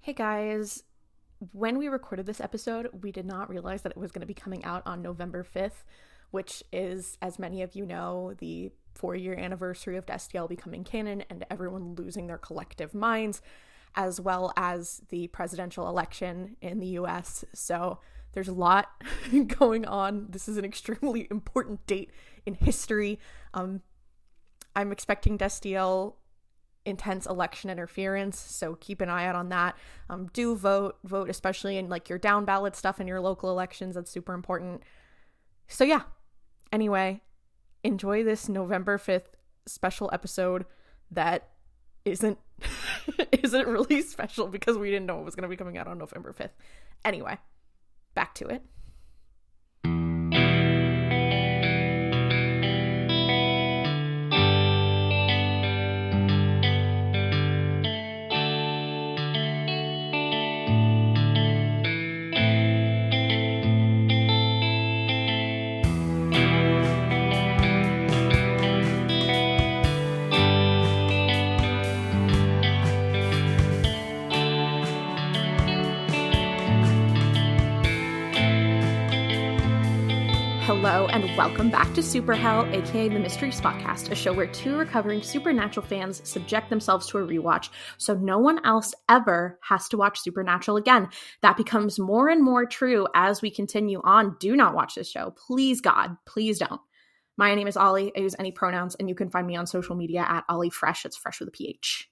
Hey guys, when we recorded this episode, we did not realize that it was going to be coming out on November 5th, which is, as many of you know, the 4-year anniversary of Destiel becoming canon and everyone losing their collective minds, as well as the presidential election in the US. So there's a lot going on. This is an extremely important date in history. I'm expecting Destiel intense election interference, so keep an eye out on that. Do vote especially in like your down ballot stuff in your local elections. That's super important. So yeah, anyway, enjoy this November 5th special episode that isn't isn't really special because we didn't know it was going to be coming out on November 5th. Anyway, back to it. Hello and welcome back to Super Hell, aka the Mystery Spotcast, a show where two recovering Supernatural fans subject themselves to a rewatch so no one else ever has to watch Supernatural again. That becomes more and more true as we continue on. Do not watch this show. Please, God, please don't. My name is Ollie. I use any pronouns, and you can find me on social media at OllieFresh. It's fresh with a PH.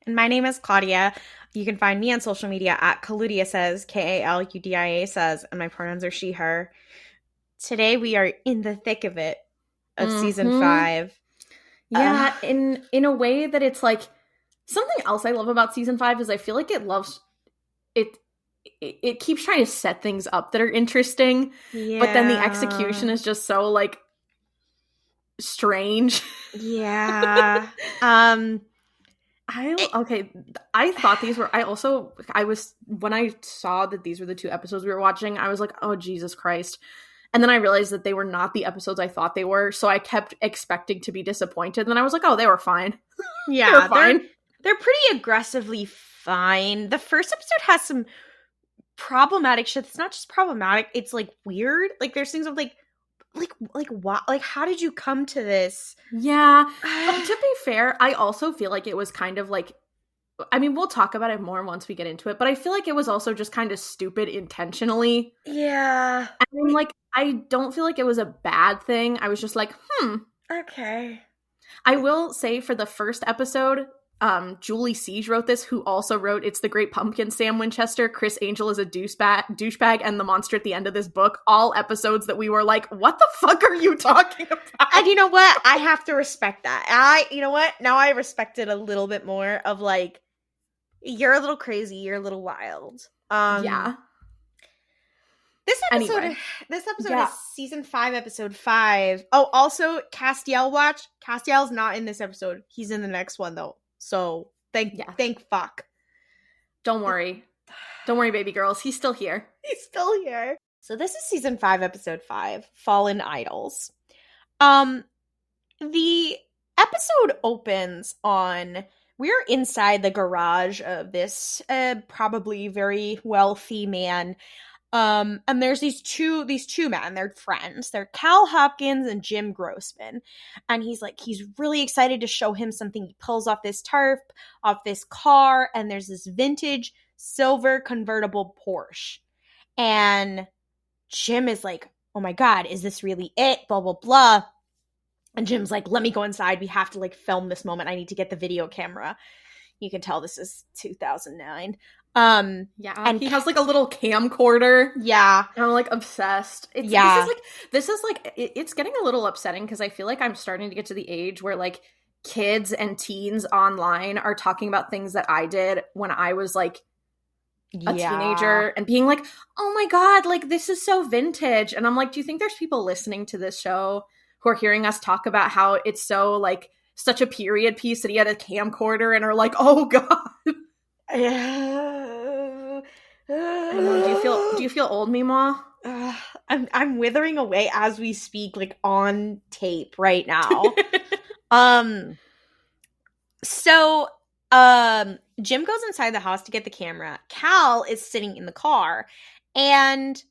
And my name is Klaudia. You can find me on social media at Klaudia says, K-A-L-U-D-I-A says, and my pronouns are she, her. Today we are in the thick of it, of season 5. Yeah, in a way that it's like, something else I love about season 5 is I feel like it keeps trying to set things up that are interesting, but then the execution is just so like strange. Yeah. I thought these were, when I saw that these were the 2 episodes we were watching, I was like, oh, Jesus Christ. And then I realized that they were not the episodes I thought they were, so I kept expecting to be disappointed. And then I was like, oh, they were fine. Yeah, they were fine. They're pretty aggressively fine. The first episode has some problematic shit. It's not just problematic, it's like weird. Like there's things of like what? Like how did you come to this? Yeah. But to be fair, I also feel like it was kind of like, I mean, we'll talk about it more once we get into it, but I feel like it was also just kind of stupid intentionally. Yeah. I mean, like, I don't feel like it was a bad thing. I was just like, okay. I will say for the first episode, Julie Siege wrote this, who also wrote It's the Great Pumpkin, Sam Winchester, Chris Angel is a douchebag, and the monster at the end of this book. All episodes that we were like, what the fuck are you talking about? And you know what? I have to respect that. You know what? Now I respect it a little bit more of like, you're a little crazy, you're a little wild. Yeah. This episode is season 5, episode 5. Oh, also, Castiel watch. Castiel's not in this episode. He's in the next one, though. So, thank fuck. Don't worry. Don't worry, baby girls. He's still here. He's still here. So, this is season 5, episode 5, Fallen Idols. The episode opens on... We're inside the garage of this probably very wealthy man. And there's these two men, they're friends. They're Cal Hopkins and Jim Grossman. And he's really excited to show him something. He pulls off this tarp, off this car, and there's this vintage silver convertible Porsche. And Jim is like, oh my God, is this really it? Blah, blah, blah. And Jim's like, let me go inside. We have to like film this moment. I need to get the video camera. You can tell this is 2009. Yeah, and he has like a little camcorder. Yeah, and I'm like obsessed. This is like it's getting a little upsetting because I feel like I'm starting to get to the age where like kids and teens online are talking about things that I did when I was like a teenager and being like, oh my God, like this is so vintage. And I'm like, do you think there's people listening to this show who are hearing us talk about how it's so like such a period piece that he had a camcorder and are like, oh God. Yeah. I know. Do you feel old, Mima? I'm withering away as we speak, like on tape right now. So Jim goes inside the house to get the camera. Cal is sitting in the car, and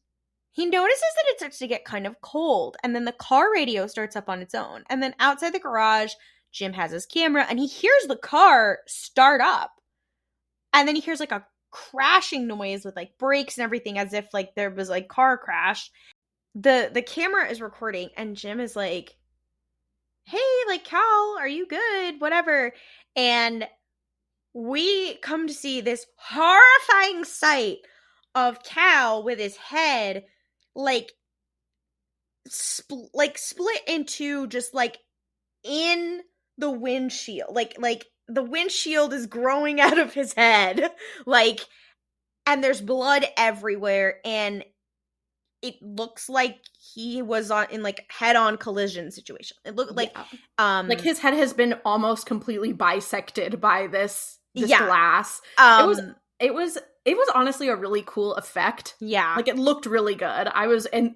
he notices that it starts to get kind of cold, and then the car radio starts up on its own. And then outside the garage, Jim has his camera, and he hears the car start up. And then he hears like a crashing noise with like brakes and everything, as if like there was like car crash. The camera is recording, and Jim is like, hey, like, Cal, are you good? Whatever. And we come to see this horrifying sight of Cal with his head like split into just like in the windshield, like the windshield is growing out of his head, like, and there's blood everywhere, and it looks like he was in like head-on collision situation. It looked like like his head has been almost completely bisected by this glass. It was honestly a really cool effect. Yeah. Like, it looked really good.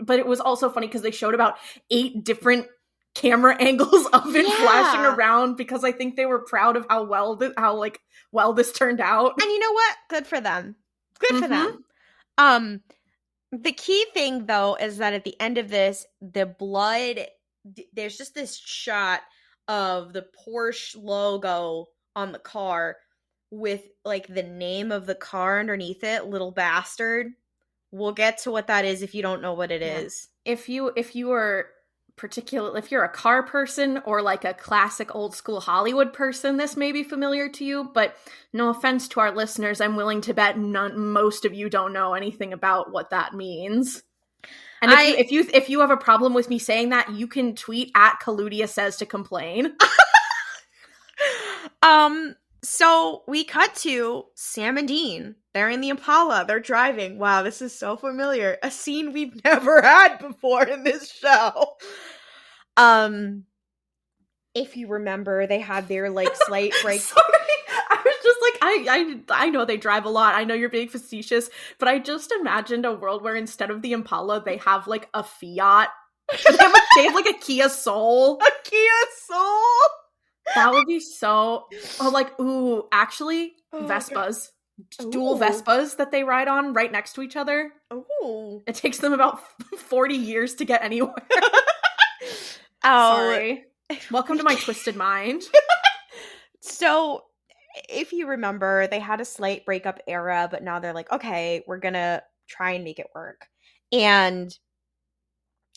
But it was also funny because they showed about 8 different camera angles of it flashing around, because I think they were proud of how well this turned out. And you know what? Good for them. Good for them. The key thing, though, is that at the end of this, the blood, there's just this shot of the Porsche logo on the car with, like, the name of the car underneath it, Little Bastard. We'll get to what that is if you don't know what it is. If you're a car person or like a classic old school Hollywood person, this may be familiar to you, but no offense to our listeners, I'm willing to bet most of you don't know anything about what that means. And if you have a problem with me saying that, you can tweet at Klaudia Says to complain. So we cut to Sam and Dean. They're in the Impala. They're driving. Wow, this is so familiar. A scene we've never had before in this show. If you remember, they had their like slight break. Sorry. I was just like, I know they drive a lot. I know you're being facetious, but I just imagined a world where instead of the Impala, they have like a Fiat. They have like a Kia Soul. A Kia Soul. That would be so. Actually, Vespas. Dual Vespas that they ride on right next to each other. Ooh. It takes them about 40 years to get anywhere. Sorry. Welcome to my twisted mind. So, if you remember, they had a slight breakup era, but now they're like, okay, we're gonna try and make it work. And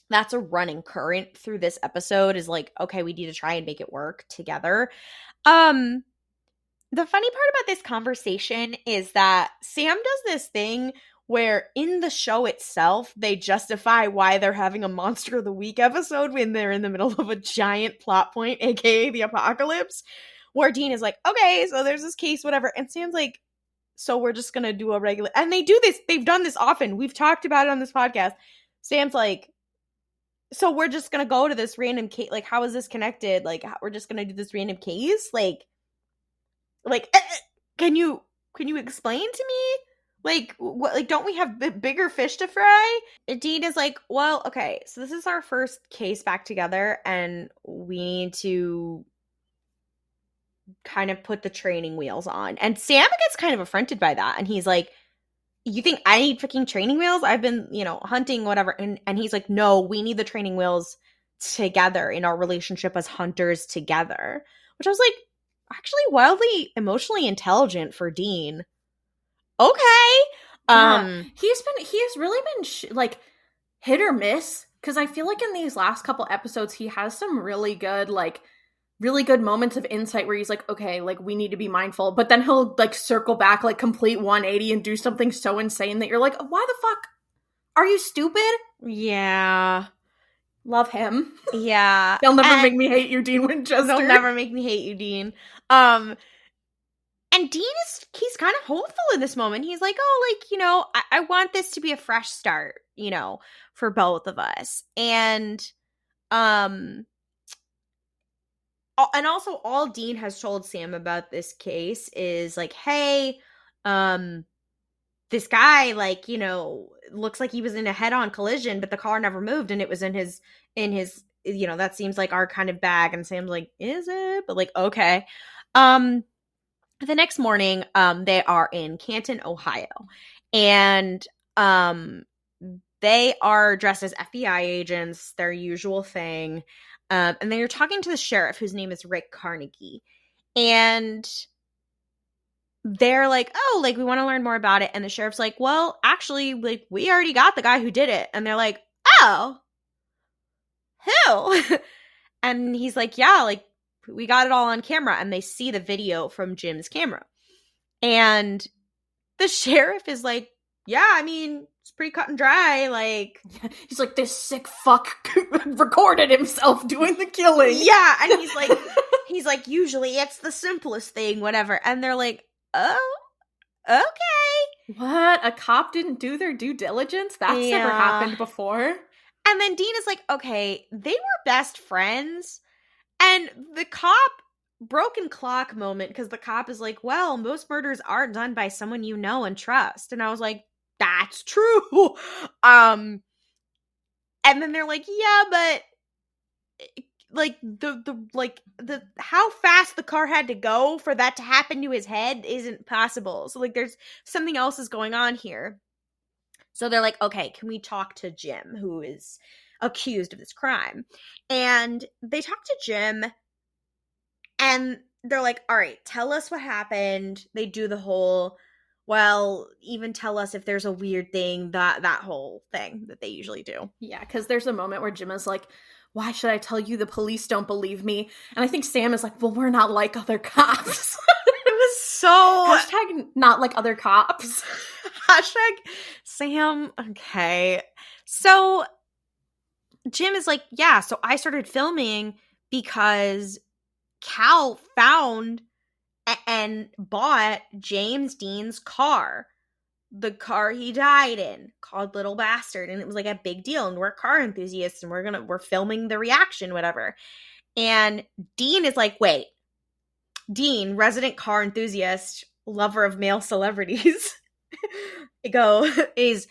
that's a running current through this episode, is like, okay, we need to try and make it work together. The funny part about this conversation is that Sam does this thing where in the show itself, they justify why they're having a Monster of the Week episode when they're in the middle of a giant plot point, aka the apocalypse, where Dean is like, okay, so there's this case, whatever. And Sam's like, so we're just going to do a regular. And they do this. They've done this often. We've talked about it on this podcast. Sam's like, so we're just going to go to this random case. Like, how is this connected? Like, we're just going to do this random case? Like, can you explain to me? Like, what? Like, don't we have bigger fish to fry? Dean is like, well, okay, so this is our first case back together, and we need to kind of put the training wheels on. And Sam gets kind of affronted by that, and he's like, you think I need freaking training wheels? I've been, hunting, whatever. And he's like, no, we need the training wheels together in our relationship as hunters together. Which I was like, actually wildly emotionally intelligent for Dean. Okay. He has really been like hit or miss, because I feel like in these last couple episodes he has some really good moments of insight where he's like, okay, like, we need to be mindful, but then he'll like circle back, like complete 180 and do something so insane that you're like, why the fuck are you stupid? Yeah. Love him. Yeah. They'll never make me hate you, Dean Winchester. They'll never make me hate you, Dean. And Dean he's kind of hopeful in this moment. He's like, oh, like, I want this to be a fresh start, for both of us. And also all Dean has told Sam about this case is like, hey, this guy, like, looks like he was in a head-on collision, but the car never moved, and it was in his, that seems like our kind of bag. And Sam's like, is it? But like, okay. The next morning, they are in Canton, Ohio, and they are dressed as FBI agents, their usual thing. And they're talking to the sheriff, whose name is Rick Carnegie. And they're like, oh, like, we want to learn more about it. And the sheriff's like, well, actually, like, we already got the guy who did it. And they're like, oh, who? And he's like, yeah, like, we got it all on camera. And they see the video from Jim's camera. And the sheriff is like, yeah, I mean, it's pretty cut and dry. Like, he's like, this sick fuck recorded himself doing the killing. Yeah, and he's like, usually it's the simplest thing, whatever. And they're like, oh, okay. What? A cop didn't do their due diligence? That's never happened before. And then Dean is like, okay, they were best friends. And the cop, broken clock moment, because the cop is like, well, most murders are done by someone you know and trust. And I was like, that's true. And then they're like, yeah, but like the how fast the car had to go for that to happen to his head isn't possible. So like there's something else is going on here. So they're like, okay, can we talk to Jim, who is accused of this crime? And they talk to Jim, and they're like, all right, tell us what happened. They do the whole, well, even tell us if there's a weird thing, that whole thing that they usually do. Yeah, because there's a moment where Jim is like, why should I tell you? The police don't believe me. And I think Sam is like, well, we're not like other cops. It was so... Hashtag not like other cops. Hashtag Sam. Okay. So Jim is like, yeah, so I started filming because Cal found and bought James Dean's car. The car he died in, called Little Bastard, and it was like a big deal, and we're car enthusiasts, and we're filming the reaction, whatever. And Dean is like, wait, Dean, resident car enthusiast, lover of male celebrities, is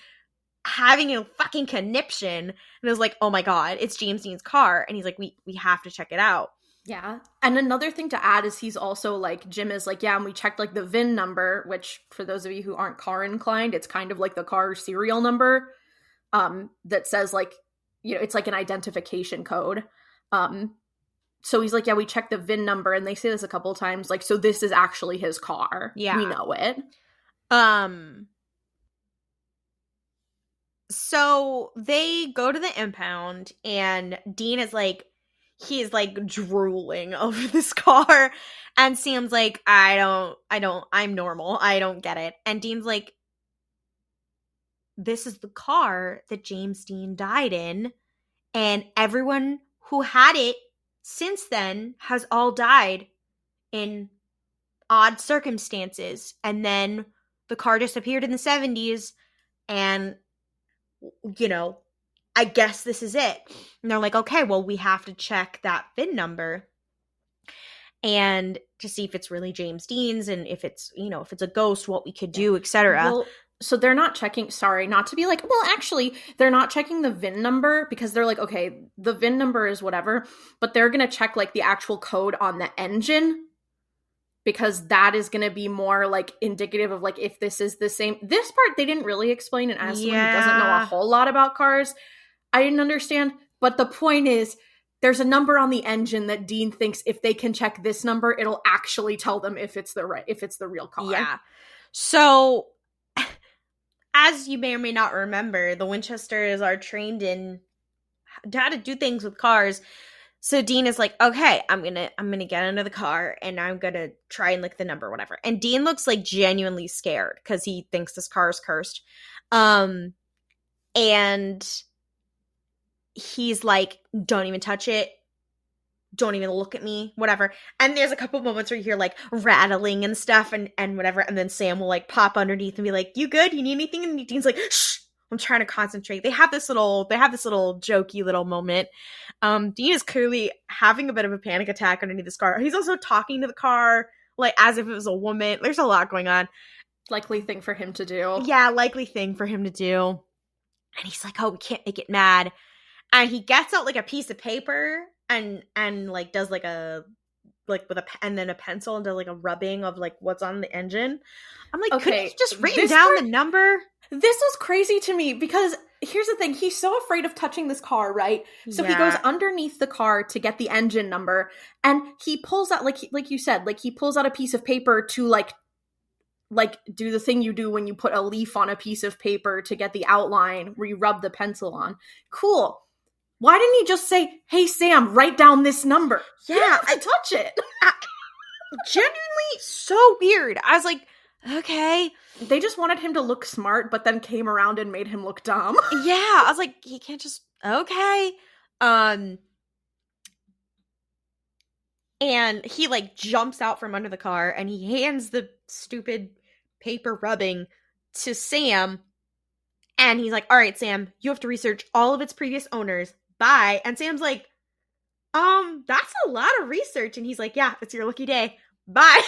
having a fucking conniption, and I was like, oh my god, it's James Dean's car. And he's like, we have to check it out. Yeah. And another thing to add is he's also like, Jim is like, yeah, and we checked like the VIN number, which for those of you who aren't car inclined, it's kind of like the car serial number that says like, you know, it's like an identification code. So he's like, yeah, we checked the VIN number, and they say this a couple of times, like, so this is actually his car. Yeah. We know it. So they go to the impound, and Dean is like, he's like drooling over this car, and Sam's like, I'm normal. I don't get it. And Dean's like, this is the car that James Dean died in, and everyone who had it since then has all died in odd circumstances. And then the car disappeared in the 70s, and, you know, I guess this is it. And they're like, okay, well, we have to check that VIN number and to see if it's really James Dean's, and if it's, you know, if it's a ghost, what we could do, etc. Well, so they're not checking, sorry, not to be like, well, actually, they're not checking the VIN number, because they're like, okay, the VIN number is whatever, but they're going to check like the actual code on the engine, because that is going to be more like indicative of like if this is the same. This part they didn't really explain, and as someone who doesn't know a whole lot about cars, I didn't understand. But the point is, there's a number on the engine that Dean thinks if they can check this number, it'll actually tell them if it's the real car. Yeah. So, as you may or may not remember, the Winchesters are trained in how to do things with cars. So Dean is like, okay, I'm gonna get under the car, and I'm gonna try and lick the number, whatever. And Dean looks like genuinely scared because he thinks this car is cursed. And he's like, don't even touch it. Don't even look at me, whatever. And there's a couple moments where you hear like rattling and stuff and whatever. And then Sam will like pop underneath and be like, you good? You need anything? And Dean's like, shh, I'm trying to concentrate. They have this little jokey little moment. Dean is clearly having a bit of a panic attack underneath this car. He's also talking to the car like as if it was a woman. There's a lot going on. Likely thing for him to do. Yeah, likely thing for him to do. And he's like, oh, we can't make it mad. And he gets out like a piece of paper and like does like a like with and then a pencil and does like a rubbing of like what's on the engine. I'm like, couldn't Okay, you just written down the number? This was crazy to me because here's the thing. He's so afraid of touching this car, right? So he goes underneath the car to get the engine number, and he pulls out, like you said, like he pulls out a piece of paper to like do the thing you do when you put a leaf on a piece of paper to get the outline where you rub the pencil on. Cool. Why didn't he just say, "Hey Sam, write down this number"? Yeah, I touch it. Genuinely so weird. I was like, okay. They just wanted him to look smart, but then came around and made him look dumb. Yeah, I was like, he can't just, okay. And he like jumps out from under the car and he hands the stupid paper rubbing to Sam. And he's like, all right, Sam, you have to research all of its previous owners. Bye. And Sam's like, that's a lot of research. And he's like, yeah, it's your lucky day. Bye.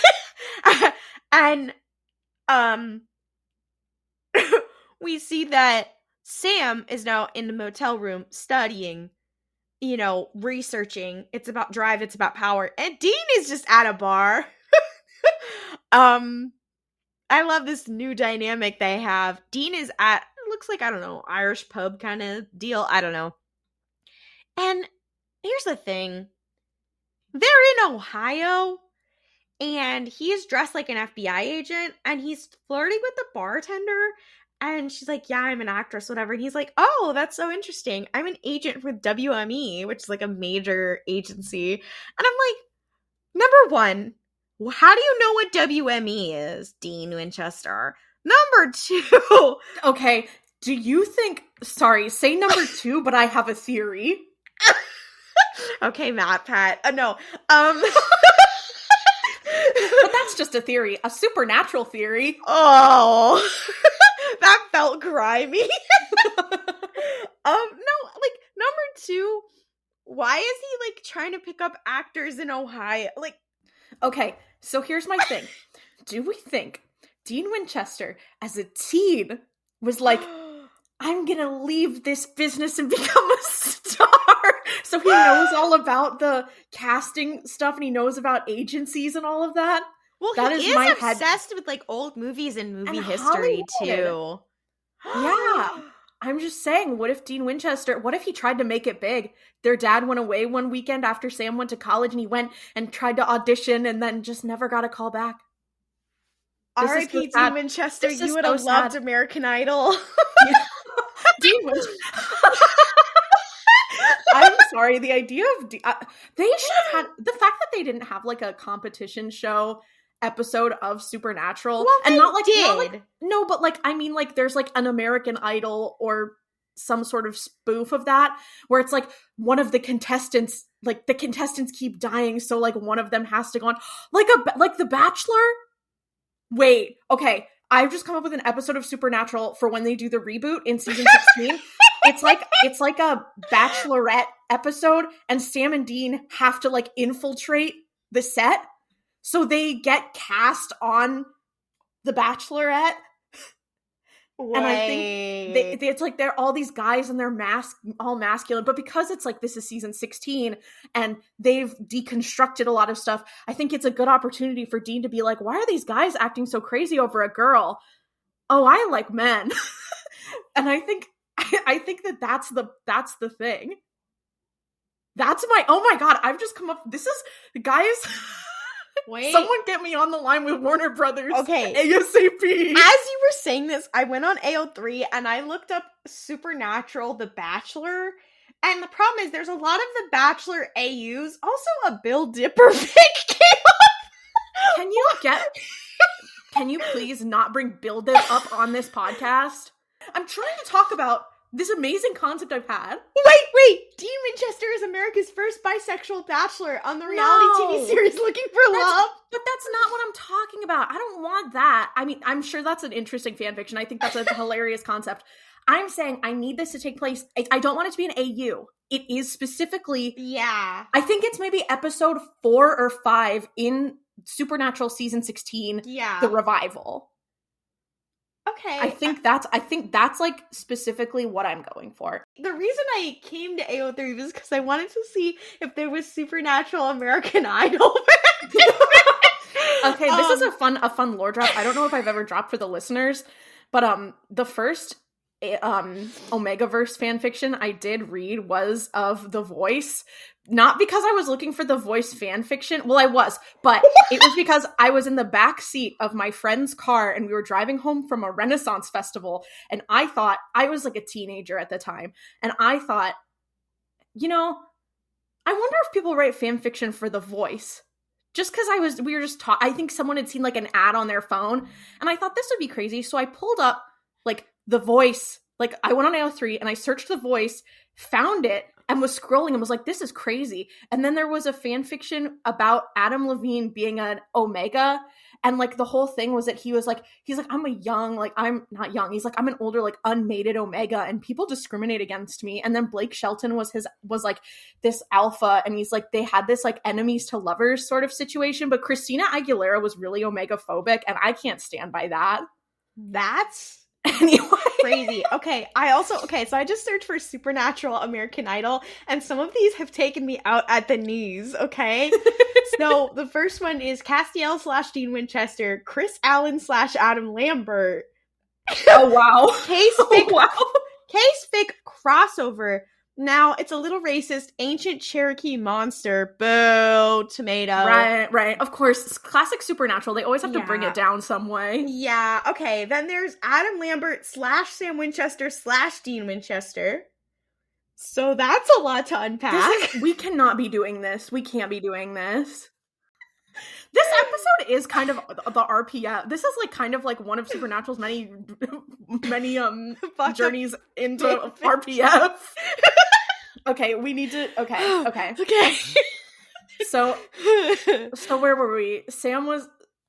And we see that Sam is now in the motel room studying, researching. It's about drive, it's about power. And Dean is just at a bar. I love this new dynamic they have. Dean is at, it looks like, I don't know, Irish pub kind of deal. I don't know. And here's the thing. They're in Ohio, and he is dressed like an FBI agent, and he's flirting with the bartender, and she's like, yeah, I'm an actress, whatever. And he's like, oh, that's so interesting. I'm an agent with WME, which is like a major agency. And I'm like, number one, how do you know what WME is, Dean Winchester? Number two. Okay, do you think, sorry, say number two, but I have a theory. Okay, Matt, Pat. No. But that's just a theory. A supernatural theory. Oh. That felt grimy. No, like, number two, why is he, like, trying to pick up actors in Ohio? Like, okay, so here's my thing. Do we think Dean Winchester, as a teen, was like, I'm gonna leave this business and become a star? So he knows all about the casting stuff, and he knows about agencies and all of that. Well, that he is my obsessed with, like, old movies and movie history, Hollywood. too. Yeah. I'm just saying, what if Dean Winchester, what if he tried to make it big? Their dad went away one weekend after Sam went to college, and he went and tried to audition and then just never got a call back. R.I.P. Dean Winchester, you would have loved American Idol. Dean Winchester. I'm sorry, the idea of they should have had, the fact that they didn't have like a competition show episode of Supernatural, well, and not like no, but like, I mean, like, there's like an American Idol or some sort of spoof of that where it's like one of the contestants, like the contestants keep dying, so like one of them has to go on, like The Bachelor. Wait, okay, I've just come up with an episode of Supernatural for when they do the reboot in season 16. It's like a Bachelorette episode, and Sam and Dean have to like infiltrate the set. So they get cast on The Bachelorette. Wait. And I think it's like they're all these guys and they're all masculine. But because it's like this is season 16 and they've deconstructed a lot of stuff, I think it's a good opportunity for Dean to be like, why are these guys acting so crazy over a girl? Oh, I like men. And I think that's the thing. That's oh my God, I've just come up, this is, guys, wait. Someone get me on the line with Warner Brothers. Okay. ASAP. As you were saying this, I went on AO3 and I looked up Supernatural, The Bachelor. And the problem is there's a lot of The Bachelor AUs. Also a Bill Dipper pic came up. Can you please not bring Bill Dip up on this podcast? I'm trying to talk about this amazing concept I've had. Wait! Dean Winchester is America's first bisexual bachelor on the reality TV series Looking for Love. But that's not what I'm talking about. I don't want that. I mean, I'm sure that's an interesting fan fiction. I think that's a hilarious concept. I'm saying I need this to take place. I don't want it to be an AU. It is specifically... Yeah. I think it's maybe episode 4 or 5 in Supernatural season 16. Yeah. The revival. Okay. I think that's like specifically what I'm going for. The reason I came to AO3 was because I wanted to see if there was Supernatural American Idol. Okay, this is a fun lore drop. I don't know if I've ever dropped for the listeners, but the first Omegaverse fan fiction I did read was of The Voice. Not because I was looking for The Voice fan fiction. Well, I was, but it was because I was in the back seat of my friend's car and we were driving home from a Renaissance festival, and I thought, I was like a teenager at the time, and I thought, I wonder if people write fan fiction for The Voice. Just because we were just I think someone had seen like an ad on their phone, and I thought this would be crazy. So I pulled up like The Voice, like I went on AO3 and I searched The Voice, found it, and was scrolling and was like, this is crazy. And then there was a fan fiction about Adam Levine being an Omega. And like the whole thing was that he's like, I'm not young. He's like, I'm an older, like unmated Omega, and people discriminate against me. And then Blake Shelton was like this alpha, and he's like, they had this like enemies to lovers sort of situation. But Christina Aguilera was really Omega phobic, and I can't stand by that. That's anyway. Crazy. Okay, so I just searched for Supernatural American Idol, and some of these have taken me out at the knees, okay? So the first one is Castiel / Dean Winchester, Chris Allen / Adam Lambert. Oh, wow. Case-fic crossover. Now, it's a little racist. Ancient Cherokee monster. Boo. Tomato. Right. Of course. It's classic Supernatural. They always have to bring it down some way. Yeah. Okay. Then there's Adam Lambert / Sam Winchester / Dean Winchester. So that's a lot to unpack. We cannot be doing this. We can't be doing this. This episode is kind of the RPF. This is like kind of like one of Supernatural's many journeys into RPF. Okay, we need to. Okay. So where were we? Sam was.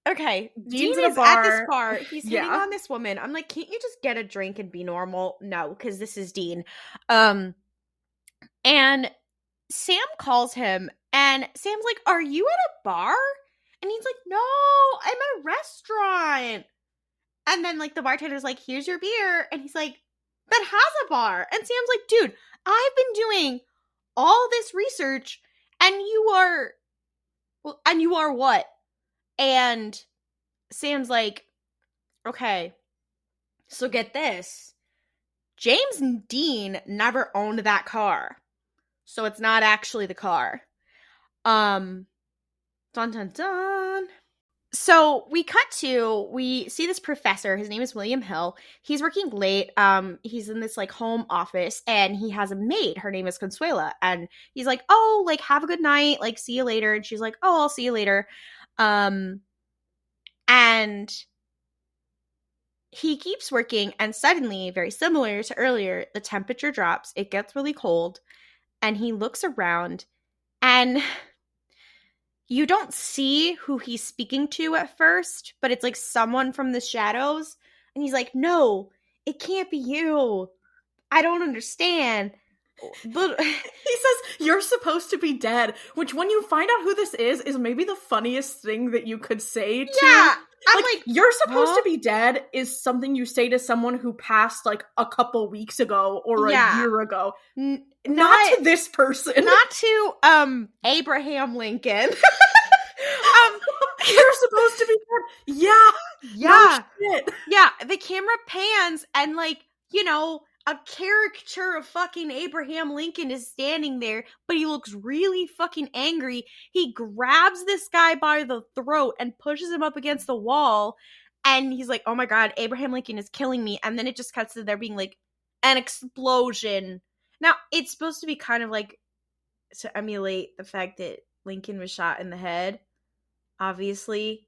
Okay, Dean's Dean in a is bar. at this bar. He's hitting on this woman. I'm like, can't you just get a drink and be normal? No, because this is Dean. And Sam calls him, and Sam's like, "Are you at a bar?" And he's like, "No, I'm at a restaurant." And then like the bartender's like, "Here's your beer," and he's like, "That has a bar." And Sam's like, "Dude, I've been doing all this research, and you are what?" And Sam's like, "Okay, so get this. James and Dean never owned that car. So it's not actually the car." Dun dun dun. So we see this professor. His name is William Hill. He's working late. He's in this like home office, and he has a maid. Her name is Consuela. And he's like, "Oh, like have a good night. Like see you later." And she's like, "Oh, I'll see you later." And he keeps working, and suddenly, very similar to earlier, the temperature drops. It gets really cold, and he looks around, and you don't see who he's speaking to at first, but it's like someone from the shadows, and he's like, "No, it can't be you. I don't understand." But he says, "You're supposed to be dead," which when you find out who this is maybe the funniest thing that you could say to. Yeah. I'm like, "You're supposed to be dead" is something you say to someone who passed like a couple weeks ago or a year ago. Not to this person. Not to Abraham Lincoln. You're supposed to be dead. Yeah. No shit. Yeah, the camera pans, and like, a caricature of fucking Abraham Lincoln is standing there, but he looks really fucking angry. He grabs this guy by the throat and pushes him up against the wall, and he's like, "Oh my god, Abraham Lincoln is killing me." And then it just cuts to there being like an explosion. Now, it's supposed to be kind of like to emulate the fact that Lincoln was shot in the head, obviously.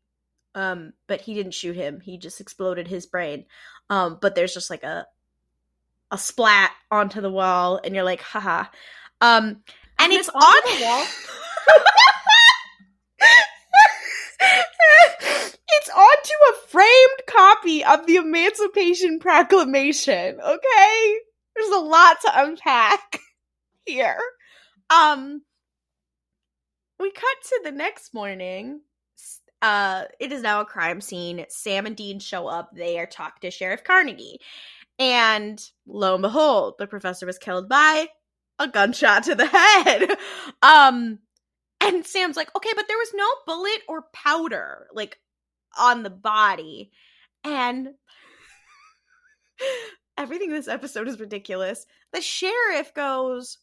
But he didn't shoot him. He just exploded his brain. But there's just like a splat onto the wall, and you're like, haha. And it's on the wall. It's onto a framed copy of the Emancipation Proclamation, okay? There's a lot to unpack here. We cut to the next morning. It is now a crime scene. Sam and Dean show up. They are talking to Sheriff Carnegie. And lo and behold, the professor was killed by a gunshot to the head. And And Sam's like, okay, but there was no bullet or powder, like, on the body. And everything in this episode is ridiculous. The sheriff goes,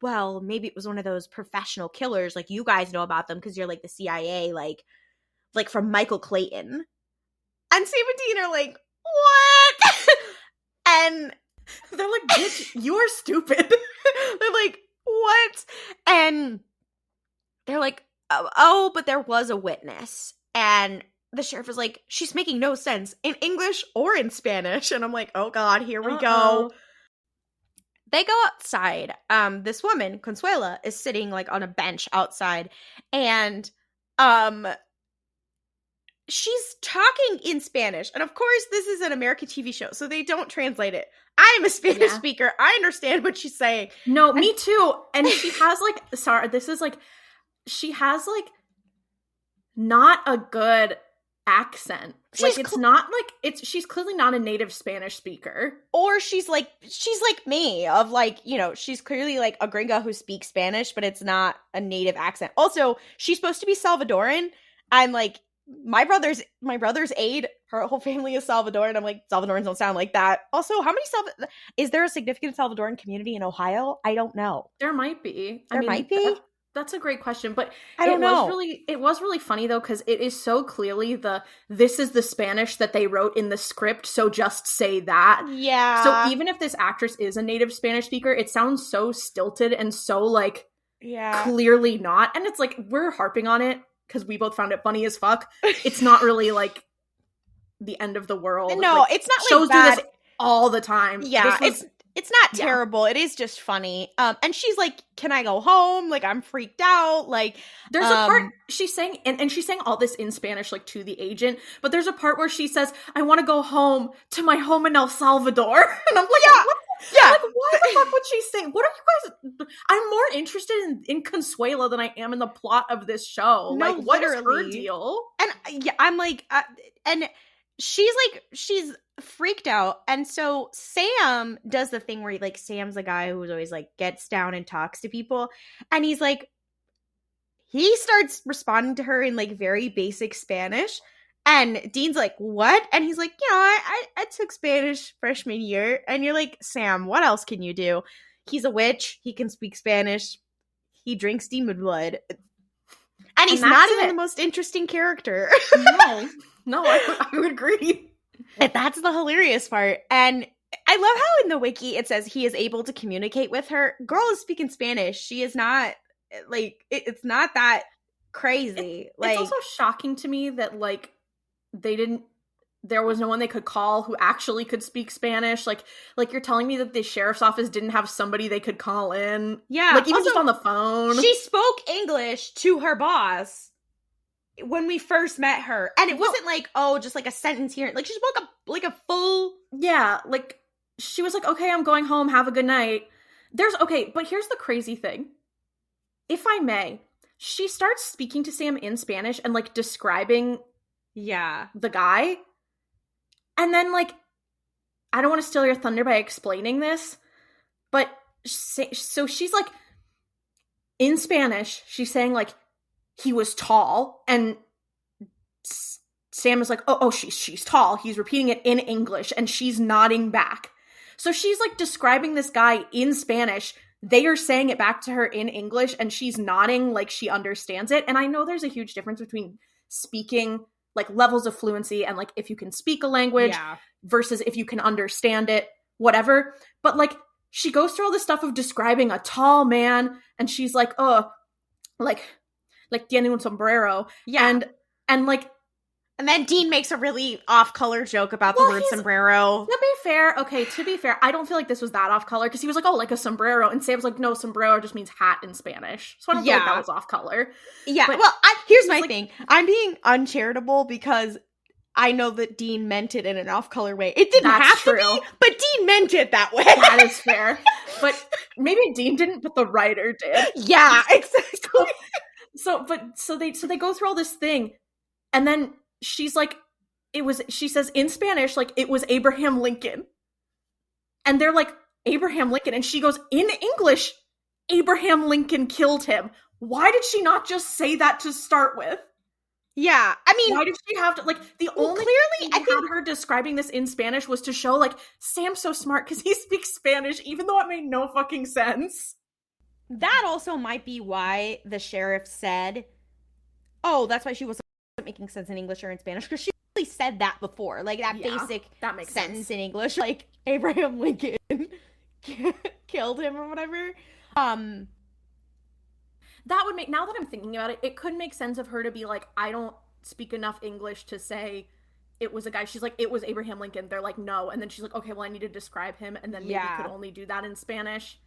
well, maybe it was one of those professional killers. Like, you guys know about them because you're, like, the CIA, like from Michael Clayton. And Sam and Dean are like, what? And they're like, bitch, you're stupid. They're like, what? And they're like, oh, but there was a witness. And the sheriff is like, she's making no sense in English or in Spanish. And I'm like, oh God, here we go. They go outside. This woman, Consuela, is sitting like on a bench outside. And she's talking in Spanish. And of course, this is an American TV show, so they don't translate it. I am a Spanish speaker. I understand what she's saying. No, me too. And she has like, sorry, this is like, she has like not a good accent. Like, it's not like, she's clearly not a native Spanish speaker. Or she's like me, of like, you know, she's clearly like a gringa who speaks Spanish, but it's not a native accent. Also, she's supposed to be Salvadoran. I'm like, my brother's aide, her whole family is Salvadoran. I'm like, Salvadorans don't sound like that. Also, how many is there a significant Salvadoran community in Ohio? I don't know. There might be. There might be. That's a great question, but I don't know. It was really funny though, because it is so clearly this is the Spanish that they wrote in the script, so just say that. Yeah. So even if this actress is a native Spanish speaker, it sounds so stilted and so like clearly not. And it's like, we're harping on it because we both found it funny as fuck. It's not really like the end of the world. No, like, it's not like shows bad. do this all the time. Yeah, it's not terrible. It is just funny. And she's like, can I go home? Like, I'm freaked out. Like, there's a part she's saying, and she's saying all this in Spanish, like, to the agent, but there's a part where she says, I want to go home to my home in El Salvador. And I'm like, like, why the fuck would she say? What are you guys? I'm more interested in Consuela than I am in the plot of this show. No, like, what is her deal? And I'm like, and she's freaked out. And so Sam does the thing where like Sam's the guy who's always like gets down and talks to people, and he's like, he starts responding to her in like very basic Spanish, and Dean's like, what? And he's like, I took Spanish freshman year. And you're like, Sam, what else can you do? He's a witch, he can speak Spanish, he drinks demon blood, and he's not even the most interesting character. No, I would agree. That's the hilarious part. And I love how in the wiki it says he is able to communicate with her. Girl is speaking Spanish. She is not, like, it's not that crazy. It's also shocking to me that, like, there was no one they could call who actually could speak Spanish. Like you're telling me that the sheriff's office didn't have somebody they could call in? Yeah. Like, even also, just on the phone. She spoke English to her boss when we first met her, and it wasn't like, oh, just like a sentence here. Like, she spoke a full, like, she was like, okay, I'm going home, have a good night. But here's the crazy thing, if I may. She starts speaking to Sam in Spanish and like describing the guy, and then like, I don't want to steal your thunder by explaining this, but so she's like, in Spanish she's saying like, he was tall, and Sam is like, oh, she's tall. He's repeating it in English, and she's nodding back. So she's like describing this guy in Spanish. They are saying it back to her in English, and she's nodding like she understands it. And I know there's a huge difference between speaking, like, levels of fluency, and like if you can speak a language versus if you can understand it, whatever. But like, she goes through all this stuff of describing a tall man, and she's like, oh, like tiene un sombrero. Yeah. And like, and then Dean makes a really off-color joke about the word sombrero. To be fair, I don't feel like this was that off-color, because he was like, oh, like a sombrero, and Sam's like, no, sombrero just means hat in Spanish. So I don't feel like that was off-color. Yeah, but well, here's my thing. I'm being uncharitable because I know that Dean meant it in an off-color way. It didn't have to be, but Dean meant it that way. That is fair. But maybe Dean didn't, but the writer did. Yeah, exactly. So they go through all this thing, and then she's like, she says in Spanish, like, it was Abraham Lincoln. And they're like, Abraham Lincoln. And she goes, in English, Abraham Lincoln killed him. Why did she not just say that to start with? Yeah, I mean, why did she have to, like, the only clearly, I think her describing this in Spanish was to show, like, Sam's so smart because he speaks Spanish, even though it made no fucking sense. That also might be why the sheriff said, oh, that's why she wasn't making sense in English or in Spanish, because she really said that before. Like, that basic that makes sentence sense. in English, like, Abraham Lincoln killed him or whatever. That would make, now that I'm thinking about it, it could make sense of her to be like, I don't speak enough English to say it was a guy. She's like, it was Abraham Lincoln. They're like, no. And then she's like, okay, well, I need to describe him. And then maybe could only do that in Spanish.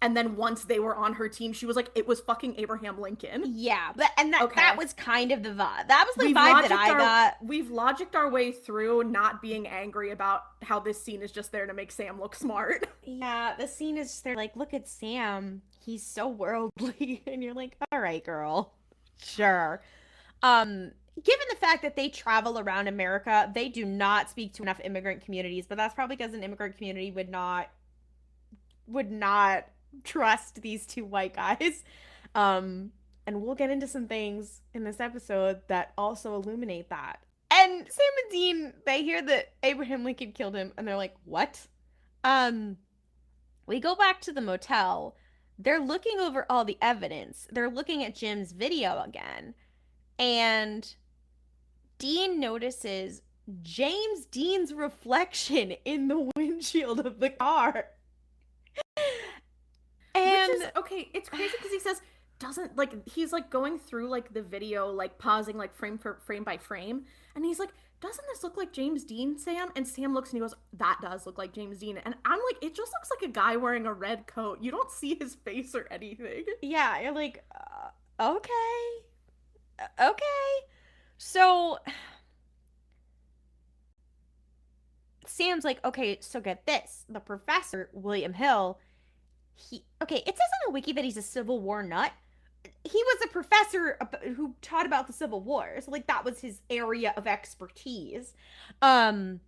And then once they were on her team, she was like, it was fucking Abraham Lincoln. Yeah, but that was kind of the vibe. That was the vibe that I got. We've logicked our way through not being angry about how this scene is just there to make Sam look smart. Yeah, the scene is just there like, look at Sam. He's so worldly. And you're like, all right, girl. Sure. Given the fact that they travel around America, they do not speak to enough immigrant communities, but that's probably because an immigrant community would not trust these two white guys. And we'll get into some things in this episode that also illuminate that. And Sam and Dean, they hear that Abraham Lincoln killed him, and they're like, what? We go back to the motel. They're looking over all the evidence. They're looking at Jim's video again. And Dean notices James Dean's reflection in the windshield of the car. And which is, okay, it's crazy because he says, doesn't, like, he's like going through like the video, like pausing like frame by frame, and he's like, doesn't this look like James Dean, Sam? And Sam looks and he goes, that does look like James Dean. And I'm like, it just looks like a guy wearing a red coat. You don't see his face or anything. Yeah, you're like, okay. So Sam's like, okay, so get this. The professor, William Hill, it says on the wiki that he's a Civil War nut. He was a professor who taught about the Civil War. So, like, that was his area of expertise. And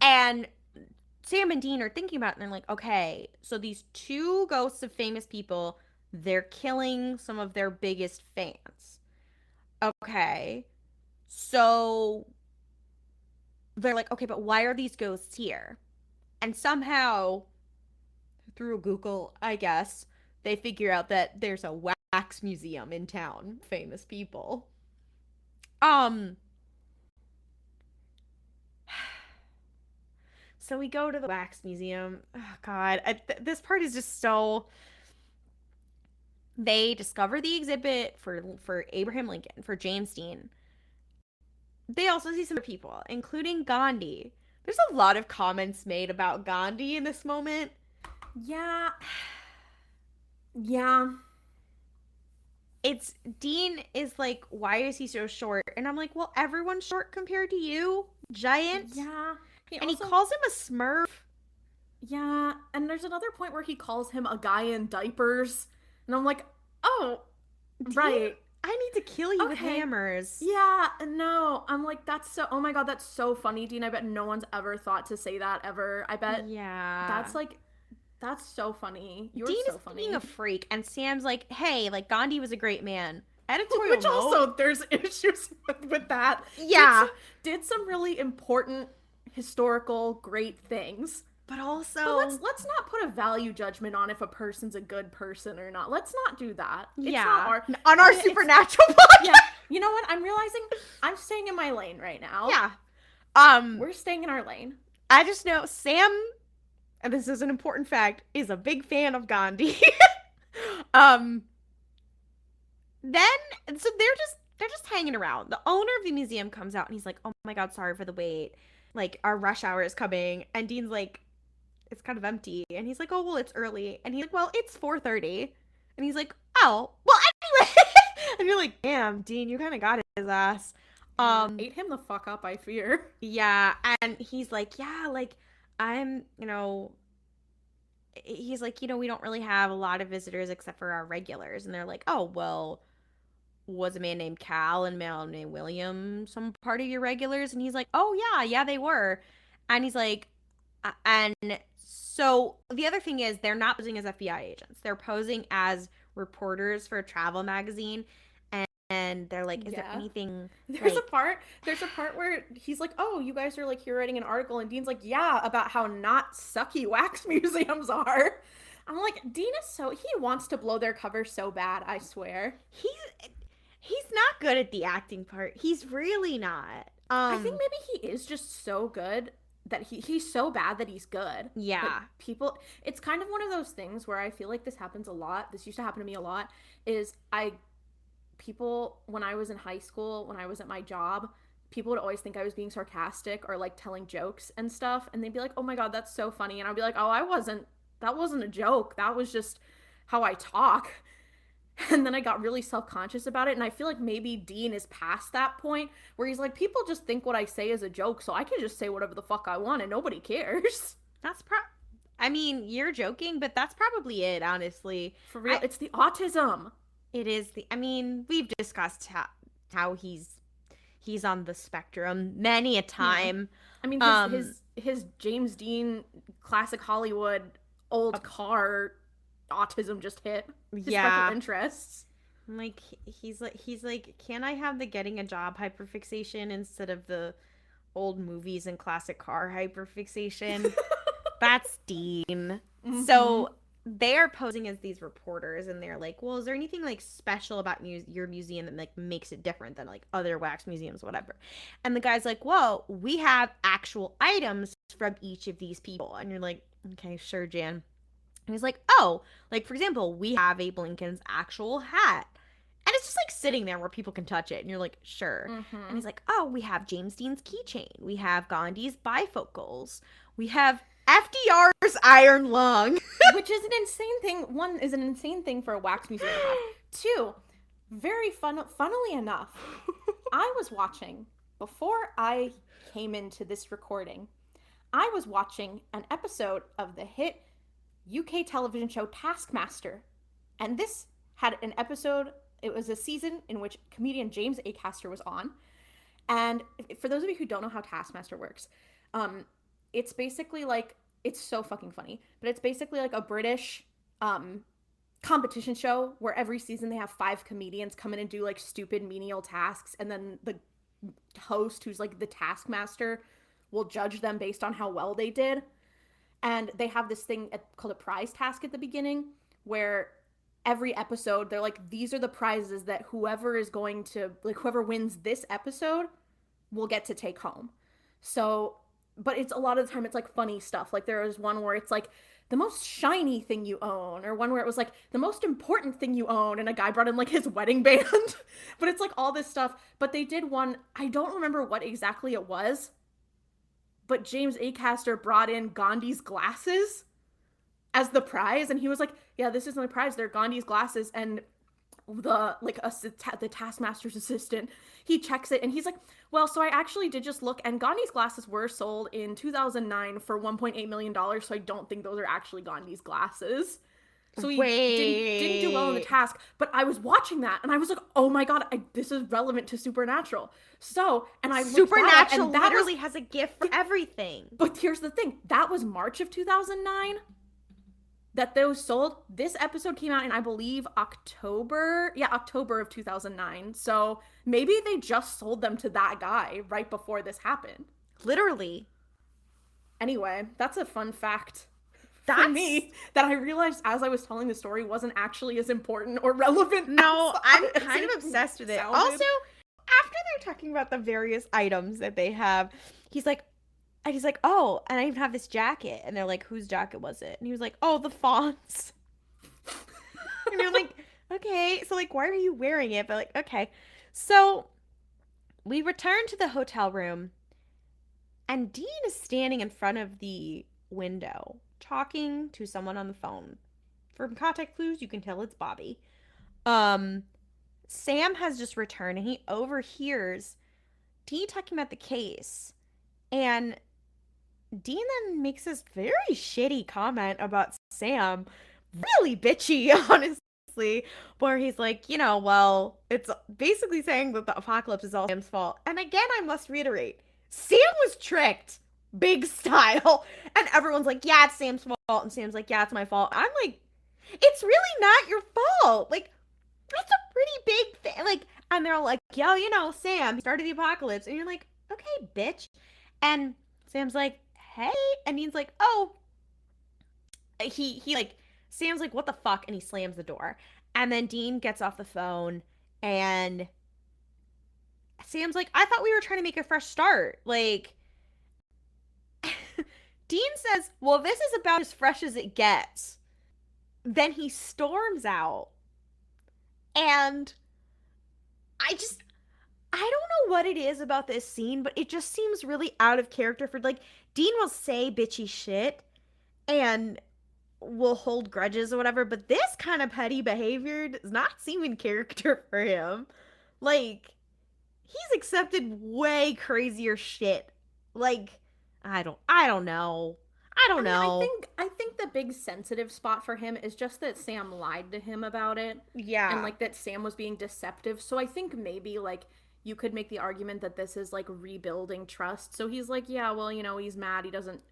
Sam and Dean are thinking about it, and they're like, okay, so these two ghosts of famous people, they're killing some of their biggest fans. Okay. So they're like, okay, but why are these ghosts here? And somehow, through Google, I guess, they figure out that there's a wax museum in town. Famous people. So we go to the wax museum. Oh, God. This part is just so... They discover the exhibit for Abraham Lincoln, for James Dean. They also see some other people, including Gandhi. There's a lot of comments made about Gandhi in this moment. Yeah. It's, Dean is like, why is he so short? And I'm like, well, everyone's short compared to you, giant. Yeah. He calls him a smurf. Yeah, and there's another point where he calls him a guy in diapers. And I'm like, oh, Dean, right. I need to kill you with hammers. Yeah, no. I'm like, oh my God, that's so funny, Dean. I bet no one's ever thought to say that ever. I bet. Yeah. That's so funny. You're Dean so is funny. Being a freak, and Sam's like, hey, like, Gandhi was a great man. Editorial Which also, there's issues with that. Yeah. Did some really important, historical, great things. But also... But let's not put a value judgment on if a person's a good person or not. Let's not do that. It's not on our Supernatural podcast. Yeah. You know what? I'm realizing I'm staying in my lane right now. Yeah. We're staying in our lane. I just know Sam, and this is an important fact, is a big fan of Gandhi. So they're just hanging around. The owner of the museum comes out and he's like, oh my God, sorry for the wait. Like, our rush hour is coming. And Dean's like, it's kind of empty. And he's like, oh, well, it's early. And he's like, well, it's 4:30. And he's like, oh, well, anyway. And you're like, damn, Dean, you kind of got his ass. Ate him the fuck up, I fear. Yeah. And he's like, yeah, like, I'm, he's like, we don't really have a lot of visitors except for our regulars. And they're like, oh, well, was a man named Cal and a man named William some part of your regulars? And he's like, oh, yeah, they were. And he's like, and so the other thing is they're not posing as FBI agents. They're posing as reporters for a travel magazine, and they're like, is there Yeah. anything There's a like part there's a part where he's like, "Oh, you guys are like, you're writing an article," and Dean's like, "Yeah, about how not sucky wax museums are." I'm like, Dean is so, he wants to blow their cover so bad, I swear. he's not good at the acting part. He's really not. I think maybe he is just so good that he's so bad that he's good. Like Yeah. people, it's kind of one of those things where I feel like this happens a lot. This used to happen to me a lot. Is I people when I was in high school, when I was at my job, people would always think I was being sarcastic or like telling jokes and stuff, and they'd be like, "Oh my god, that's so funny," and I'd be like, "Oh, I wasn't. That wasn't a joke. That was just how I talk." And then I got really self-conscious about it, and I feel like maybe Dean is past that point where he's like, people just think what I say is a joke, so I can just say whatever the fuck I want and nobody cares. That's I mean, you're joking, but that's probably it, honestly. For real, it's the autism. It is the I mean, we've discussed how he's on the spectrum many a Yeah. time. I mean, his James Dean classic Hollywood Uh, old car autism just hit his special yeah. interests. Like he's like, can I have the getting a job hyperfixation instead of the old movies and classic car hyperfixation? That's Dean. Mm-hmm. So they're posing as these reporters, and they're like, well, is there anything like special about your museum that like makes it different than like other wax museums, whatever? And the guy's like, well, we have actual items from each of these people. And you're like, okay, sure, Jan. And he's like, oh, like for example, we have Abe Lincoln's actual hat. And it's just like sitting there where people can touch it. And you're like, sure. And Mm-hmm. he's like, oh, we have James Dean's keychain. We have Gandhi's bifocals. We have FDR's iron lung. Which is an insane thing. One is an insane thing for a wax museum to have. Two, very funnily enough, I was watching before I came into this recording. I was watching an episode of the hit UK television show Taskmaster. And this had an episode, it was a season in which comedian James Acaster was on. And for those of you who don't know how Taskmaster works, it's basically like, it's so fucking funny, but it's basically like a British um, competition show where every season they have five comedians come in and do like stupid menial tasks, and then the host, who's like the taskmaster, will judge them based on how well they did. And they have this thing called a prize task at the beginning where every episode they're like, these are the prizes that whoever is going to, like, whoever wins this episode will get to take home. So, but it's a lot of the time it's like funny stuff. Like there was one where it's like the most shiny thing you own, or one where it was like the most important thing you own, and a guy brought in like his wedding band. But it's like all this stuff. But they did one, I don't remember what exactly it was, but James Acaster brought in Gandhi's glasses as the prize, and he was like, "Yeah, this is my prize. They're Gandhi's glasses." And the taskmaster's assistant, he checks it, and he's like, "Well, so I actually did just look, and Gandhi's glasses were sold in 2009 for 1.8 million dollars. So I don't think those are actually Gandhi's glasses." So he didn't do well in the Wait. task, but I was watching that and I was like, "Oh my god, this is relevant to Supernatural." So, and I looked that up, Supernatural and that was, literally has a gift for everything. but here's the thing, that was March of 2009 that those sold. This episode came out in, I believe, October. Yeah, October of 2009. So maybe they just sold them to that guy right before this happened. Literally. Anyway, that's a fun fact for That's me that I realized as I was telling the story wasn't actually as important or relevant no, I'm as kind of it obsessed with it. sounded. Also, after they're talking about the various items that they have, he's like, oh, and I even have this jacket. And they're like, whose jacket was it? And he was like, oh, the fawn's. And you're like, okay, so like, why are you wearing it? But like, okay. So we return to the hotel room, and Dean is standing in front of the window talking to someone on the phone. From contact clues, you can tell it's Bobby. Um, Sam has just returned, and he overhears Dean talking about the case. And Dean then makes this very shitty comment about Sam, really bitchy, honestly, where he's like, well, it's basically saying that the apocalypse is all Sam's fault. And again, I must reiterate, Sam was tricked, big style. And everyone's like, yeah, it's Sam's fault. And Sam's like, yeah, it's my fault. I'm like, it's really not your fault. Like, that's a pretty big thing. Like, and they're all like, yo, Sam, he started the apocalypse. And you're like, okay, bitch. And Sam's like, hey. And Dean's like, oh, he like, Sam's like, what the fuck? And he slams the door. And then Dean gets off the phone and Sam's like, I thought we were trying to make a fresh start. Like, Dean says, well, this is about as fresh as it gets. Then he storms out. And I just, I don't know what it is about this scene, but it just seems really out of character for, like, Dean will say bitchy shit and will hold grudges or whatever, but this kind of petty behavior does not seem in character for him. Like, he's accepted way crazier shit. Like, I don't know. I don't know. I think the big sensitive spot for him is just that Sam lied to him about it. And Yeah. like that Sam was being deceptive. So I think maybe like you could make the argument that this is like rebuilding trust. So he's like, yeah, well, he's mad. He doesn't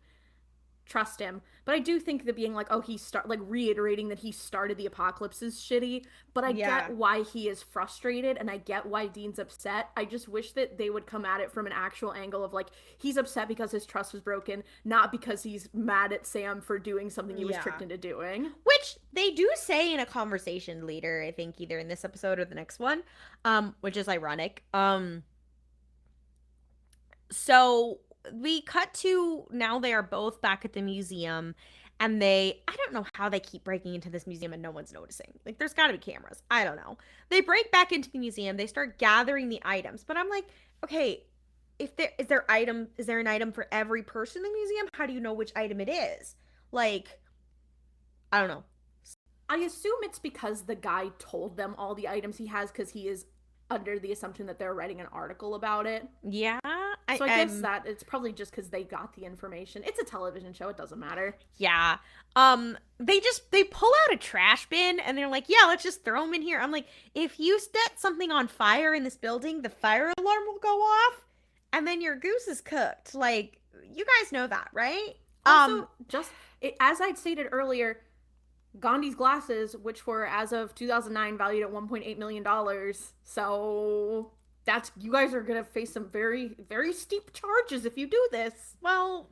trust him. But I do think that being like, oh, like reiterating that he started the apocalypse is shitty. But I Yeah. get why he is frustrated and I get why Dean's upset. I just wish that they would come at it from an actual angle of like, he's upset because his trust was broken, not because he's mad at Sam for doing something he was Yeah. tricked into doing. Which they do say in a conversation later, I think either in this episode or the next one, which is ironic. So we cut to now they are both back at the museum and I don't know how they keep breaking into this museum and no one's noticing. Like, there's got to be cameras. I don't know. They break back into the museum, they start gathering the items, but I'm like, okay, if is there an item for every person in the museum? How do you know which item it is? Like, I don't know. I assume it's because the guy told them all the items he has because he is under the assumption that they're writing an article about it. Yeah, So I guess that it's probably just because they got the information. It's a television show; it doesn't matter. yeah. They pull out a trash bin and they're like, yeah, let's just throw them in here. I'm like, if you set something on fire in this building, the fire alarm will go off, and then your goose is cooked. Like, you guys know that, right? Also, as I'd stated earlier, Gandhi's glasses, which were as of 2009 valued at $1.8 million, so that's you guys are gonna face some very very steep charges if you do this. Well,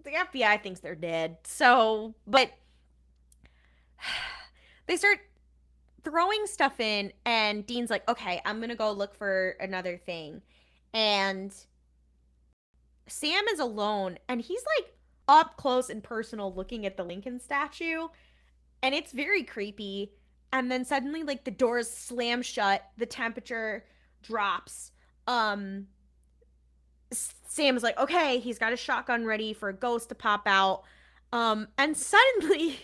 the FBI thinks they're dead. So, but they start throwing stuff in, and Dean's like, okay, I'm gonna go look for another thing. And Sam is alone, and he's like up close and personal looking at the Lincoln statue, and it's very creepy. And then suddenly, like, the doors slam shut, the temperature drops. Um, Sam is like, okay, he's got a shotgun ready for a ghost to pop out. And suddenly,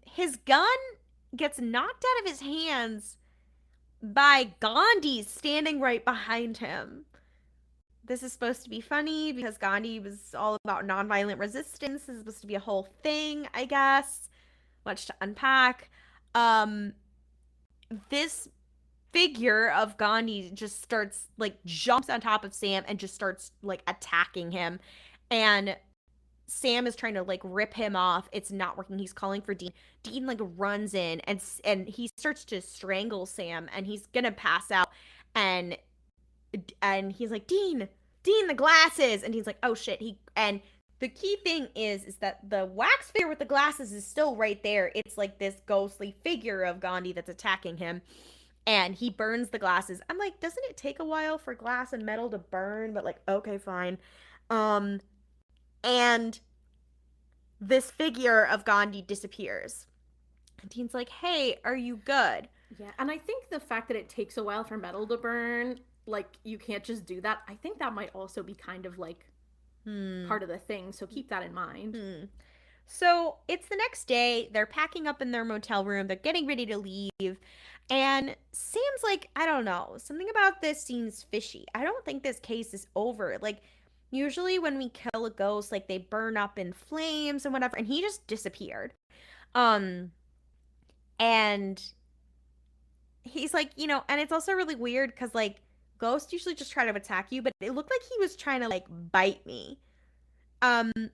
his gun gets knocked out of his hands by Gandhi standing right behind him. This is supposed to be funny because Gandhi was all about nonviolent resistance. This is supposed to be a whole thing, I guess. Much to unpack. This figure of Gandhi just starts, like, jumps on top of Sam and just starts, like, attacking him. And Sam is trying to, like, rip him off. It's not working. He's calling for Dean. Dean, like, runs in and he starts to strangle Sam and he's gonna pass out. And he's like, Dean, the glasses. And he's like, oh shit. And the key thing is that the wax figure with the glasses is still right there. It's like this ghostly figure of Gandhi that's attacking him. And he burns the glasses. I'm like, doesn't it take a while for glass and metal to burn? But, like, okay, fine. And this figure of Gandhi disappears. And Dean's like, hey, are you good? Yeah, and I think the fact that it takes a while for metal to burn, like, you can't just do that. I think that might also be kind of like part of the thing, so keep that in mind. So it's the next day. They're packing up in their motel room. They're getting ready to leave. And Sam's like, I don't know. Something about this seems fishy. I don't think this case is over. Like, usually when we kill a ghost, like, they burn up in flames and whatever. And he just disappeared. And he's like, and it's also really weird because, like, ghosts usually just try to attack you, but it looked like he was trying to, like, bite me. And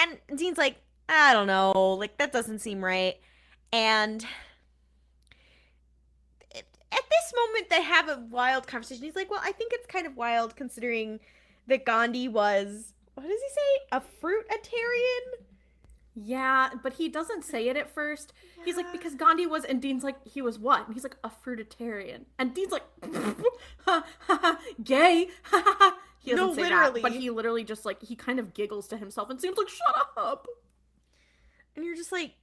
And Dean's like, I don't know, like that doesn't seem right. And at this moment, they have a wild conversation. He's like, well, I think it's kind of wild considering that Gandhi was, what does he say? A fruitarian? Yeah, but he doesn't say it at first. He's like, Yeah. because Gandhi was, and Dean's like, he was what? And he's like, a fruitarian. And Dean's like, gay. He doesn't No, say literally. that, but he literally just like, he kind of giggles to himself and seems like, shut up. And you're just like,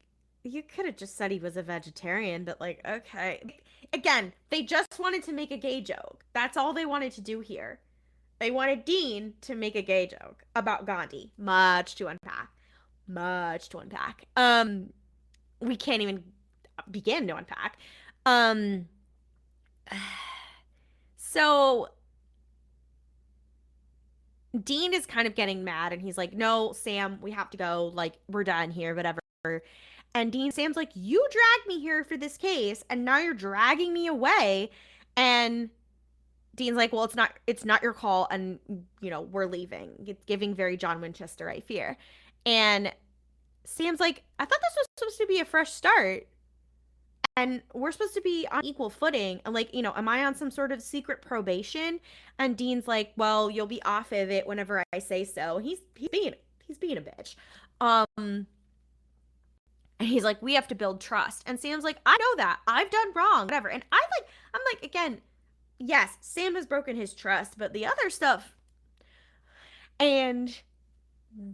you could have just said he was a vegetarian, but like, okay. Again, they just wanted to make a gay joke. That's all they wanted to do here. They wanted Dean to make a gay joke about Gandhi. Much to unpack. Much to unpack. We can't even begin to unpack. Um, so Dean is kind of getting mad and he's like, no, Sam, we have to go. Like, we're done here, whatever. And Sam's like, you dragged me here for this case, and now you're dragging me away. And Dean's like, well, it's not your call, and we're leaving. It's giving very John Winchester, I fear. And Sam's like, I thought this was supposed to be a fresh start. And we're supposed to be on equal footing. And like, am I on some sort of secret probation? And Dean's like, well, you'll be off of it whenever I say so. He's being a bitch. And he's like, we have to build trust. And Sam's like, I know that. I've done wrong. Whatever. And I'm like, again, yes, Sam has broken his trust, but the other stuff. And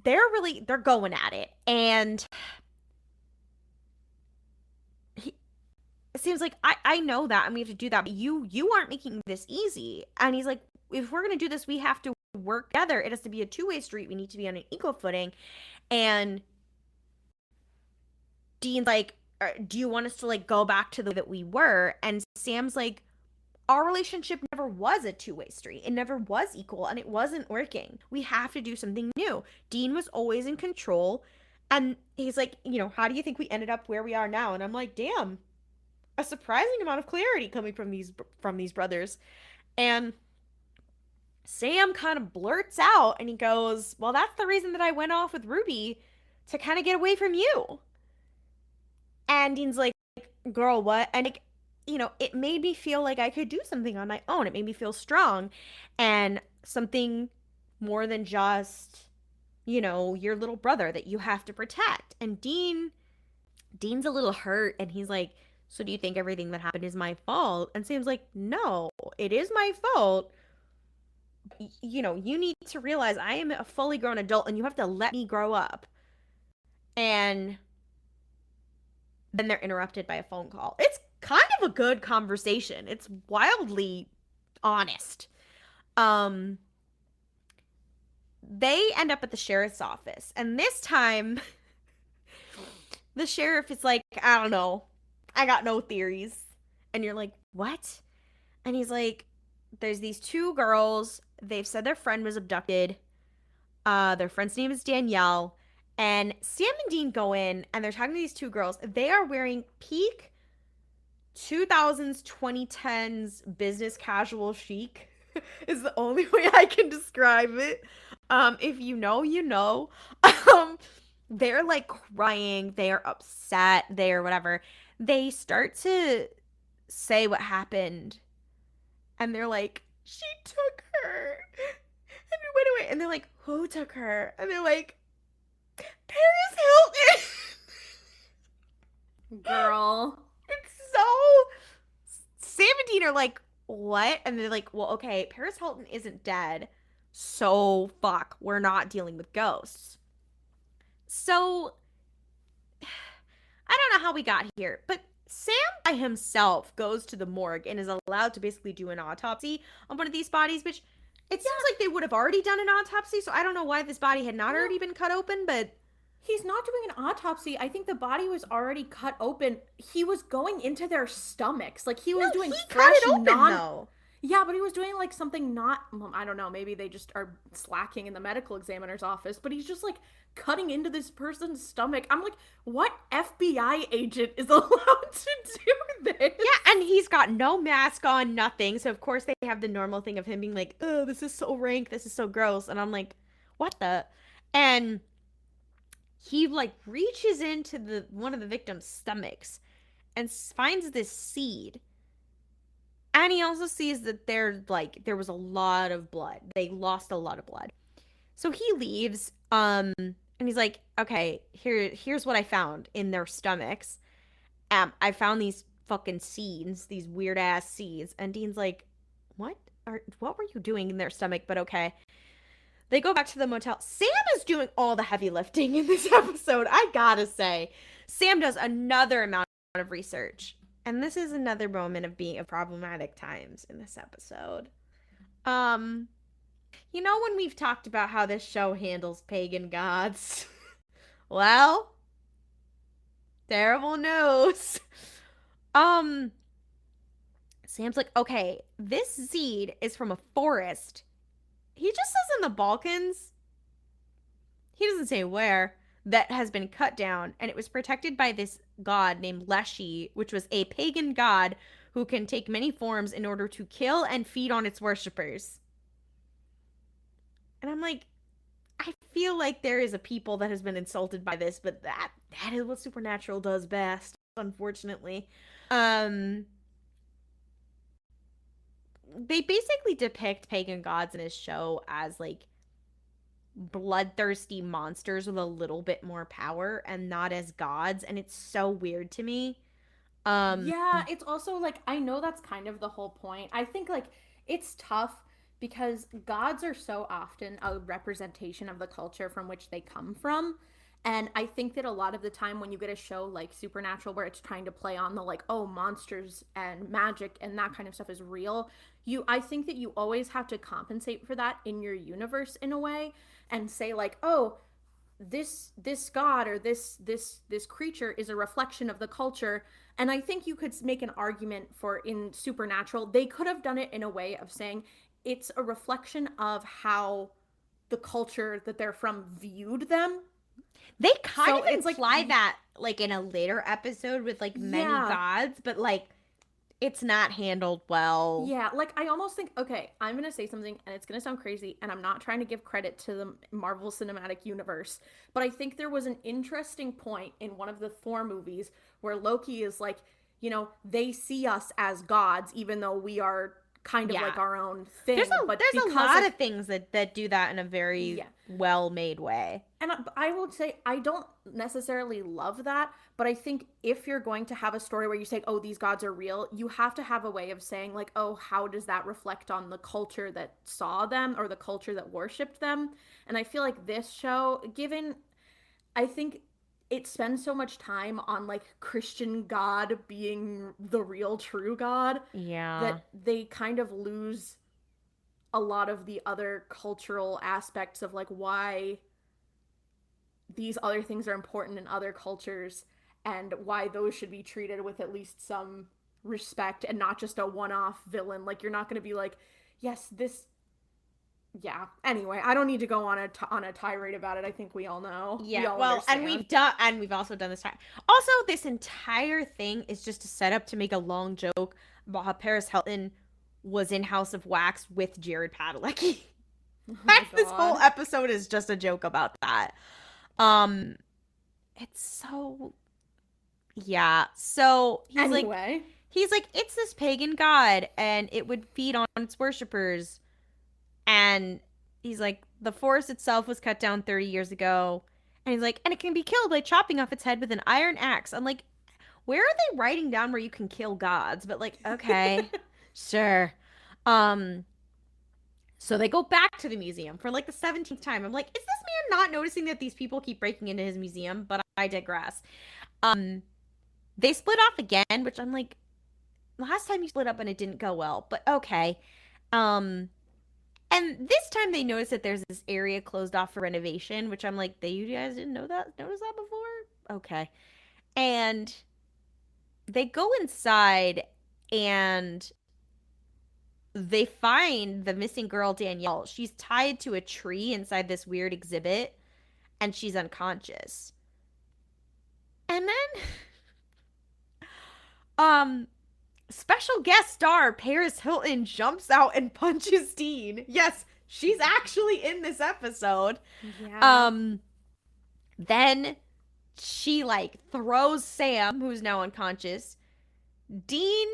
they're going at it. And it seems like I know that and we have to do that, but you aren't making this easy. And he's like, if we're gonna do this, we have to work together. It has to be a two-way street. We need to be on an equal footing. And Dean's like, do you want us to like go back to the way that we were? And Sam's like, our relationship never was a two-way street. It never was equal and it wasn't working. We have to do something new. Dean was always in control. And he's like, how do you think we ended up where we are now? And I'm like, damn, a surprising amount of clarity coming from these brothers. And Sam kind of blurts out and he goes, well, that's the reason that I went off with Ruby, to kind of get away from you. And Dean's like, girl, what? And it made me feel like I could do something on my own. It made me feel strong and something more than just, your little brother that you have to protect. And Dean's a little hurt and he's like, so do you think everything that happened is my fault? And Sam's like, no, it is my fault. You need to realize I am a fully grown adult and you have to let me grow up. And then they're interrupted by a phone call. It's kind of a good conversation. It's wildly honest. They end up at the sheriff's office. And this time, the sheriff is like, I don't know. I got no theories. And you're like, what? And he's like, there's these two girls. They've said their friend was abducted. Their friend's name is Danielle. And Sam and Dean go in and they're talking to these two girls. They are wearing peak 2000s, 2010s business casual chic is the only way I can describe it. If you know, you know. They're like crying. They are upset. They are whatever. They start to say what happened. And they're like, she took her. And we went away. And they're like, who took her? And they're like, Paris Hilton. Girl. It's so. Sam and Dean are like, what? And they're like, well, okay, Paris Hilton isn't dead. So, fuck, we're not dealing with ghosts. So, I don't know how we got here, but Sam by himself goes to the morgue and is allowed to basically do an autopsy on one of these bodies, which it seems like they would have already done an autopsy, so I don't know why this body had not already been cut open, but he's not doing an autopsy. I think the body was already cut open. He was going into their stomachs. Like he was doing fresh cut it open, though. Yeah, but he was doing like something not, I don't know, maybe they just are slacking in the medical examiner's office, but he's just like cutting into this person's stomach. I'm like, what FBI agent is allowed to do this? Yeah, and he's got no mask on, nothing. So of course they have the normal thing of him being like, oh, this is so rank, this is so gross. And I'm like, what the? And he like reaches into the one of the victims' stomachs and finds this seed. And he also sees that there was a lot of blood. They lost a lot of blood. So he leaves, and he's like, okay, here's what I found in their stomachs. I found these fucking seeds, these weird ass seeds. And Dean's like, what were you doing in their stomach? But okay. They go back to the motel. Sam is doing all the heavy lifting in this episode, I gotta say. Sam does another amount of research. And this is another moment of being of problematic times in this episode. Um, you know when we've talked about how this show handles pagan gods? Well, terrible news. Um, Sam's like, okay, this seed is from a forest. He just says in the Balkans. He doesn't say where. That has been cut down, and it was protected by this god named Leshy, which was a pagan god who can take many forms in order to kill and feed on its worshippers. And I'm like, I feel like there is a people that has been insulted by this, but that is what Supernatural does best, unfortunately. Um they basically depict pagan gods in his show as like bloodthirsty monsters with a little bit more power and not as gods, and it's so weird to me. Yeah, it's also like I know that's kind of the whole point. I think like it's tough because gods are so often a representation of the culture from which they come from. And I think that a lot of the time when you get a show like Supernatural where it's trying to play on the like, oh, monsters and magic and that kind of stuff is real, I think that you always have to compensate for that in your universe in a way and say like, oh, this god or this creature is a reflection of the culture. And I think you could make an argument for in Supernatural they could have done it in a way of saying it's a reflection of how the culture that they're from viewed them. They kind So of it's like, imply that like in a later episode with like many yeah, gods, but like it's not handled well. yeah, like I almost think, okay, I'm gonna say something and it's gonna sound crazy, and I'm not trying to give credit to the Marvel Cinematic Universe, but I think there was an interesting point in one of the Thor movies where Loki is like, they see us as gods, even though we are kind of Yeah. like our own thing. There's a But there's a because lot of of things that do that in a very yeah, well made way. and I will say I don't necessarily love that, but I think if you're going to have a story where you say, "Oh, these gods are real," you have to have a way of saying like, "Oh, how does that reflect on the culture that saw them or the culture that worshipped them?" And I feel like this show, given I think it spends so much time on like Christian God being the real true God Yeah. that they kind of lose a lot of the other cultural aspects of like why these other things are important in other cultures and why those should be treated with at least some respect and not just a one-off villain. Like you're not going to be like, yes, this. Yeah. Anyway, I don't need to go on a tirade about it. I think we all know. We Yeah, all well, and understand. we've also done this time. Also, this entire thing is just a setup to make a long joke about how Paris Hilton was in House of Wax with Jared Padalecki. Oh my That's this whole god. episode is just a joke about that. Um, it's so yeah. So Anyway, he's like, it's this pagan god, and it would feed on its worshippers. And he's like, the forest itself was cut down 30 years ago. And he's like, and it can be killed by chopping off its head with an iron axe. I'm like, where are they writing down where you can kill gods? But like, okay, sure. Um, so they go back to the museum for like the 17th time. I'm like, is this man not noticing that these people keep breaking into his museum? But I digress. Um, they split off again, which I'm like, last time you split up and it didn't go well, but okay. Um, and this time they notice that there's this area closed off for renovation, which I'm like, you guys didn't notice that before? Okay. And they go inside and they find the missing girl, Danielle. She's tied to a tree inside this weird exhibit and she's unconscious. And then, um, special guest star Paris Hilton jumps out and punches Dean. Yes, she's actually in this episode. yeah. Um, Then she like throws Sam, who's now unconscious. Dean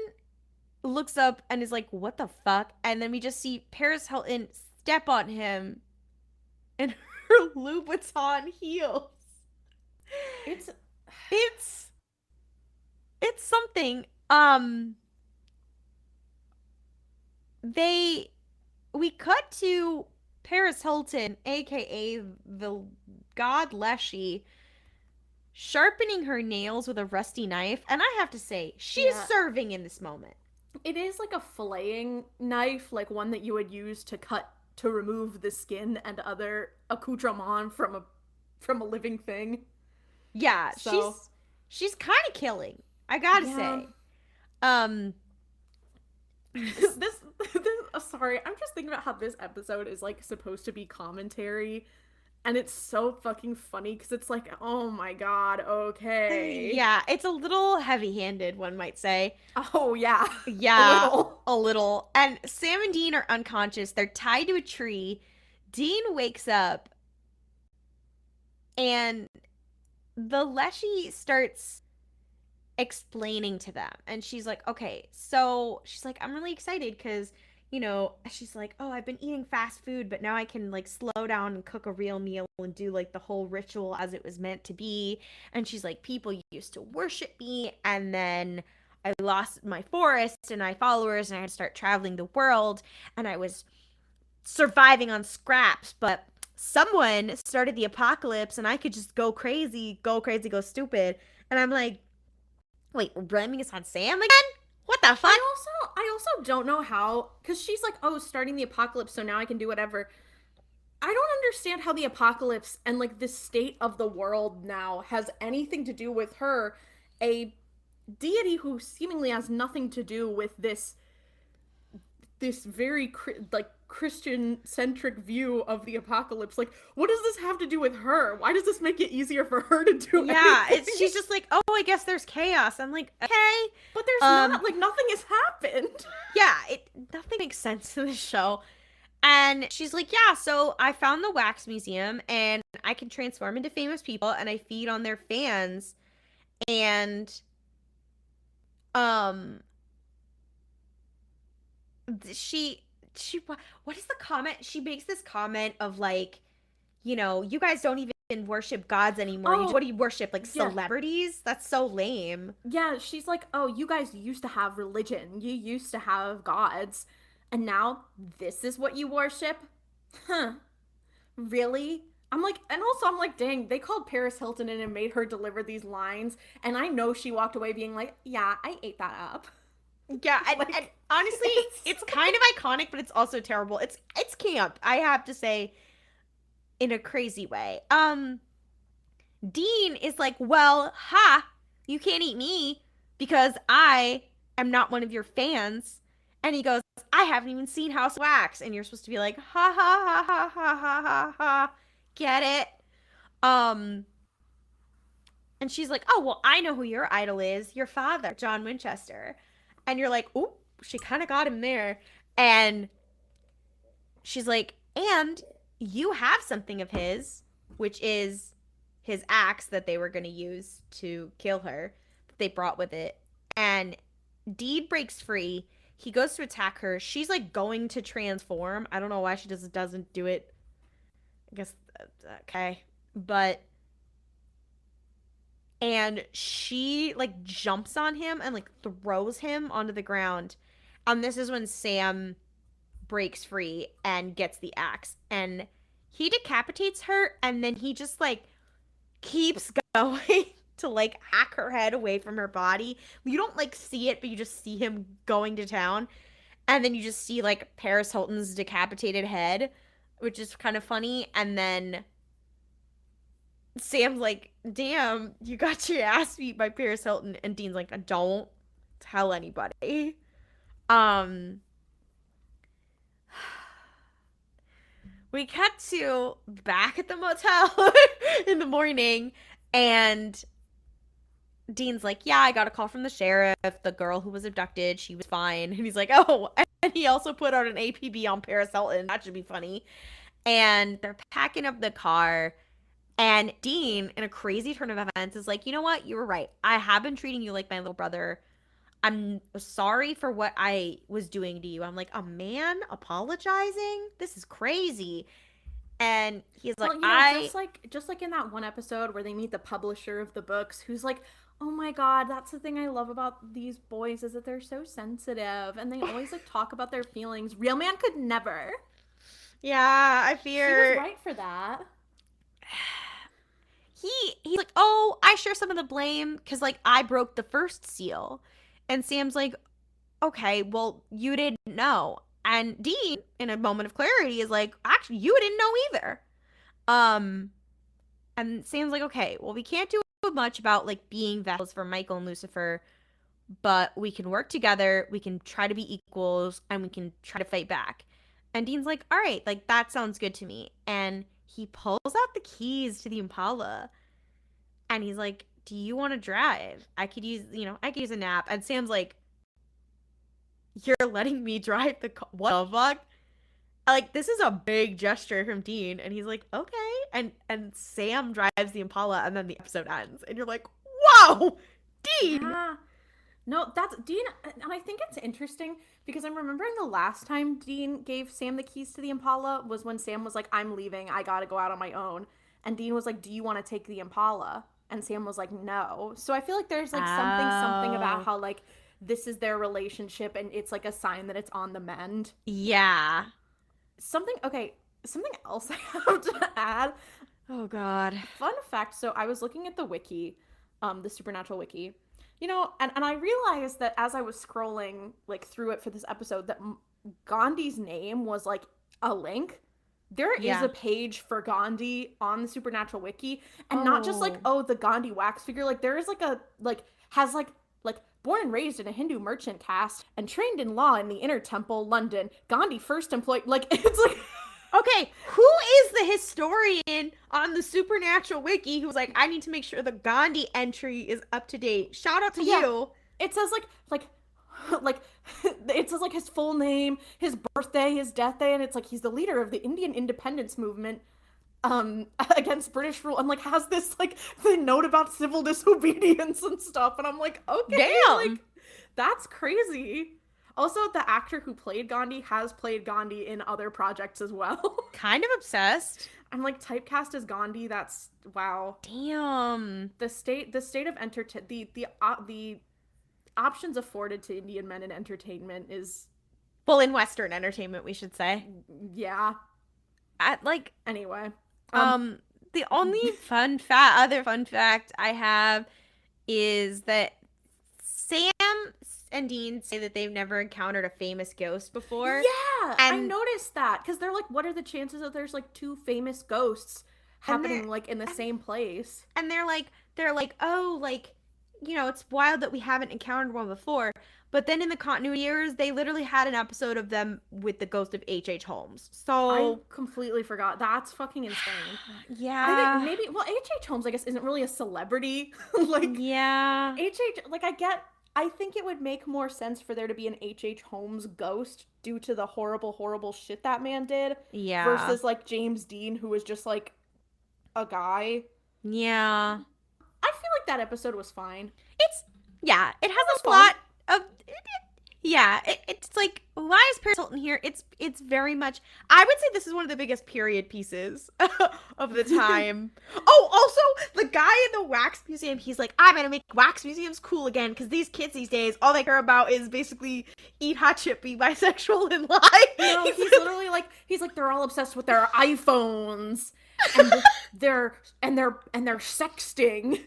looks up and is like, "What the fuck?" And then we just see Paris Hilton step on him in her Louboutin heels. It's It's it's something. They we cut to Paris Hilton, aka the god Leshy, sharpening her nails with a rusty knife, and I have to say, she's yeah. serving in this moment. It is like a filleting knife, like one that you would use to remove the skin and other accoutrement from a living thing. Yeah, So she's kind of killing. I gotta yeah. say. Um, This sorry, I'm just thinking about how this episode is like supposed to be commentary, and it's so fucking funny because it's like, oh my god, okay. yeah, it's a little heavy-handed, one might say. Oh yeah, a Yeah, little. a little. And Sam and Dean are unconscious. They're tied to a tree. Dean wakes up and the Leshy starts explaining to them. And she's like, okay, so she's like, I'm really excited because, she's like, oh, I've been eating fast food, but now I can like slow down and cook a real meal and do like the whole ritual as it was meant to be. And she's like, people used to worship me. And then I lost my forest and my followers and I had to start traveling the world. And I was surviving on scraps, but someone started the apocalypse and I could just go crazy, go stupid. And I'm like, wait, we're blaming this on Sam again? What the fuck? I also don't know how, because she's like, oh, starting the apocalypse, so now I can do whatever. I don't understand how the apocalypse and like the state of the world now has anything to do with her, a deity who seemingly has nothing to do with this very like Christian centric view of the apocalypse. Like, what does this have to do with her? Why does this make it easier for her to do Yeah, anything? she's just like, oh, I guess there's chaos. I'm like, okay, But there's not, like, nothing has happened. yeah, nothing makes sense in this show. And she's like, yeah, so I found the wax museum and I can transform into famous people and I feed on their fans. And um she what is the comment? She makes this comment of like, you guys don't even worship gods anymore. Oh, What do you worship? Like yeah. celebrities? That's so lame. Yeah, she's like, oh, you guys used to have religion. You used to have gods. And now this is what you worship? Huh. Really? I'm like, dang, they called Paris Hilton in and made her deliver these lines. And I know she walked away being like, yeah, I ate that up. Yeah, Like, and honestly, it's kind of iconic, but it's also terrible. It's camp, I have to say, in a crazy way. Dean is like, well, ha, you can't eat me because I am not one of your fans. And he goes, I haven't even seen House of Wax. And you're supposed to be like, ha ha ha ha ha ha ha ha. Get it? Um, and she's like, oh, well, I know who your idol is. Your father, John Winchester. And you're like, ooh, she kind of got him there. And she's like, and you have something of his, which is his axe that they were going to use to kill her, that they brought with it. And Deed breaks free. He goes to attack her. She's like going to transform. I don't know why she doesn't do it. I guess, okay. But and she like jumps on him and like throws him onto the ground. And this is when Sam breaks free and gets the axe and he decapitates her and then he just like keeps going to like hack her head away from her body. You don't like see it, but you just see him going to town. And then you just see like Paris Hilton's decapitated head, which is kind of funny. And then Sam's like, damn, you got your ass beat by Paris Hilton. And Dean's like, don't tell anybody. Um, we cut to back at the motel in the morning, and Dean's like, yeah, I got a call from the sheriff. The girl who was abducted, she was fine. And he's like, oh, and he also put out an APB on Paris Hilton. That should be funny. And they're packing up the car. And Dean, in a crazy turn of events, is like, you know what? You were right. I have been treating you like my little brother. I'm sorry for what I was doing to you. I'm like, a man apologizing? This is crazy. And he's like, Well, you know, just like in that one episode where they meet the publisher of the books, who's like, "Oh my God, that's the thing I love about these boys is that they're so sensitive and they always like talk about their feelings. Real man could never." Yeah, I He was fear right for that. he's like, oh, I share some of the blame because like I broke the first seal. And Sam's like, okay, well, you didn't know. And Dean, in a moment of clarity, is like, actually, you didn't know either. Um, and Sam's like, okay, well, we can't do much about like being vessels for Michael and Lucifer, but we can work together, we can try to be equals, and we can try to fight back. And Dean's like, all right, like that sounds good to me. And he pulls out the keys to the Impala and he's like, do you want to drive? I could use a nap. And Sam's like, you're letting me drive the car? What the fuck? Like, this is a big gesture from Dean. And he's like, okay. And Sam drives the Impala and then the episode ends. And you're like, whoa, Dean. Yeah. No, that's Dean, and I think it's interesting because I'm remembering the last time Dean gave Sam the keys to the Impala was when Sam was like, "I'm leaving. I gotta go out on my own," and Dean was like, "Do you want to take the Impala?" And Sam was like, "No." So I feel like there's like something about Oh. how like this is their relationship and it's like a sign that it's on the mend. Yeah. Something else I have to add. Oh, God. Fun fact. So I was looking at the wiki, the Supernatural wiki, you know, and I realized that as I was scrolling like through it for this episode that Gandhi's name was like a link. There is Yeah. a page for Gandhi on the Supernatural wiki, and not just like, oh, the Gandhi wax figure. Like there is like a has like born and raised in a Hindu merchant caste and trained in law in the Inner Temple, London. Gandhi first employed like it's like Okay, who is the historian on the Supernatural Wiki who's like, I need to make sure the Gandhi entry is up to date? Shout out to you. it says like it says like his full name, his birthday, his death day, and it's like he's the leader of the Indian independence movement against British rule, and like has this like the note about civil disobedience and stuff, and I'm like, okay, Damn. like that's crazy. Also, the actor who played Gandhi has played Gandhi in other projects as well. Kind of obsessed. I'm like typecast as Gandhi. That's wow. Damn. The state of the options afforded to Indian men in entertainment is Well, in Western entertainment, we should say. yeah. Like, Anyway, the only other fun fact I have is that Sam and Dean say that they've never encountered a famous ghost before. yeah, I And noticed that because they're like, what are the chances that there's like two famous ghosts and happening like in the same place? and they're like, oh, like, you know, it's wild that we haven't encountered one before. But then in the continuity years, they literally had an episode of them with the ghost of H.H. Holmes. I So completely forgot. That's fucking insane. I yeah, think maybe H.H. Holmes I guess isn't really a celebrity. Like yeah, H.H. like I think it would make more sense for there to be an H.H. Holmes ghost due to the horrible shit that man did yeah, versus like James Dean who was just like a guy. yeah. I feel like that episode was fine. It's yeah, it has was a lot of yeah. It's like, why is Paris Hilton here? It's very much. I would say this is one of the biggest period pieces of the time. Oh, also the guy in the wax museum. He's like, I'm gonna make wax museums cool again because these kids these days, all they care about is basically eat hot chip, be bisexual, and lie. No, he's literally like they're all obsessed with their iPhones and they're sexting.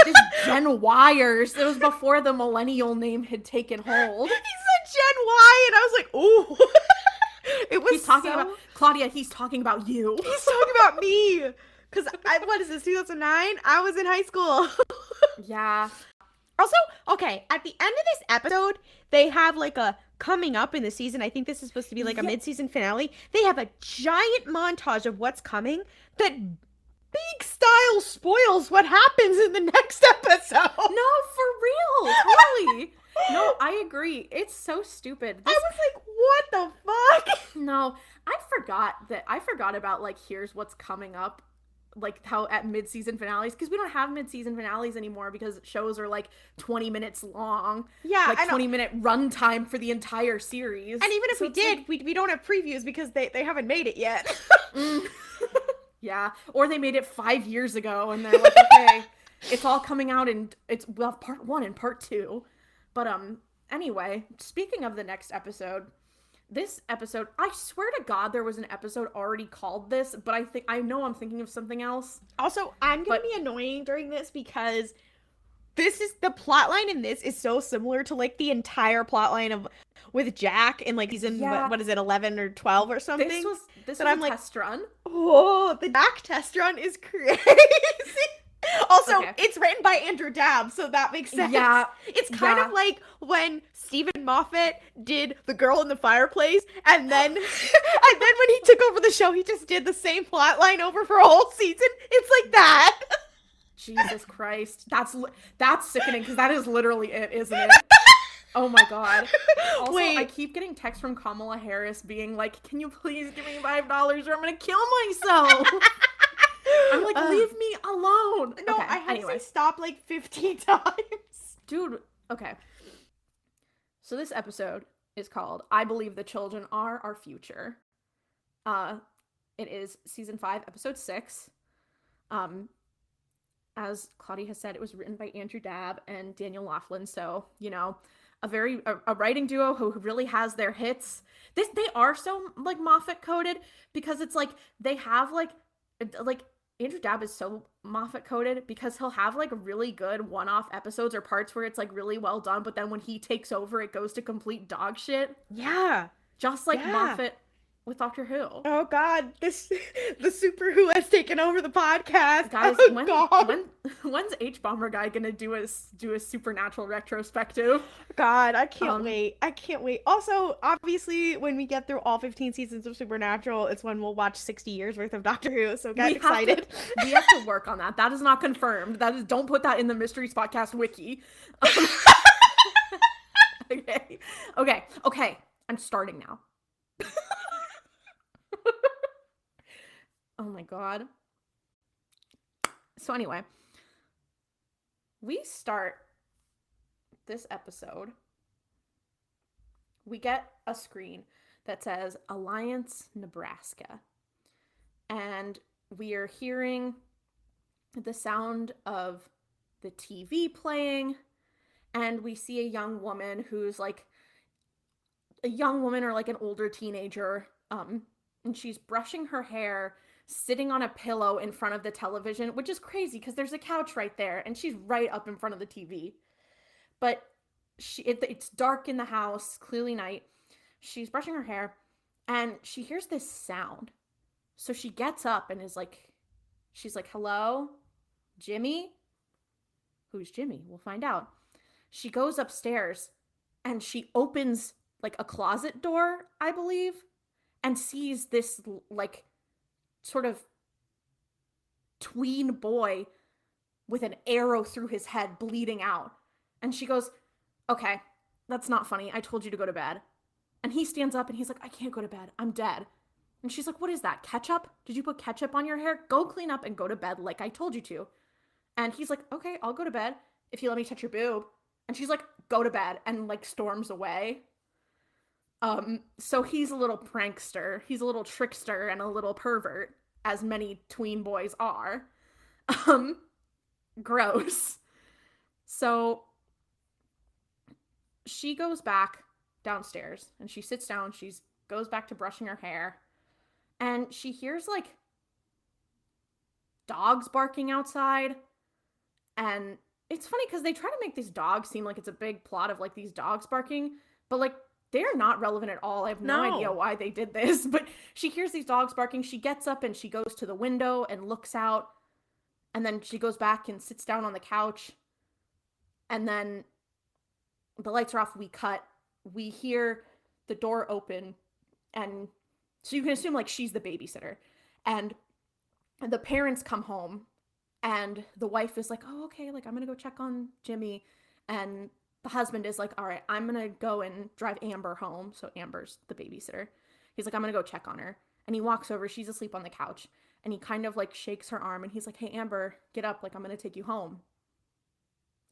This Gen Yers. It was before the millennial name had taken hold. He said Gen Y, and I was like, ooh. It was He's talking about Claudia. He's talking about you. He's talking about me. Because what is this, 2009? I was in high school. Yeah. Also, okay, at the end of this episode, they have like a coming up in the season. I think this is supposed to be like a mid-season finale. They have a giant montage of what's coming that big style spoils what happens in the next episode. No, for real. Totally. No, I agree. It's so stupid. I was like, what the fuck? No, I forgot about like here's what's coming up like how at mid-season finales, because we don't have mid-season finales anymore because shows are like 20 minutes long. Yeah, like I know. 20-minute runtime for the entire series. And even if so we did, like, we don't have previews because they haven't made it yet. yeah, or they made it 5 years ago and they're like, okay, it's all coming out and we'll have part 1 and part 2. But anyway, speaking of the next episode, this episode, I swear to God, there was an episode already called this, but I know I'm thinking of something else. Also, I'm gonna be annoying during this because the plot line in this is so similar to like the entire plot line of with Jack in like season what is it, 11 or 12 or something. This was a test run. Oh, the Jack test run is crazy. Also, it's written by Andrew Dabb, so that makes sense. Yeah, it's kind of like when Stephen Moffat did The Girl in the Fireplace, and then when he took over the show, he just did the same plot line over for a whole season. It's like that. Jesus Christ, that's sickening because that is literally it, isn't it? Oh my God. Also, I keep getting texts from Kamala Harris being like, "Can you please give me $5 or I'm gonna kill myself." I'm like, leave me alone. No, okay, I had to say stop like 15 times. Dude, okay. So this episode is called I Believe the Children Are Our Future. It is season 5, episode 6. As Claudia has said, it was written by Andrew Dabb and Daniel Laughlin, so, you know, a writing duo who really has their hits. They are so, like, Moffat coded because it's like they have like Andrew Dabb is so Moffat coded because he'll have like really good one-off episodes or parts where it's like really well done, but then when he takes over, it goes to complete dog shit. Yeah. Just like Moffat with Doctor Who. Oh God, the Super Who has taken over the podcast. Guys, when's H Bomber guy gonna do a Supernatural retrospective? God, I can't wait. I can't wait. Also, obviously, when we get through all 15 seasons of Supernatural, it's when we'll watch 60 years worth of Doctor Who. So get excited. We have to work on that. That is not confirmed. Don't put that in the Mysteries Podcast wiki. Okay. I'm starting now. Oh my God. So anyway, we start this episode. We get a screen that says Alliance, Nebraska. And we are hearing the sound of the TV playing. And we see a young woman who's like a young woman or like an older teenager. And she's brushing her hair, sitting on a pillow in front of the television, which is crazy because there's a couch right there and she's right up in front of the TV. But it's dark in the house, clearly night. She's brushing her hair and she hears this sound. So she gets up and she's like, "Hello, Jimmy?" Who's Jimmy? We'll find out. She goes upstairs and she opens like a closet door, I believe, and sees this like sort of tween boy with an arrow through his head bleeding out. And she goes, "Okay, that's not funny. I told you to go to bed." And he stands up and he's like, "I can't go to bed. I'm dead." And she's like, "What is that? Ketchup? Did you put ketchup on your hair? Go clean up and go to bed like I told you to." And he's like, "Okay, I'll go to bed if you let me touch your boob." And she's like, "Go to bed," and like storms away. So he's a little prankster. He's a little trickster and a little pervert, as many tween boys are. Gross. So she goes back downstairs and she sits down. She goes back to brushing her hair and she hears like dogs barking outside. And it's funny because they try to make these dogs seem like it's a big plot of like these dogs barking, but like they're not relevant at all. I have no idea why they did this, but she hears these dogs barking. She gets up and she goes to the window and looks out. And then she goes back and sits down on the couch. And then the lights are off. We cut. We hear the door open. And so you can assume like she's the babysitter. And the parents come home. And the wife is like, "Oh, okay, like I'm going to go check on Jimmy." And the husband is like, "All right, I'm going to go and drive Amber home." So Amber's the babysitter. He's like, "I'm going to go check on her." And he walks over, she's asleep on the couch, and he kind of like shakes her arm and he's like, "Hey, Amber, get up, like I'm gonna take you home.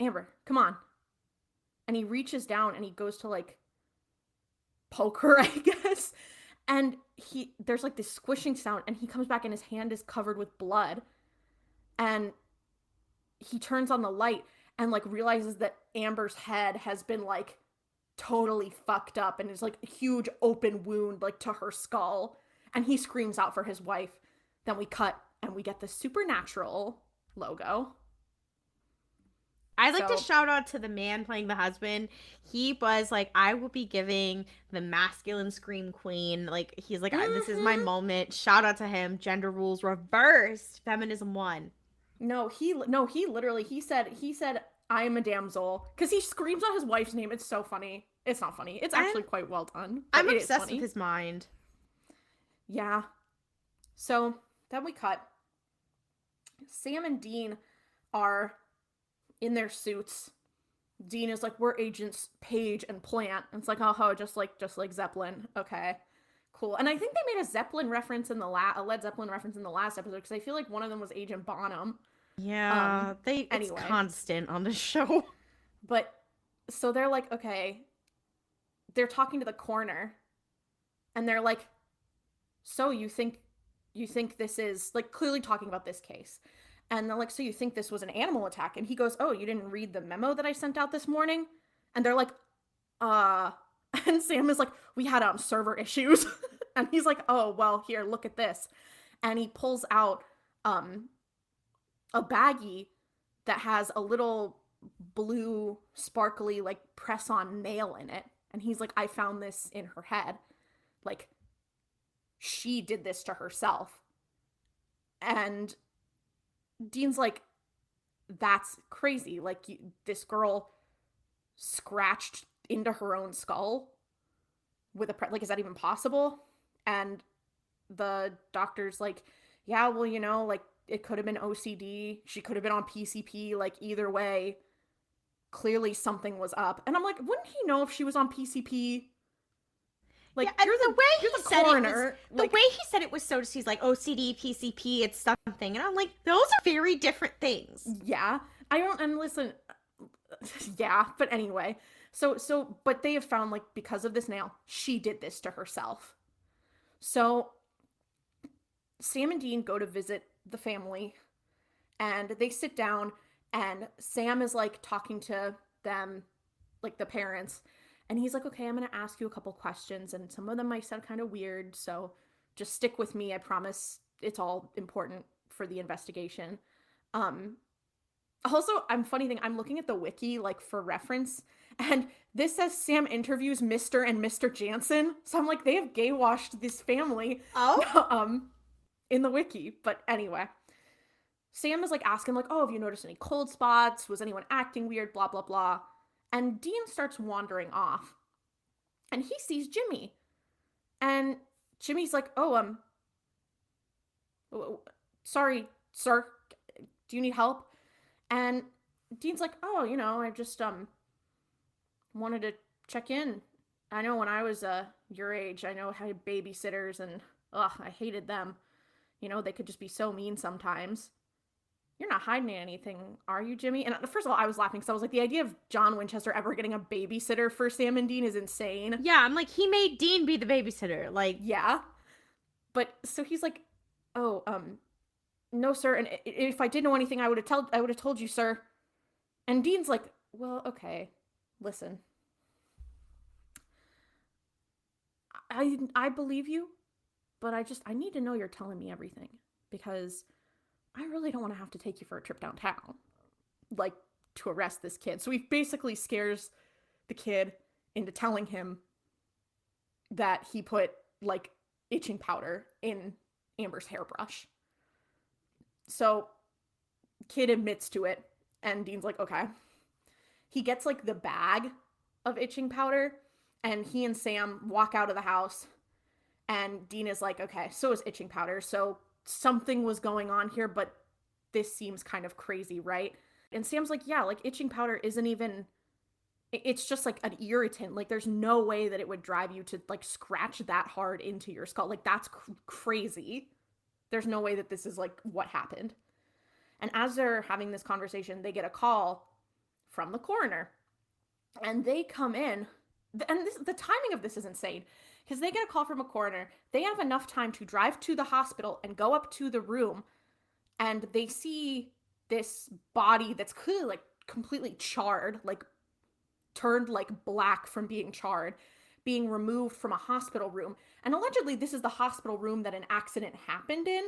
Amber, come on." And he reaches down and he goes to like poke her, I guess. And there's like this squishing sound, and he comes back and his hand is covered with blood. And he turns on the light and like realizes that Amber's head has been like totally fucked up and is like a huge open wound like to her skull. And he screams out for his wife. Then we cut and we get the Supernatural logo. I'd like to shout out to the man playing the husband. He was like, I will be giving the masculine scream queen. Like, he's like, this is my moment. Shout out to him. Gender rules reversed. Feminism won. He literally, he said, I am a damsel. Because he screams out his wife's name. It's so funny. It's not funny. It's actually quite well done. I'm obsessed with his mind. Yeah. So then we cut. Sam and Dean are in their suits. Dean is like, we're agents Paige and Plant. And it's like, oh, just like Zeppelin. Okay, cool. And I think they made a Zeppelin reference in the a Led Zeppelin reference in the last episode, because I feel like one of them was Agent Bonham. Yeah, it's constant on the show. But so they're like, okay, they're talking to the coroner, and they're like, so you think this is like, clearly talking about this case. And they're like, so you think this was an animal attack? And he goes, oh, you didn't read the memo that I sent out this morning? And they're like, and Sam is like, we had server issues. And he's like, oh, well, here, look at this. And he pulls out a baggie that has a little blue sparkly like press-on nail in it. And he's like, I found this in her head. Like, she did this to herself. And Dean's like, that's crazy. Like, this girl scratched into her own skull with like, is that even possible? And the doctor's like, yeah, well, like, it could have been OCD. She could have been on PCP. Like, either way, clearly something was up. And I'm like, wouldn't he know if she was on PCP? Like, yeah, you're the way he said coroner. The way he said it was so just, he's like, OCD, PCP, it's something. And I'm like, those are very different things. Yeah. And listen, yeah, but anyway. But they have found, like, because of this nail, she did this to herself. So Sam and Dean go to visit the family, and they sit down, and Sam is, like, talking to them, like, the parents. And he's like, okay, I'm going to ask you a couple questions, and some of them might sound kind of weird, so just stick with me. I promise it's all important for the investigation. Also, funny thing, I'm looking at the wiki, like, for reference, and this says Sam interviews Mr. and Mr. Jansen. So I'm like, they have gay washed this family. Oh. In the wiki. But anyway, Sam is like asking, like, oh, have you noticed any cold spots? Was anyone acting weird? Blah, blah, blah. And Dean starts wandering off, and he sees Jimmy. And Jimmy's like, oh, sorry, sir, do you need help? And Dean's like, oh, I just, wanted to check in. I know when I was, your age, I know I had babysitters, and, I hated them. They could just be so mean sometimes. You're not hiding anything, are you, Jimmy? And first of all, I was laughing because I was like, the idea of John Winchester ever getting a babysitter for Sam and Dean is insane. Yeah, I'm like, he made Dean be the babysitter. Like, yeah. But so he's like, oh, no, sir. And if I did know anything, I would have told you, sir. And Dean's like, well, okay, listen. I believe you, but I need to know you're telling me everything, because I really don't want to have to take you for a trip downtown, like, to arrest this kid. So he basically scares the kid into telling him that he put, like, itching powder in Amber's hairbrush. So kid admits to it, and Dean's like, okay. He gets, like, the bag of itching powder, and he and Sam walk out of the house, and Dean is like, okay, so is itching powder, so something was going on here, but this seems kind of crazy, right? And Sam's like, yeah, like, itching powder isn't even it's just like an irritant. Like there's no way that it would drive you to like scratch that hard into your skull. Like that's crazy. There's no way that this is like what happened. And as they're having this conversation, they get a call from the coroner. And they come in, and the timing of this is insane because they get a call from a coroner. They have enough time to drive to the hospital and go up to the room, and they see this body that's clearly like completely charred, like turned like black from being charred, being removed from a hospital room. And allegedly, this is the hospital room that an accident happened in.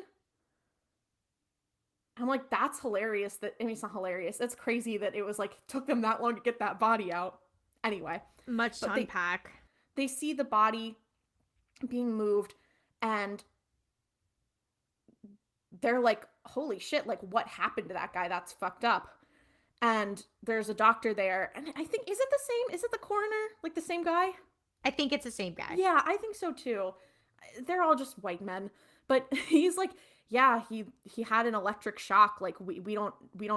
I'm like, that's hilarious. I mean, it's not hilarious. That's crazy that it was like, took them that long to get that body out. Anyway. Much to unpack. They see the body being moved and they're like, holy shit, like what happened to that guy? That's fucked up. And there's a doctor there. And I think, is it the same? Is it the coroner? Like the same guy? I think it's the same guy. Yeah, I think so too. They're all just white men. But he's like, yeah, he had an electric shock. Like we don't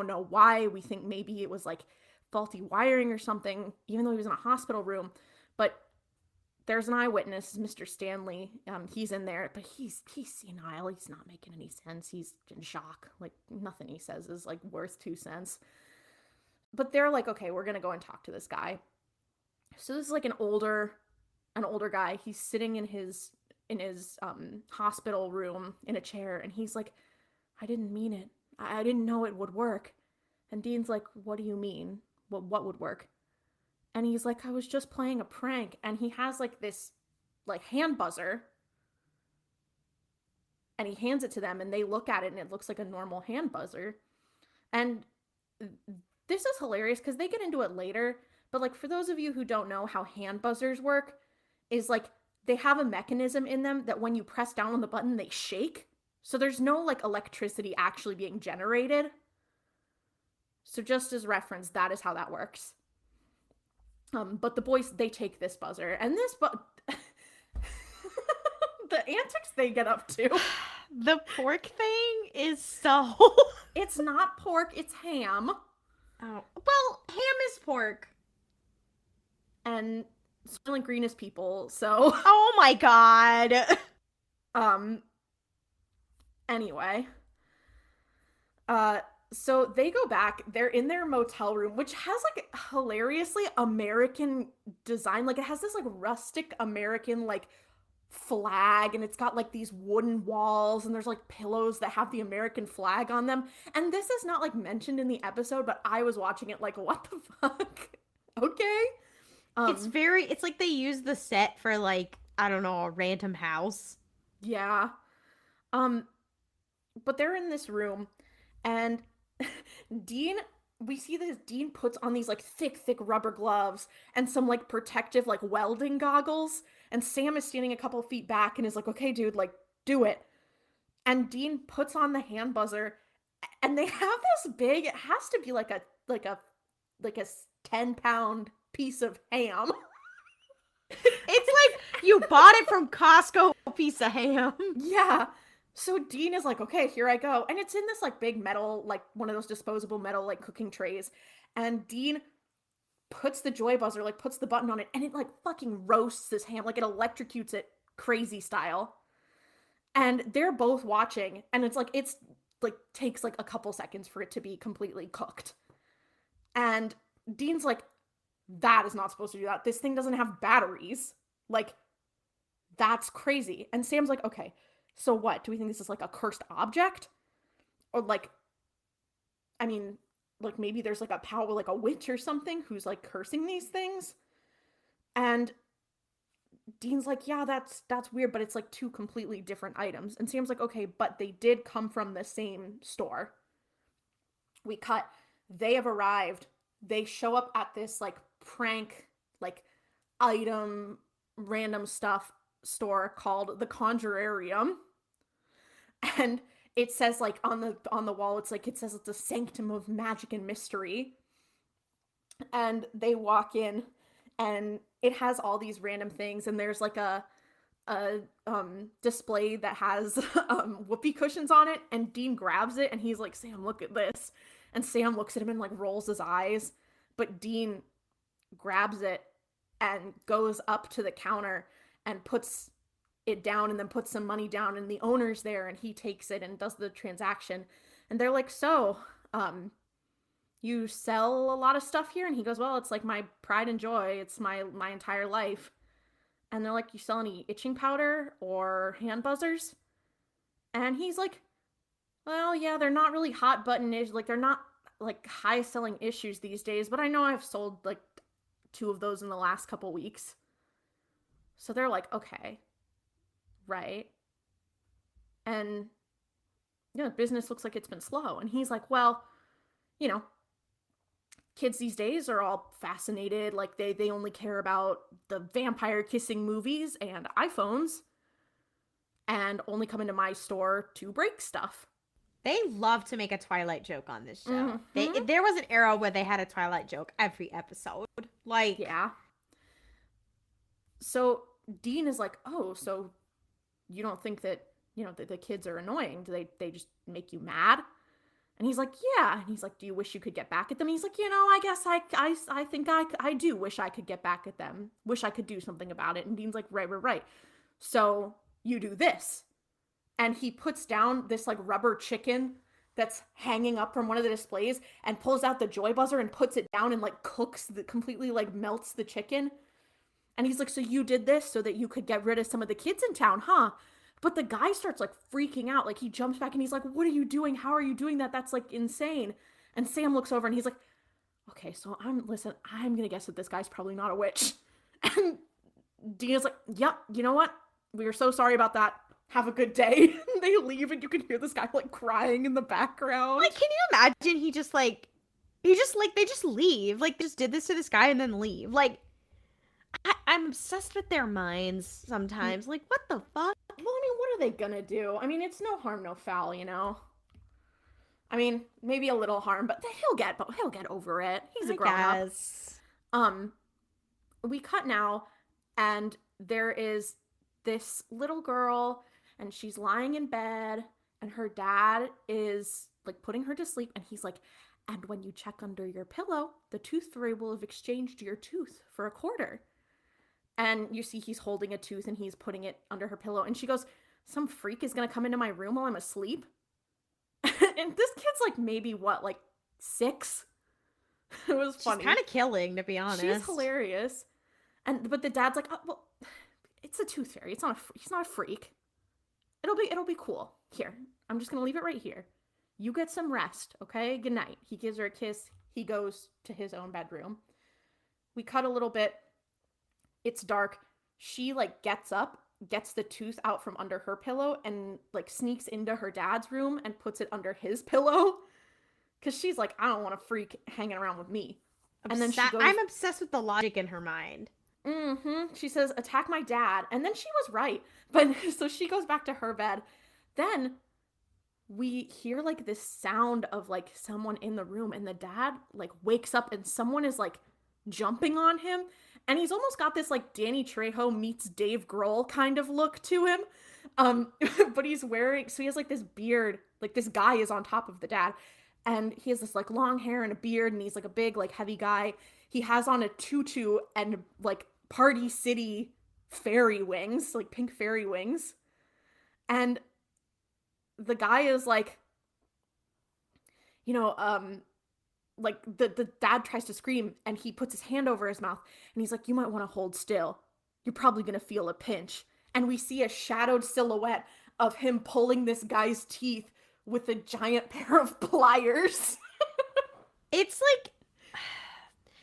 know why. We think maybe it was like faulty wiring or something, even though he was in a hospital room. But there's an eyewitness, Mr. Stanley. He's in there, but he's senile. He's not making any sense. He's in shock. Like nothing he says is like worth 2 cents. But they're like, okay, we're gonna go and talk to this guy. So this is like an older guy. He's sitting in his hospital room in a chair, and he's like, I didn't mean it. I didn't know it would work. And Dean's like, what do you mean? What would work? And he's like, I was just playing a prank. And he has like this like hand buzzer, and he hands it to them, and they look at it, and it looks like a normal hand buzzer. And this is hilarious because they get into it later, but like for those of you who don't know how hand buzzers work, is like they have a mechanism in them that when you press down on the button, they shake. So there's no like electricity actually being generated. So just as reference, that is how that works. But the boys, they take this buzzer, and the antics they get up to. The pork thing is so... It's not pork, it's ham. Oh, well, ham is pork. And Soylent Green is people, so... Oh my god. Anyway. So they go back, they're in their motel room, which has like hilariously American design. Like it has this like rustic American like flag, and it's got like these wooden walls, and there's like pillows that have the American flag on them. And this is not like mentioned in the episode, but I was watching it like, what the fuck? Okay. It's like they use the set for like, I don't know, a random house. Yeah. But they're in this room, and we see that Dean puts on these like thick rubber gloves and some like protective like welding goggles, and Sam is standing a couple feet back and is like, okay dude, like do it. And Dean puts on the hand buzzer, and they have this big, it has to be like a 10-pound piece of ham. It's like you bought it from Costco, a piece of ham. Yeah. So Dean is like, okay, here I go. And it's in this like big metal, like one of those disposable metal like cooking trays. And Dean puts the joy buzzer, like puts the button on it, and it like fucking roasts this ham. Like it electrocutes it crazy style. And they're both watching, and it's like takes like a couple seconds for it to be completely cooked. And Dean's like, that is not supposed to do that. This thing doesn't have batteries. Like, that's crazy. And Sam's like, okay, so what? Do we think this is like a cursed object? Or like, I mean, like maybe there's like a power, like a witch or something who's like cursing these things? And Dean's like, yeah, that's weird, but it's like two completely different items. And Sam's like, okay, but they did come from the same store. We cut. They have arrived. They show up at this like prank, like item, random stuff store called the Conjurarium. And it says like on the wall, it says it's a sanctum of magic and mystery. And they walk in, and it has all these random things, and there's like a display that has whoopee cushions on it, and Dean grabs it, and he's like, Sam, look at this. And Sam looks at him and like rolls his eyes, but Dean grabs it and goes up to the counter and puts it down and then puts some money down, and the owner's there and he takes it and does the transaction. And they're like, so, you sell a lot of stuff here? And he goes, well, it's like my pride and joy. It's my entire life. And they're like, you sell any itching powder or hand buzzers? And he's like, well, yeah, they're not really hot button issues. Like, they're not like high selling issues these days, but I know I've sold like two of those in the last couple weeks. So they're like, okay, right. And, business looks like it's been slow. And he's like, well, you know, kids these days are all fascinated. Like, they only care about the vampire kissing movies and iPhones and only come into my store to break stuff. They love to make a Twilight joke on this show. Mm-hmm. There was an era where they had a Twilight joke every episode. Like, yeah. So Dean is like, oh, so you don't think that, the kids are annoying? Do they just make you mad? And he's like, yeah. And he's like, do you wish you could get back at them? And he's like, I guess I think I do wish I could get back at them. Wish I could do something about it. And Dean's like, right. So you do this. And he puts down this like rubber chicken that's hanging up from one of the displays and pulls out the joy buzzer and puts it down and like cooks completely like melts the chicken. And he's like, so you did this so that you could get rid of some of the kids in town, huh? But the guy starts like freaking out. Like he jumps back and he's like, what are you doing? How are you doing that? That's like insane. And Sam looks over and he's like, okay, so I'm going to guess that this guy's probably not a witch. And Dina's like, yep, you know what? We are so sorry about that. Have a good day. They leave and you can hear this guy like crying in the background. Like, can you imagine they just leave. Like, they just did this to this guy and then leave. Like, I'm obsessed with their minds sometimes. Like, what the fuck? Well, I mean, what are they gonna do? I mean, it's no harm, no foul, I mean, maybe a little harm, but he'll get over it. He's a grown up. We cut now, and there is this little girl, and she's lying in bed, and her dad is like putting her to sleep, and he's like, and when you check under your pillow, the tooth fairy will have exchanged your tooth for a quarter. And you see he's holding a tooth and he's putting it under her pillow. And she goes, some freak is going to come into my room while I'm asleep? And this kid's like maybe what, like 6? It was funny. She's kind of killing, to be honest. She's hilarious. But the dad's like, oh, well, it's a tooth fairy. He's not a freak. It'll be cool. Here, I'm just going to leave it right here. You get some rest, okay? Good night. He gives her a kiss. He goes to his own bedroom. We cut a little bit. It's dark. She like gets up, gets the tooth out from under her pillow and like sneaks into her dad's room and puts it under his pillow. Cause she's like, I don't want a freak hanging around with me. And then she goes, I'm obsessed with the logic in her mind. She says, attack my dad. And then she was right. But so she goes back to her bed. Then we hear like this sound of like someone in the room, and the dad like wakes up and someone is like jumping on him. And he's almost got this like Danny Trejo meets Dave Grohl kind of look to him. But he has like this beard, like this guy is on top of the dad. And he has this like long hair and a beard, and he's like a big, like heavy guy. He has on a tutu and like Party City fairy wings, like pink fairy wings. And the guy is like, like the dad tries to scream and he puts his hand over his mouth and he's like, you might want to hold still. You're probably going to feel a pinch. And we see a shadowed silhouette of him pulling this guy's teeth with a giant pair of pliers. It's like,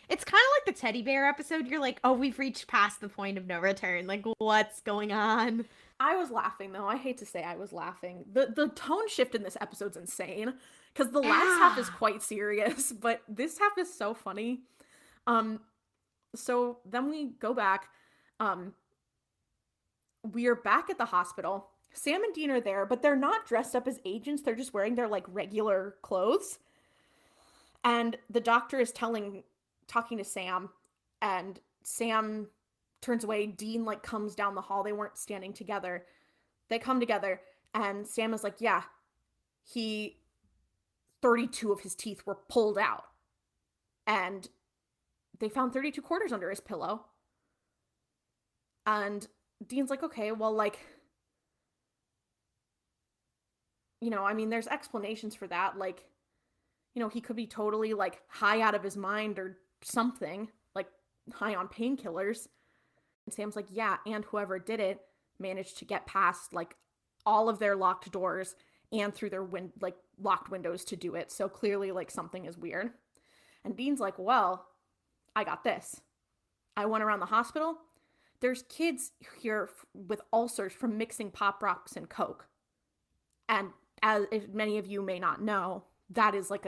it's kind of like the teddy bear episode. You're like, oh, we've reached past the point of no return. Like, what's going on? I was laughing though. I hate to say I was laughing. The tone shift in this episode's insane. Because the last half is quite serious, but this half is so funny. So then we go back. We are back at the hospital. Sam and Dean are there, but they're not dressed up as agents. They're just wearing their like regular clothes. And the doctor is talking to Sam, and Sam turns away. Dean like comes down the hall. They weren't standing together. They come together, and Sam is like, yeah, 32 of his teeth were pulled out. And they found 32 quarters under his pillow. And Dean's like, okay, well, like, you know, I mean, there's explanations for that. Like, you know, he could be totally, like, high out of his mind or something, like, high on painkillers. And Sam's like, yeah, and whoever did it managed to get past, like, all of their locked doors and through their, locked windows to do it. So clearly, like, something is weird. And Dean's like, well, I got this. I went around the hospital. There's kids here with ulcers from mixing Pop Rocks and Coke. And as if many of you may not know, that is like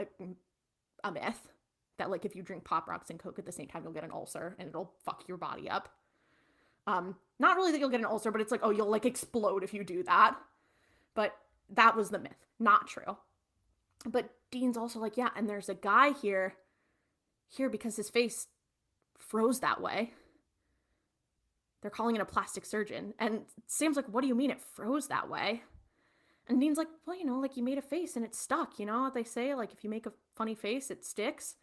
a myth. That like if you drink Pop Rocks and Coke at the same time, you'll get an ulcer and it'll fuck your body up. Not really that you'll get an ulcer, but it's like, oh, you'll like explode if you do that. But that was the myth. Not true. But Dean's also like, yeah, and there's a guy here because his face froze that way. They're calling in a plastic surgeon. And Sam's like, what do you mean it froze that way? And Dean's like, well, you know, like you made a face and it stuck. You know what they say? Like if you make a funny face, it sticks.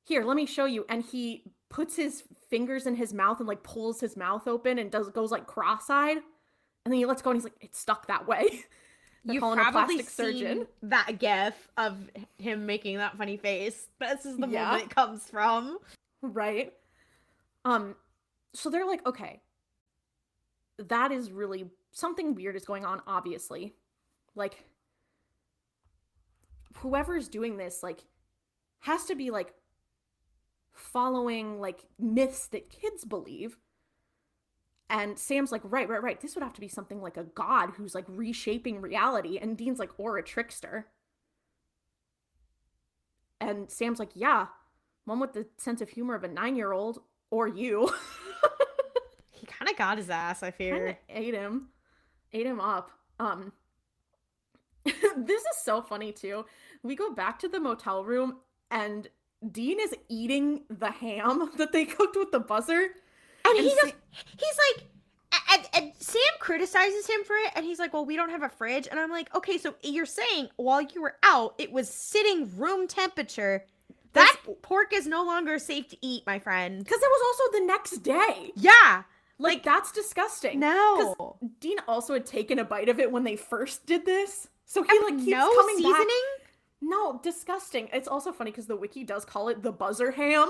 Here, let me show you. And he puts his fingers in his mouth and like pulls his mouth open and goes like cross-eyed. And then he lets go and he's like, it's stuck that way. You've probably seen that gif of him making that funny face. This is the moment it comes from. Right. So they're like, okay, that is really, something weird is going on, obviously. Like, whoever's doing this, like, has to be, like, following, like, myths that kids believe. And Sam's like, right. This would have to be something like a god who's, like, reshaping reality. And Dean's like, or a trickster. And Sam's like, yeah, one with the sense of humor of a 9-year-old, or you. He kind of got his ass, I fear. Ate him up. This is so funny too. We go back to the motel room and Dean is eating the ham that they cooked with the buzzer. And he's like, and Sam criticizes him for it, and he's like, well, we don't have a fridge. And I'm like, okay, so you're saying while you were out, it was sitting room temperature. That pork is no longer safe to eat, my friend. Because it was also the next day. Yeah. Like, that's disgusting. No. Because Dean also had taken a bite of it when they first did this. So he, like, keeps no coming seasoning? back. No, disgusting. It's also funny because the wiki does call it the buzzer ham.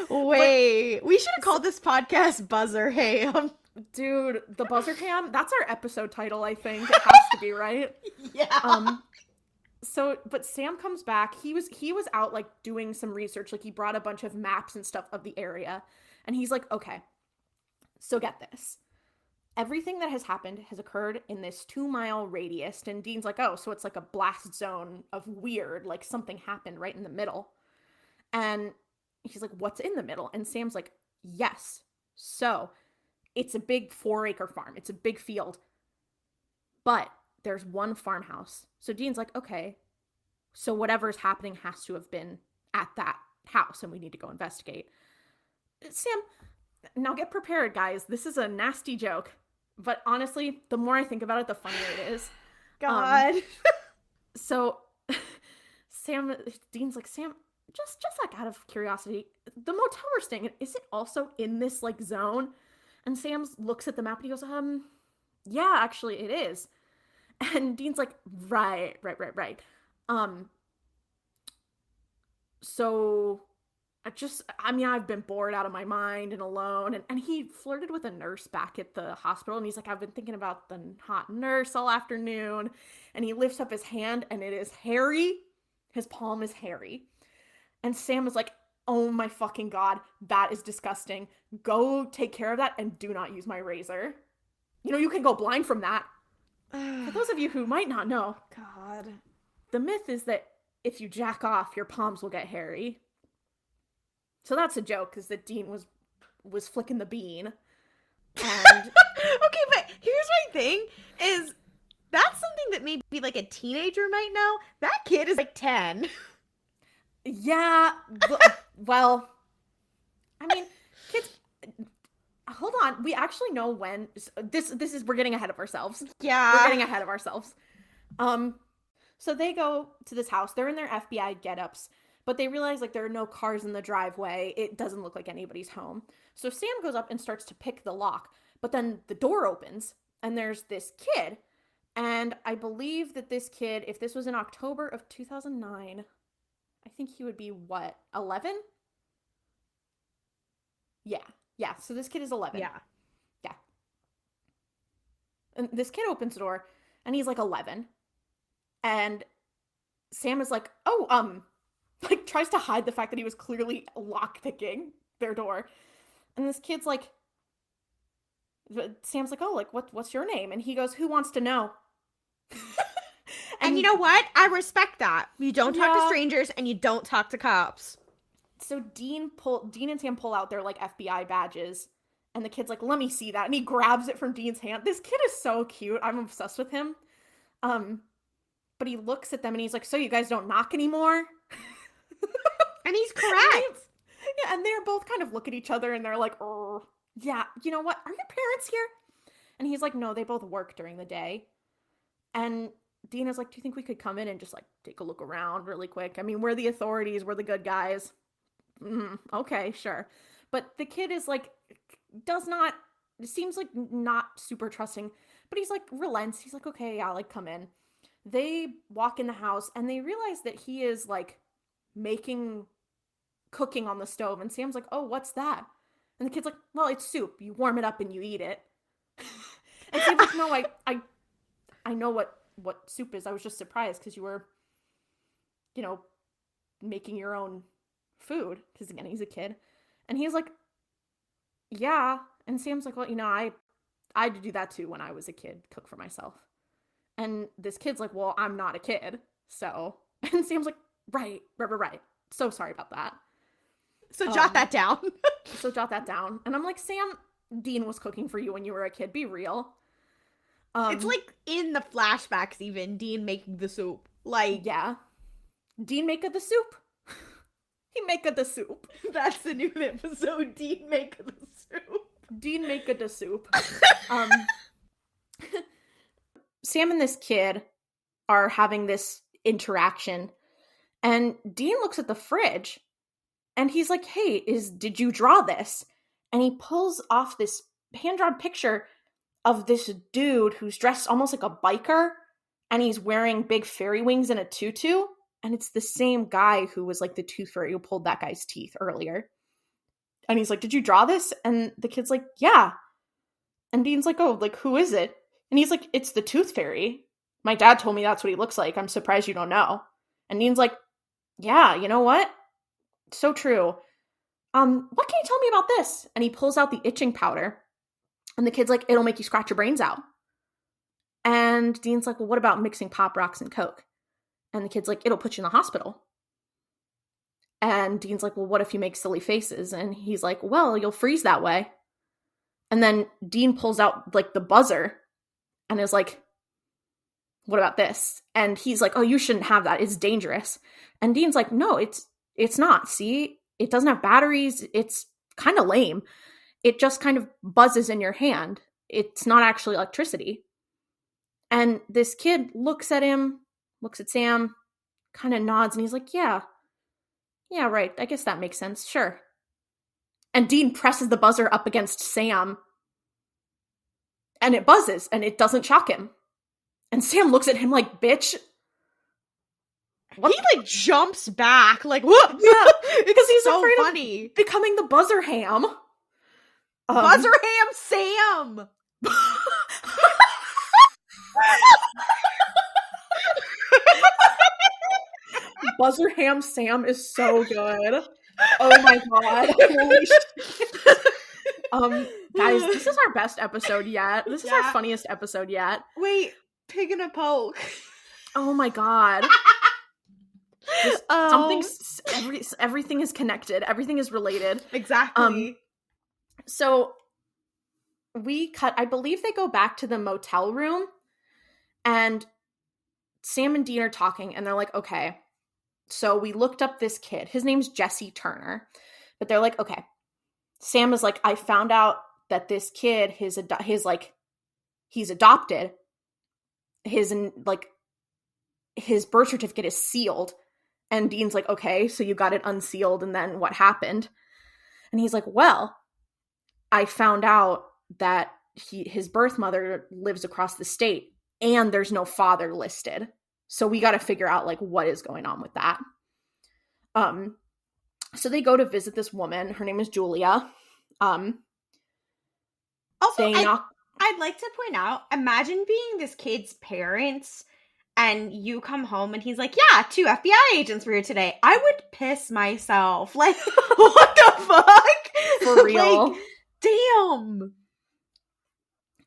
Wait, we should have called this podcast Buzzer Ham. Dude, the buzzer ham, that's our episode title, I think. It has to be, right? Yeah. So, but Sam comes back. He was out, like, doing some research. Like, he brought a bunch of maps and stuff of the area. And he's like, okay, so get this. Everything that has happened has occurred in this 2-mile radius. And Dean's like, oh, so it's like a blast zone of weird, like something happened right in the middle. And he's like, what's in the middle? And Sam's like, yes. So it's a big 4-acre farm. It's a big field. But there's one farmhouse. So Dean's like, okay, so whatever's happening has to have been at that house and we need to go investigate. Sam, now get prepared, guys. This is a nasty joke. But honestly, the more I think about it, the funnier it is. God. So Dean's like, Sam, just like out of curiosity, the motel we're staying in, is it also in this like zone? And Sam looks at the map and he goes, yeah, actually it is. And Dean's like, right. So I've been bored out of my mind and alone. And he flirted with a nurse back at the hospital. And he's like, I've been thinking about the hot nurse all afternoon. And he lifts up his hand and it is hairy. His palm is hairy. And Sam is like, oh my fucking God, that is disgusting. Go take care of that and do not use my razor. You know, you can go blind from that. For those of you who might not know, God, the myth is that if you jack off, your palms will get hairy. So that's a joke, because that Dean was flicking the bean. And okay, but here's my thing, is that's something that maybe like a teenager might know. That kid is like 10. Yeah, well, I mean, kids, hold on. We actually know when, we're getting ahead of ourselves. Yeah. We're getting ahead of ourselves. So they go to this house. They're in their FBI get-ups. But they realize like there are no cars in the driveway. It doesn't look like anybody's home. So Sam goes up and starts to pick the lock. But then the door opens and there's this kid. And I believe that this kid, if this was in October of 2009, I think he would be what, 11? Yeah. Yeah. So this kid is 11. Yeah. Yeah. And this kid opens the door and he's like 11. And Sam is like, oh, like tries to hide the fact that he was clearly lockpicking their door. And this kid's like, Sam's like, oh, like, what's your name? And he goes, who wants to know? And you know what? I respect that. You don't talk to strangers and you don't talk to cops. So Dean and Sam pull out their like FBI badges, and the kid's like, let me see that. And he grabs it from Dean's hand. This kid is so cute. I'm obsessed with him. But he looks at them and he's like, so you guys don't knock anymore? And he's correct. Yeah, and they're both kind of look at each other and they're like, yeah, you know what? Are your parents here? And he's like, no, they both work during the day. And Dean is like, do you think we could come in and just like take a look around really quick? I mean, we're the authorities. We're the good guys. Okay, sure. But the kid is like, seems like not super trusting, but he's like relents. He's like, okay, yeah, like come in. They walk in the house and they realize that he is like cooking on the stove. And Sam's like, oh, what's that? And the kid's like, well, it's soup. You warm it up and you eat it. And Sam's like, no, I know what soup is. I was just surprised because you were, making your own food. Because again, he's a kid. And he's like, yeah. And Sam's like, well, I had to do that too when I was a kid, cook for myself. And this kid's like, well, I'm not a kid. So, and Sam's like, right. So sorry about that. So jot that down. And I'm like, Sam, Dean was cooking for you when you were a kid. Be real. It's like in the flashbacks even, Dean making the soup. Like, yeah. Dean make the soup. He make the soup. That's the new episode. Dean make the soup. Dean make the soup. Sam and this kid are having this interaction, and Dean looks at the fridge, and he's like, hey, did you draw this? And he pulls off this hand-drawn picture of this dude who's dressed almost like a biker, and he's wearing big fairy wings and a tutu, and it's the same guy who was like the tooth fairy who pulled that guy's teeth earlier. And he's like, did you draw this? And the kid's like, yeah. And Dean's like, oh, like, who is it? And he's like, it's the tooth fairy. My dad told me that's what he looks like. I'm surprised you don't know. And Dean's like, yeah, you know what? So true. What can you tell me about this? And he pulls out the itching powder. And the kid's like, it'll make you scratch your brains out. And Dean's like, well, what about mixing Pop Rocks and Coke? And the kid's like, it'll put you in the hospital. And Dean's like, well, what if you make silly faces? And he's like, well, you'll freeze that way. And then Dean pulls out like the buzzer and is like, what about this? And he's like, oh, you shouldn't have that. It's dangerous. And Dean's like, no, it's not. See, it doesn't have batteries. It's kind of lame. It just kind of buzzes in your hand. It's not actually electricity. And this kid looks at Sam, kind of nods, and he's like, yeah, right. I guess that makes sense. Sure. And Dean presses the buzzer up against Sam, and it buzzes, and it doesn't shock him. And Sam looks at him like, bitch. What? He like jumps back, like, what? Yeah, because he's so afraid funny. Of becoming the buzzer ham. Buzzer ham Sam. Buzzer ham Sam is so good. Oh my god. Holy shit. Guys, this is our best episode yet. This is our funniest episode yet. Wait, pig in a poke. Oh my god. Everything is connected. Everything is related. Exactly. So I believe they go back to the motel room, and Sam and Dean are talking, and they're like, okay, so we looked up this kid. His name's Jesse Turner. But they're like, okay. Sam is like, I found out that this kid, he's adopted. His birth certificate is sealed. And Dean's like, okay, so you got it unsealed, and then what happened? And he's like, well, I found out that his birth mother lives across the state, and there's no father listed. So we got to figure out, like, what is going on with that. So they go to visit this woman. Her name is Julia. Also, I'd like to point out, imagine being this kid's parents and you come home and he's like, yeah, 2 FBI agents were here today. I would piss myself. Like, what the fuck? For real. Like, damn.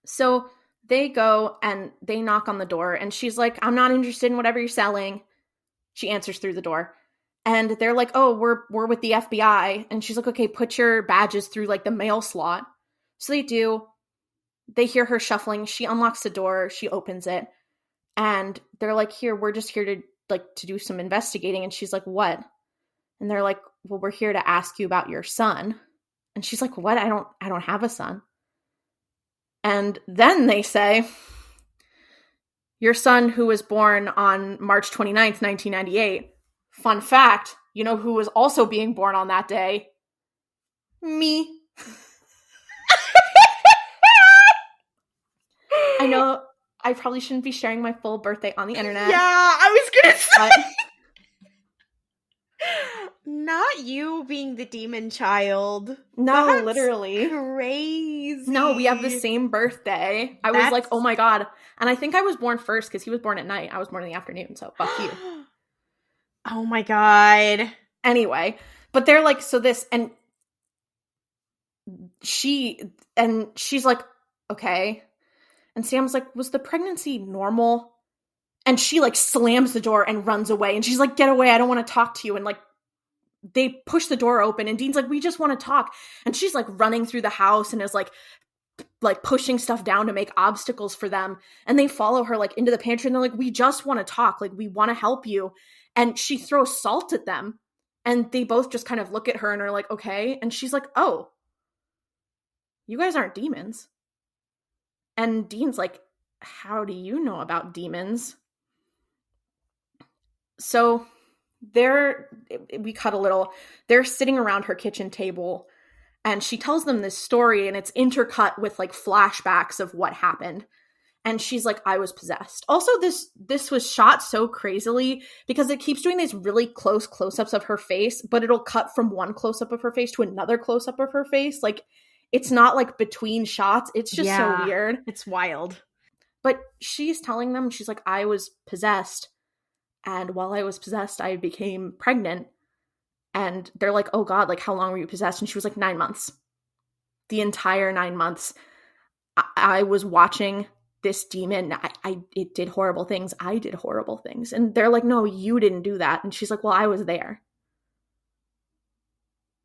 So they go and they knock on the door, and she's like, I'm not interested in whatever you're selling. She answers through the door. And they're like, oh, we're with the FBI. And she's like, okay, put your badges through, like, the mail slot. So they do. They hear her shuffling. She unlocks the door. She opens it. And they're like, here, we're just here to do some investigating. And she's like, what? And they're like, well, we're here to ask you about your son. And she's like, what? I don't have a son. And then they say, your son, who was born on March 29th, 1998. Fun fact, you know who was also being born on that day? Me. I know I probably shouldn't be sharing my full birthday on the internet. Yeah, I was gonna say. Not you being the demon child. No, That's literally. Crazy. No, we have the same birthday. I was like, oh my god. And I think I was born first because he was born at night. I was born in the afternoon, so fuck you. Oh my god. Anyway, but they're like, so this, and she's like, okay. And Sam's like, was the pregnancy normal? And she, like, slams the door and runs away. And she's like, get away. I don't want to talk to you. And, like, they push the door open. And Dean's like, we just want to talk. And she's, like, running through the house and is, like pushing stuff down to make obstacles for them. And they follow her, like, into the pantry. And they're like, we just want to talk. Like, we want to help you. And she throws salt at them. And they both just kind of look at her and are like, okay. And she's like, oh, you guys aren't demons. And Dean's like, how do you know about demons? So we cut a little. They're sitting around her kitchen table, and she tells them this story, and it's intercut with, like, flashbacks of what happened. And she's like, I was possessed. Also, this was shot so crazily because it keeps doing these really close close-ups of her face, but it'll cut from one close-up of her face to another close-up of her face. Like, it's not, like, between shots. It's just so weird. It's wild. But she's telling them, she's like, I was possessed. And while I was possessed, I became pregnant. And they're like, oh God, like, how long were you possessed? And she was like, 9 months. The entire 9 months. I was watching this demon. It did horrible things. I did horrible things. And they're like, no, you didn't do that. And she's like, well, I was there.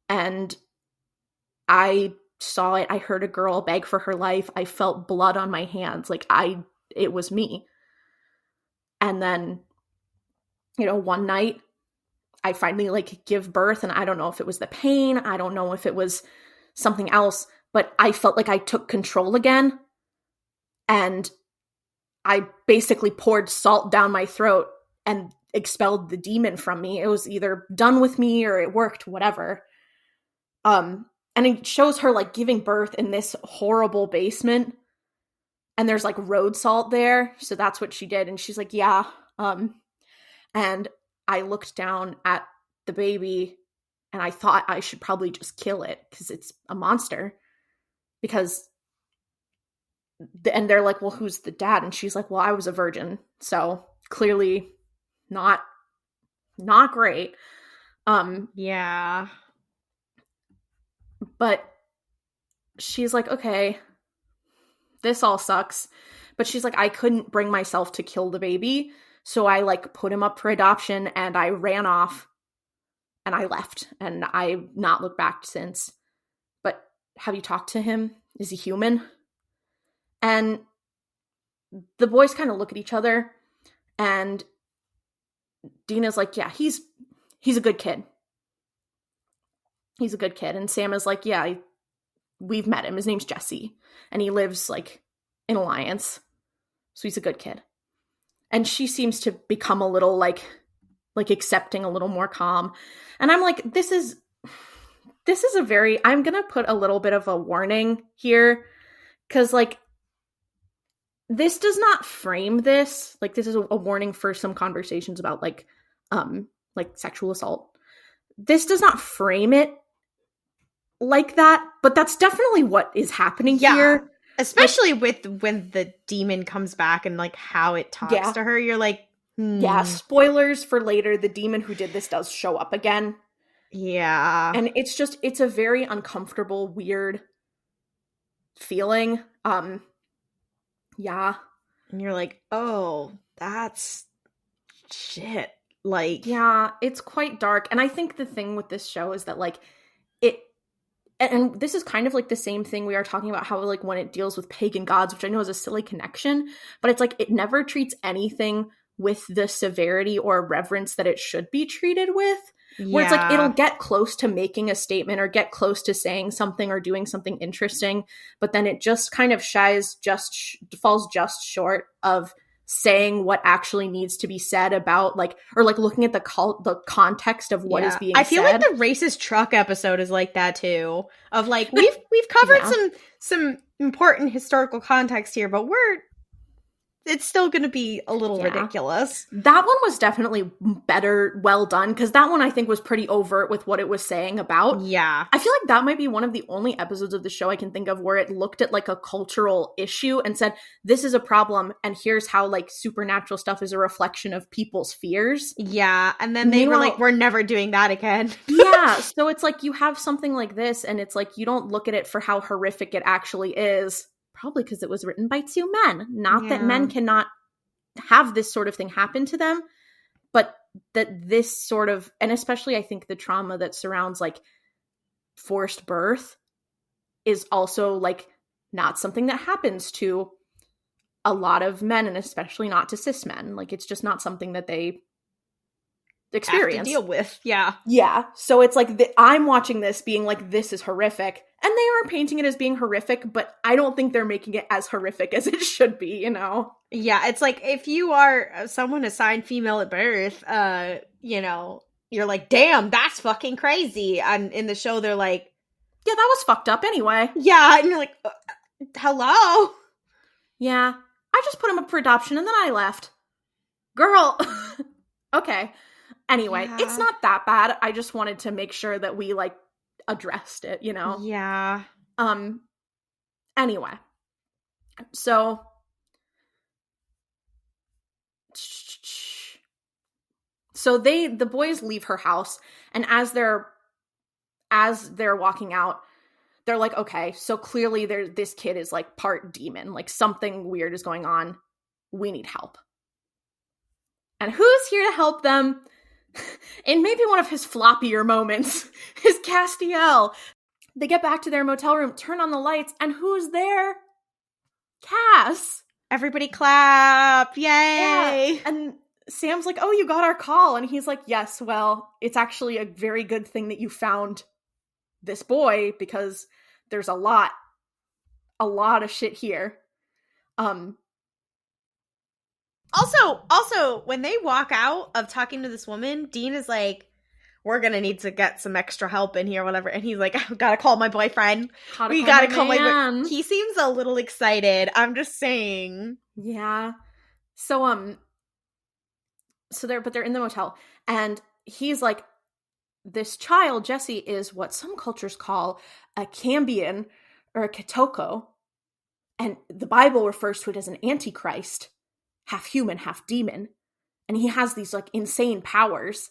And I saw it. I heard a girl beg for her life. I felt blood on my hands. Like, it was me. And then, you know, one night I finally, like, give birth, and I don't know if it was the pain. I don't know if it was something else, but I felt like I took control again. And I basically poured salt down my throat and expelled the demon from me. It was either done with me or it worked, whatever. And it shows her, like, giving birth in this horrible basement. And there's, like, road salt there. So that's what she did. And she's like, yeah. And I looked down at the baby and I thought I should probably just kill it because it's a monster. And they're like, well, who's the dad? And she's like, well, I was a virgin. So clearly not great. Yeah. But she's like, okay, this all sucks. But she's like, I couldn't bring myself to kill the baby. So I, like, put him up for adoption and I ran off and I left. And I've not looked back since. But have you talked to him? Is he human? And the boys kind of look at each other. And Dina's like, yeah, he's a good kid. He's a good kid. And Sam is like, yeah, we've met him. His name's Jesse. And he lives, like, in Alliance. So he's a good kid. And she seems to become a little, like, like accepting, a little more calm. And I'm like, this is a very, I'm going to put a little bit of a warning here, because like this does not frame this, like this is a warning for some conversations about like sexual assault. This does not frame it like that, but that's definitely what is happening here. Especially like, with when the demon comes back and like how it talks to her, you're like, yeah, spoilers for later, the demon who did this does show up again. Yeah. And it's a very uncomfortable, weird feeling. Yeah. And you're like, oh, that's shit. Like, yeah, it's quite dark. And I think the thing with this show is that like and this is kind of like the same thing we are talking about, how like when it deals with pagan gods, which I know is a silly connection, but it's like it never treats anything with the severity or reverence that it should be treated with. Where it's like it'll get close to making a statement or get close to saying something or doing something interesting, but then it just kind of falls just short of saying what actually needs to be said about like, or like looking at the context of what is being said. I feel like the racist truck episode is like that too. Of like we've covered some important historical context here, but it's still going to be a little ridiculous. That one was definitely well done, because that one I think was pretty overt with what it was saying about. Yeah. I feel like that might be one of the only episodes of the show I can think of where it looked at like a cultural issue and said, this is a problem, and here's how like supernatural stuff is a reflection of people's fears. Yeah, and then they were like, we're never doing that again. Yeah, so it's like you have something like this, and it's like you don't look at it for how horrific it actually is. Probably because it was written by two men. Not that men cannot have this sort of thing happen to them, but that this sort of, and especially I think the trauma that surrounds like forced birth is also like not something that happens to a lot of men, and especially not to cis men. Like it's just not something that they experience. Have to deal with. Yeah. Yeah. So it's like I'm watching this being like, this is horrific. And they are painting it as being horrific, but I don't think they're making it as horrific as it should be, you know? Yeah, it's like if you are someone assigned female at birth, you know, you're like, damn, that's fucking crazy. And in the show, they're like, yeah, that was fucked up anyway. Yeah, and you're like, hello? Yeah, I just put him up for adoption and then I left. Girl. Okay. Anyway, it's not that bad. I just wanted to make sure that we like addressed it, you know? Yeah. Anyway. So the boys leave her house, and as they're walking out, they're like, okay, so clearly this kid is like part demon, like something weird is going on. We need help. And who's here to help them? In maybe one of his floppier moments, is Castiel. They get back to their motel room, turn on the lights, and who's there? Cass. Everybody clap. Yay. Yeah. And Sam's like, oh, you got our call. And he's like, yes, well, it's actually a very good thing that you found this boy, because there's a lot of shit here. Also, when they walk out of talking to this woman, Dean is like, we're going to need to get some extra help in here, whatever. And he's like, I've got to call my boyfriend. We got to call my boyfriend. He seems a little excited. I'm just saying. Yeah. So, they're in the motel, and he's like, this child, Jesse, is what some cultures call a Cambion or a Kitoko. And the Bible refers to it as an antichrist, half human, half demon. And he has these like insane powers.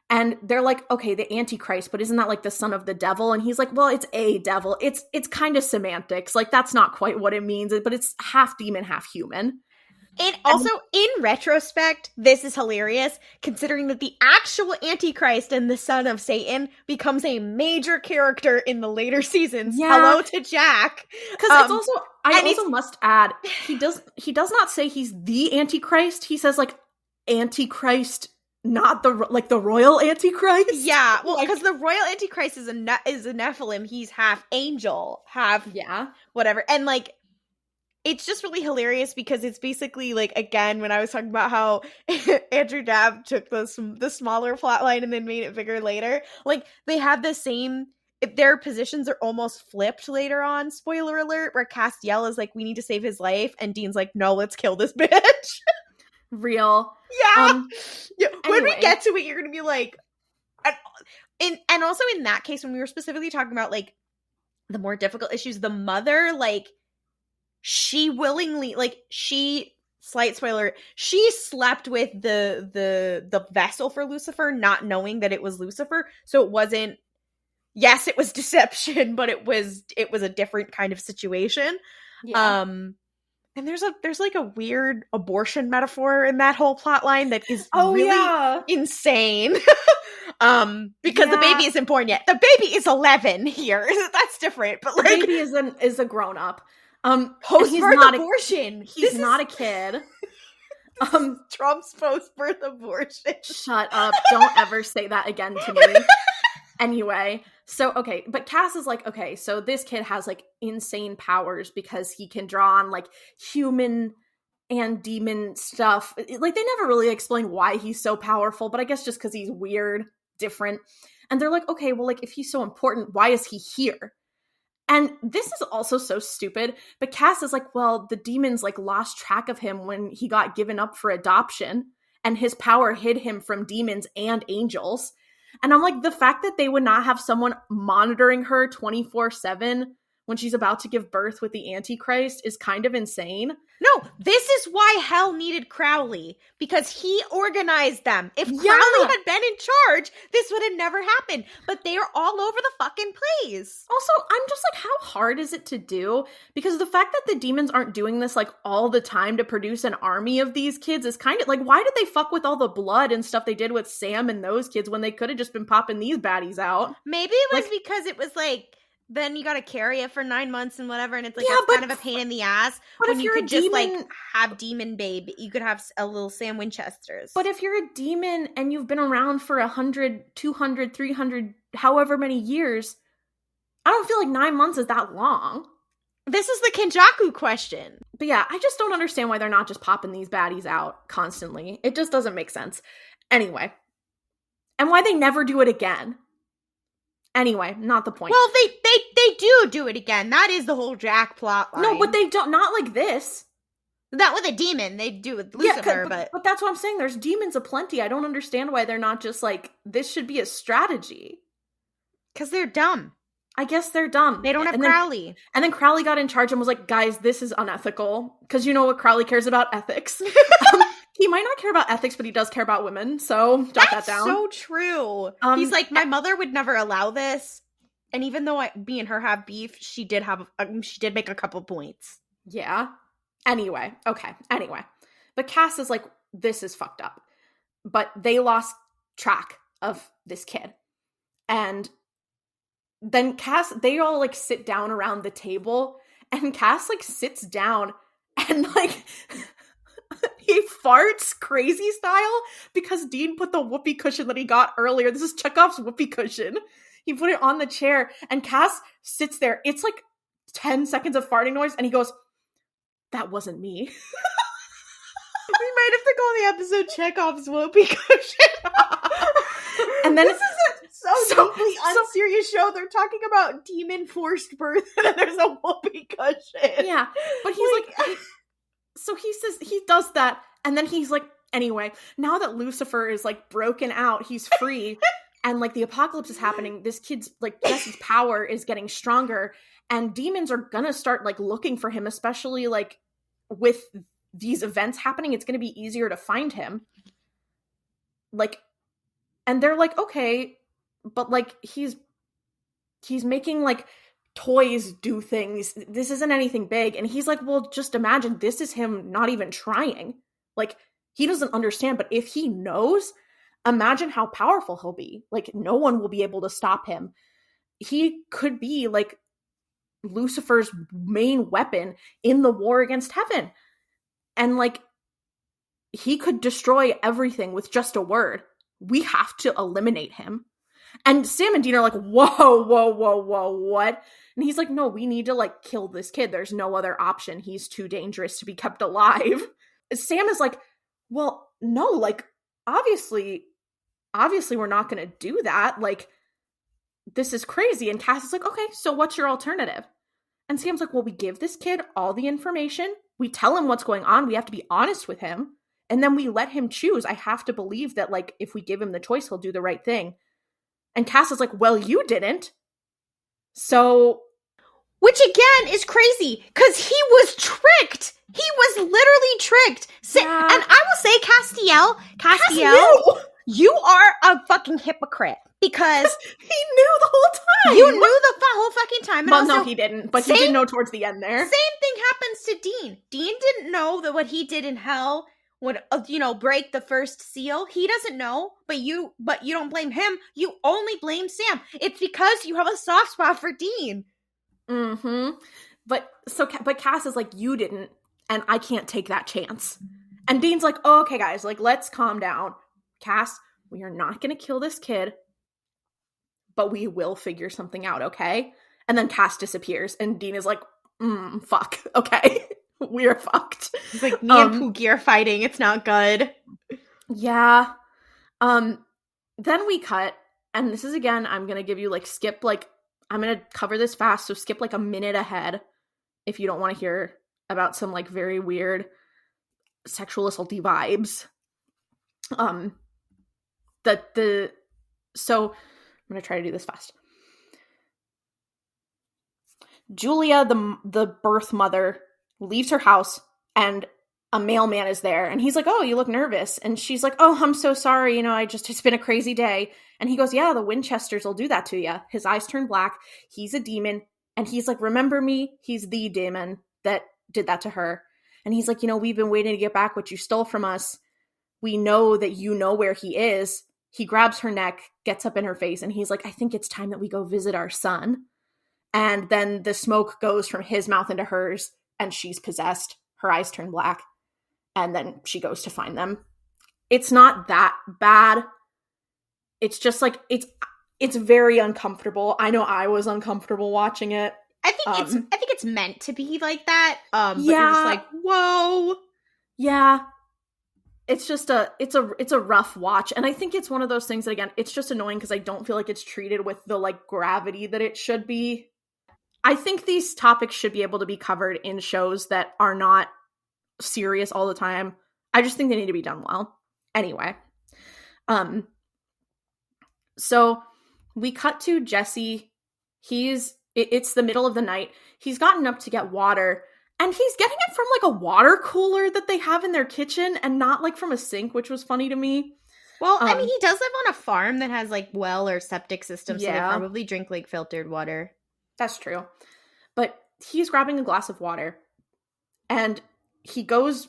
And they're like, okay, the Antichrist, but isn't that like the son of the devil? And he's like, well, it's a devil. It's kind of semantics. Like, that's not quite what it means, but it's half demon, half human. And also, in retrospect, this is hilarious, considering that the actual Antichrist and the son of Satan becomes a major character in the later seasons. Yeah. Hello to Jack. Because it's also, I also must add, he does not say he's the Antichrist. He says, like, Antichrist, not the royal Antichrist. Yeah, well, because the royal Antichrist is a Nephilim. He's half angel, half whatever. And, like, it's just really hilarious because it's basically like, again, when I was talking about how Andrew Dabb took the smaller plot line and then made it bigger later, like they have the same, their positions are almost flipped later on, spoiler alert, where Castiel is like, we need to save his life, and Dean's like, no, let's kill this bitch. Real. Yeah. When we Anyway. get to it, you're gonna be like, and also in that case, when we were specifically talking about like the more difficult issues, the mother, like, she willingly, like, slight spoiler, she slept with the vessel for Lucifer, not knowing that it was Lucifer. So it wasn't, yes, it was deception, but it was a different kind of situation. Yeah. And there's like a weird abortion metaphor in that whole plot line that is really insane. Because the baby isn't born yet. The baby is 11 here. That's different. But like, the baby is a grown up. Post-birth abortion. He's not a kid. Trump's post-birth abortion. Shut up. Don't ever say that again to me. Anyway, so, okay, but Cass is like, okay, so this kid has, like, insane powers because he can draw on, like, human and demon stuff. Like, they never really explain why he's so powerful, but I guess just because he's weird, different. And they're like, okay, well, like, if he's so important, why is he here? And this is also so stupid, but Cass is like, well, the demons, like, lost track of him when he got given up for adoption, and his power hid him from demons and angels. And I'm like, the fact that they would not have someone monitoring her 24/7 when she's about to give birth with the Antichrist is kind of insane. No, this is why hell needed Crowley, because he organized them. If Crowley had been in charge, this would have never happened. But they are all over the fucking place. Also, I'm just like, how hard is it to do? Because the fact that the demons aren't doing this like all the time to produce an army of these kids is kind of like, why did they fuck with all the blood and stuff they did with Sam and those kids when they could have just been popping these baddies out? Maybe it was like, because it was like, then you gotta carry it for 9 months and whatever, and it's like, that's kind of a pain in the ass. But when if you you're could just like have demon babe, you could have a little Sam Winchesters. But if you're a demon and you've been around for 100, 200, 300, however many years, I don't feel like 9 months is that long. This is the Kenjaku question. But yeah, I just don't understand why they're not just popping these baddies out constantly. It just doesn't make sense. Anyway. And why they never do it again. Anyway, not the point. Well, they do it again. That is the whole Jack plot line. No, but they don't. Not like this. Not with a demon. They do with Lucifer, but that's what I'm saying. There's demons aplenty. I don't understand why they're not just like, this should be a strategy. Because they're dumb. I guess they're dumb. They don't have Crowley. And then Crowley got in charge and was like, guys, this is unethical. Because you know what Crowley cares about? Ethics. He might not care about ethics, but he does care about women. So jot that down. So true. He's like, my mother would never allow this. And even though me and her have beef, she did make a couple points. Yeah. Anyway. Okay. Anyway. But Cass is like, this is fucked up. But they lost track of this kid. And then Cass, they all like sit down around the table. And Cass like sits down and like... he farts crazy style because Dean put the whoopee cushion that he got earlier. This is Chekhov's whoopee cushion. He put it on the chair and Cass sits there. It's like 10 seconds of farting noise and he goes, that wasn't me. We might have to call the episode Chekhov's whoopee cushion. And then this is a deeply unserious show. They're talking about demon forced birth and then there's a whoopee cushion. Yeah, but he's like so he says, he does that, and then he's like, anyway, now that Lucifer is, like, broken out, he's free, and, like, the apocalypse is happening, this kid's, like, Jesse's power is getting stronger, and demons are gonna start, like, looking for him, especially, like, with these events happening, it's gonna be easier to find him. Like, and they're like, okay, but, like, he's making, like, toys do things. This isn't anything big. And he's like, well, just imagine this is him not even trying. Like, he doesn't understand, but if he knows, imagine how powerful he'll be. Like, no one will be able to stop him. He could be like Lucifer's main weapon in the war against heaven. And like, he could destroy everything with just a word. We have to eliminate him. And Sam and Dean are like, whoa, whoa, whoa, whoa, what? And he's like, no, we need to like kill this kid. There's no other option. He's too dangerous to be kept alive. Sam is like, well, no, like, obviously we're not going to do that. Like, this is crazy. And Cass is like, okay, so what's your alternative? And Sam's like, well, we give this kid all the information. We tell him what's going on. We have to be honest with him. And then we let him choose. I have to believe that, like, if we give him the choice, he'll do the right thing. And Cass is like, well, you didn't. So... Which, again, is crazy, because he was tricked. He was literally tricked. Yeah. And I will say, Castiel, you are a fucking hypocrite, because... he knew the whole time. You knew the whole fucking time. And well, also, no, he didn't. But he did know towards the end there. Same thing happens to Dean. Dean didn't know that what he did in hell would, break the first seal. He doesn't know, but you don't blame him. You only blame Sam. It's because you have a soft spot for Dean. Mm-hmm. But Cass is like, you didn't, and I can't take that chance. And Dean's like, oh, okay, guys, like, let's calm down. Cass, we are not going to kill this kid, but we will figure something out, okay? And then Cass disappears, and Dean is like, fuck, okay. We're fucked. It's like, me and Pookie are fighting. It's not good. Yeah. Then we cut, and this is, again, I'm going to give you, like, skip, like, I'm going to cover this fast, so skip like a minute ahead if you don't want to hear about some like very weird sexual assaulty vibes. So I'm going to try to do this fast. Julia, the birth mother, leaves her house and a mailman is there and he's like, oh, you look nervous. And she's like, oh, I'm so sorry. It's been a crazy day. And he goes, yeah, the Winchesters will do that to you. His eyes turn black. He's a demon. And he's like, remember me? He's the demon that did that to her. And he's like, we've been waiting to get back what you stole from us. We know that you know where he is. He grabs her neck, gets up in her face. And he's like, I think it's time that we go visit our son. And then the smoke goes from his mouth into hers and she's possessed. Her eyes turn black. And then she goes to find them. It's not that bad. It's just like, it's very uncomfortable. I know I was uncomfortable watching it. I think it's meant to be like that. But yeah, you're just like, whoa. Yeah. It's just it's a rough watch. And I think it's one of those things that, again, it's just annoying because I don't feel like it's treated with the like gravity that it should be. I think these topics should be able to be covered in shows that are not serious all the time. I just think they need to be done well. Anyway. So we cut to Jesse. It's the middle of the night. He's gotten up to get water and he's getting it from like a water cooler that they have in their kitchen and not like from a sink, which was funny to me. Well, I mean, he does live on a farm that has like well or septic systems, so yeah. they probably drink like filtered water. That's true. But he's grabbing a glass of water and he goes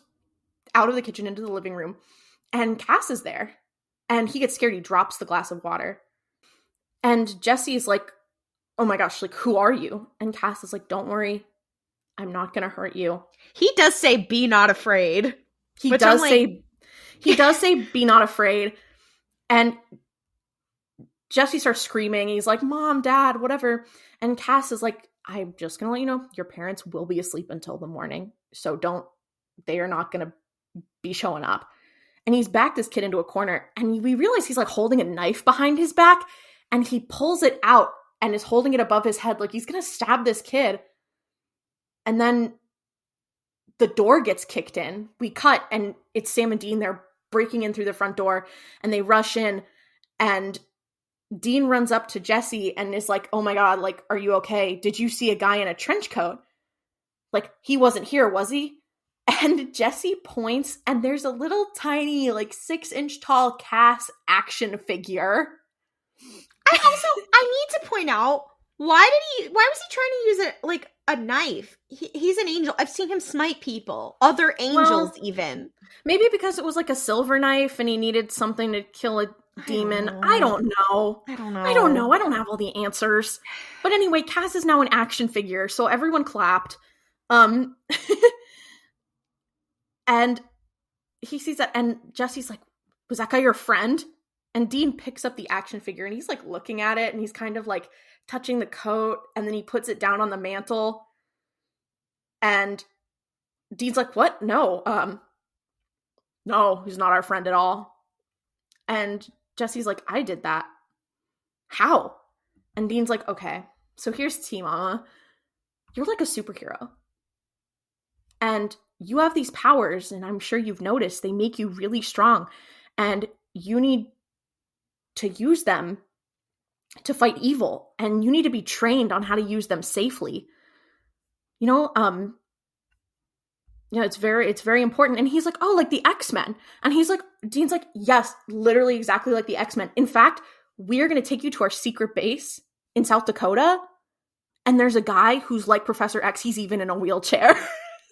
out of the kitchen into the living room and Cass is there and he gets scared. He drops the glass of water and Jesse's like, oh my gosh, like, who are you? And Cass is like, don't worry. I'm not going to hurt you. He does say, be not afraid. He does say, be not afraid. And Jesse starts screaming. He's like, Mom, Dad, whatever. And Cass is like, I'm just going to let you know, your parents will be asleep until the morning. So they are not going to be showing up. And he's backed this kid into a corner. And we realize he's like holding a knife behind his back. And he pulls it out and is holding it above his head like he's going to stab this kid. And then the door gets kicked in. We cut and it's Sam and Dean. They're breaking in through the front door and they rush in and Dean runs up to Jesse and is like, oh my God, like, are you okay? Did you see a guy in a trench coat? Like, he wasn't here, was he? And Jesse points and there's a little tiny, like 6-inch tall Cass action figure. I need to point out, why was he trying to use a knife? He's an angel. I've seen him smite people. Other angels, even. Maybe because it was like a silver knife and he needed something to kill a demon. I don't know. I don't have all the answers. But anyway, Cass is now an action figure, so everyone clapped. And he sees that, and Jesse's like, was that guy your friend? And Dean picks up the action figure and he's like looking at it and he's kind of like touching the coat, and then he puts it down on the mantle. And Dean's like, what? No, he's not our friend at all. And Jesse's like, I did that. How? And Dean's like, okay, so here's T, Mama. You're like a superhero. And you have these powers, and I'm sure you've noticed they make you really strong. And you need to use them to fight evil. And you need to be trained on how to use them safely. It's very important. And he's like, oh, like the X-Men. And he's like, Dean's like, yes, literally exactly like the X-Men. In fact, we're going to take you to our secret base in South Dakota. And there's a guy who's like Professor X. He's even in a wheelchair.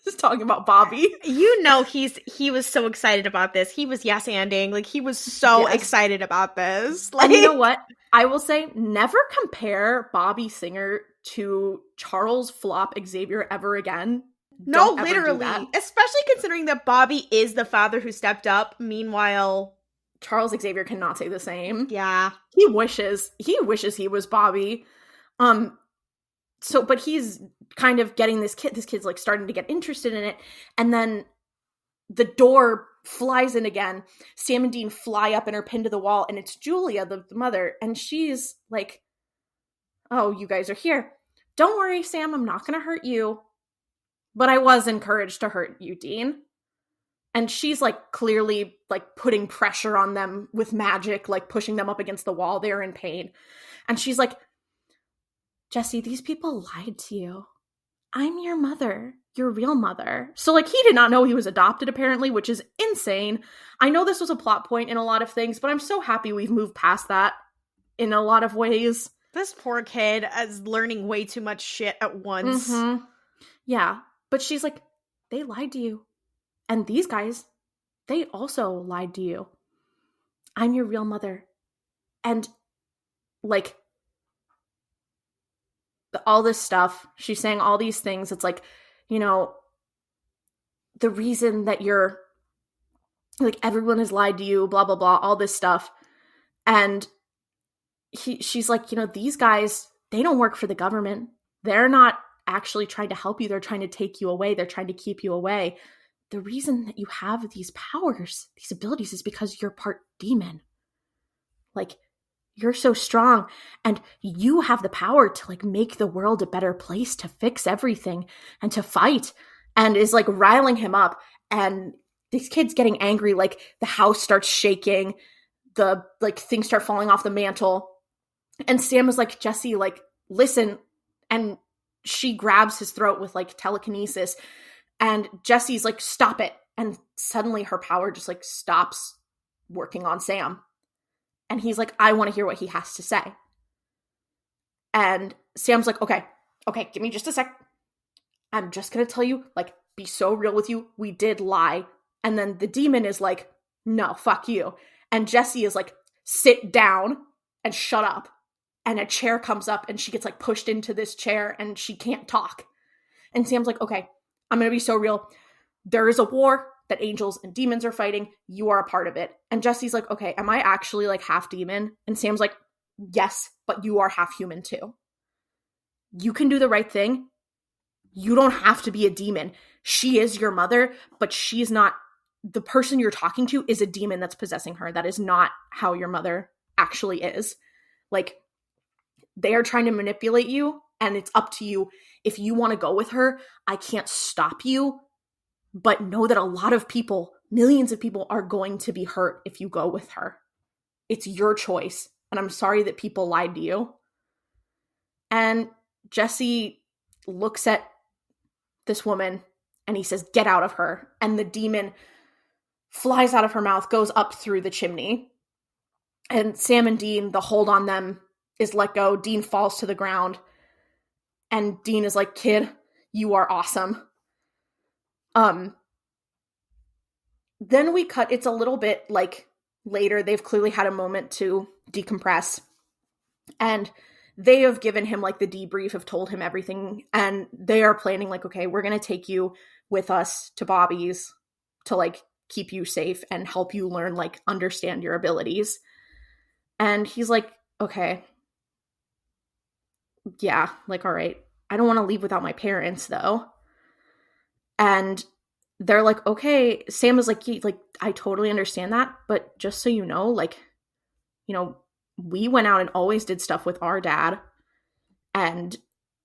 Just talking about Bobby. He was so excited about this. He was yes-anding. Like, he was so excited about this. Like, and you know what? I will say, never compare Bobby Singer to Charles Flop Xavier ever again. No, literally. Especially considering that Bobby is the father who stepped up. Meanwhile, Charles Xavier cannot say the same. Yeah. He wishes he was Bobby. But he's kind of getting this kid's like starting to get interested in it. And then the door flies in again. Sam and Dean fly up and are pinned to the wall. And it's Julia, the mother. And she's like, oh, you guys are here. Don't worry, Sam, I'm not going to hurt you. But I was encouraged to hurt you, Dean. And she's like clearly like putting pressure on them with magic, like pushing them up against the wall. They're in pain. And she's like, Jesse, these people lied to you. I'm your mother, your real mother. So like he did not know he was adopted apparently, which is insane. I know this was a plot point in a lot of things, but I'm so happy we've moved past that in a lot of ways. This poor kid is learning way too much shit at once. Mm-hmm. Yeah. But she's like, they lied to you. And these guys, they also lied to you. I'm your real mother. And like all this stuff, she's saying all these things. It's like, the reason that you're like, everyone has lied to you, blah, blah, blah, all this stuff. And she's like, these guys, they don't work for the government. They're not actually trying to help you. They're trying to take you away. They're trying to keep you away. The reason that you have these powers, these abilities, is because you're part demon. Like, you're so strong and you have the power to like make the world a better place, to fix everything and to fight, and is like riling him up. And this kid's getting angry. Like the house starts shaking, the like things start falling off the mantle. And Sam is like, Jesse, like, listen. And she grabs his throat with like telekinesis, and Jesse's like, stop it. And suddenly her power just like stops working on Sam. And he's like, I want to hear what he has to say. And Sam's like, okay, give me just a sec. I'm just going to tell you, like, be so real with you. We did lie. And then the demon is like, no, fuck you. And Jesse is like, sit down and shut up. And a chair comes up and she gets like pushed into this chair and she can't talk. And Sam's like, okay, I'm going to be so real. There is a war that angels and demons are fighting. You are a part of it. And Jesse's like, okay, am I actually like half demon? And Sam's like, yes, but you are half human too. You can do the right thing. You don't have to be a demon. She is your mother, but she is not, the person you're talking to is a demon that's possessing her. That is not how your mother actually is. Like, they are trying to manipulate you, and it's up to you. If you want to go with her, I can't stop you. But know that a lot of people, millions of people, are going to be hurt if you go with her. It's your choice. And I'm sorry that people lied to you. And Jesse looks at this woman and he says, get out of her. And the demon flies out of her mouth, goes up through the chimney. And Sam and Dean, the hold on them is let go. Dean falls to the ground. And Dean is like, kid, you are awesome. Then we cut, it's a little bit like later, they've clearly had a moment to decompress. And they have given him like the debrief, have told him everything. And they are planning like, okay, we're going to take you with us to Bobby's to like keep you safe and help you learn, like understand your abilities. And he's like, okay, yeah, like, all right. I don't want to leave without my parents, though. And they're like, okay. Sam is like, like, I totally understand that, but just so you know, like, you know, we went out and always did stuff with our dad. And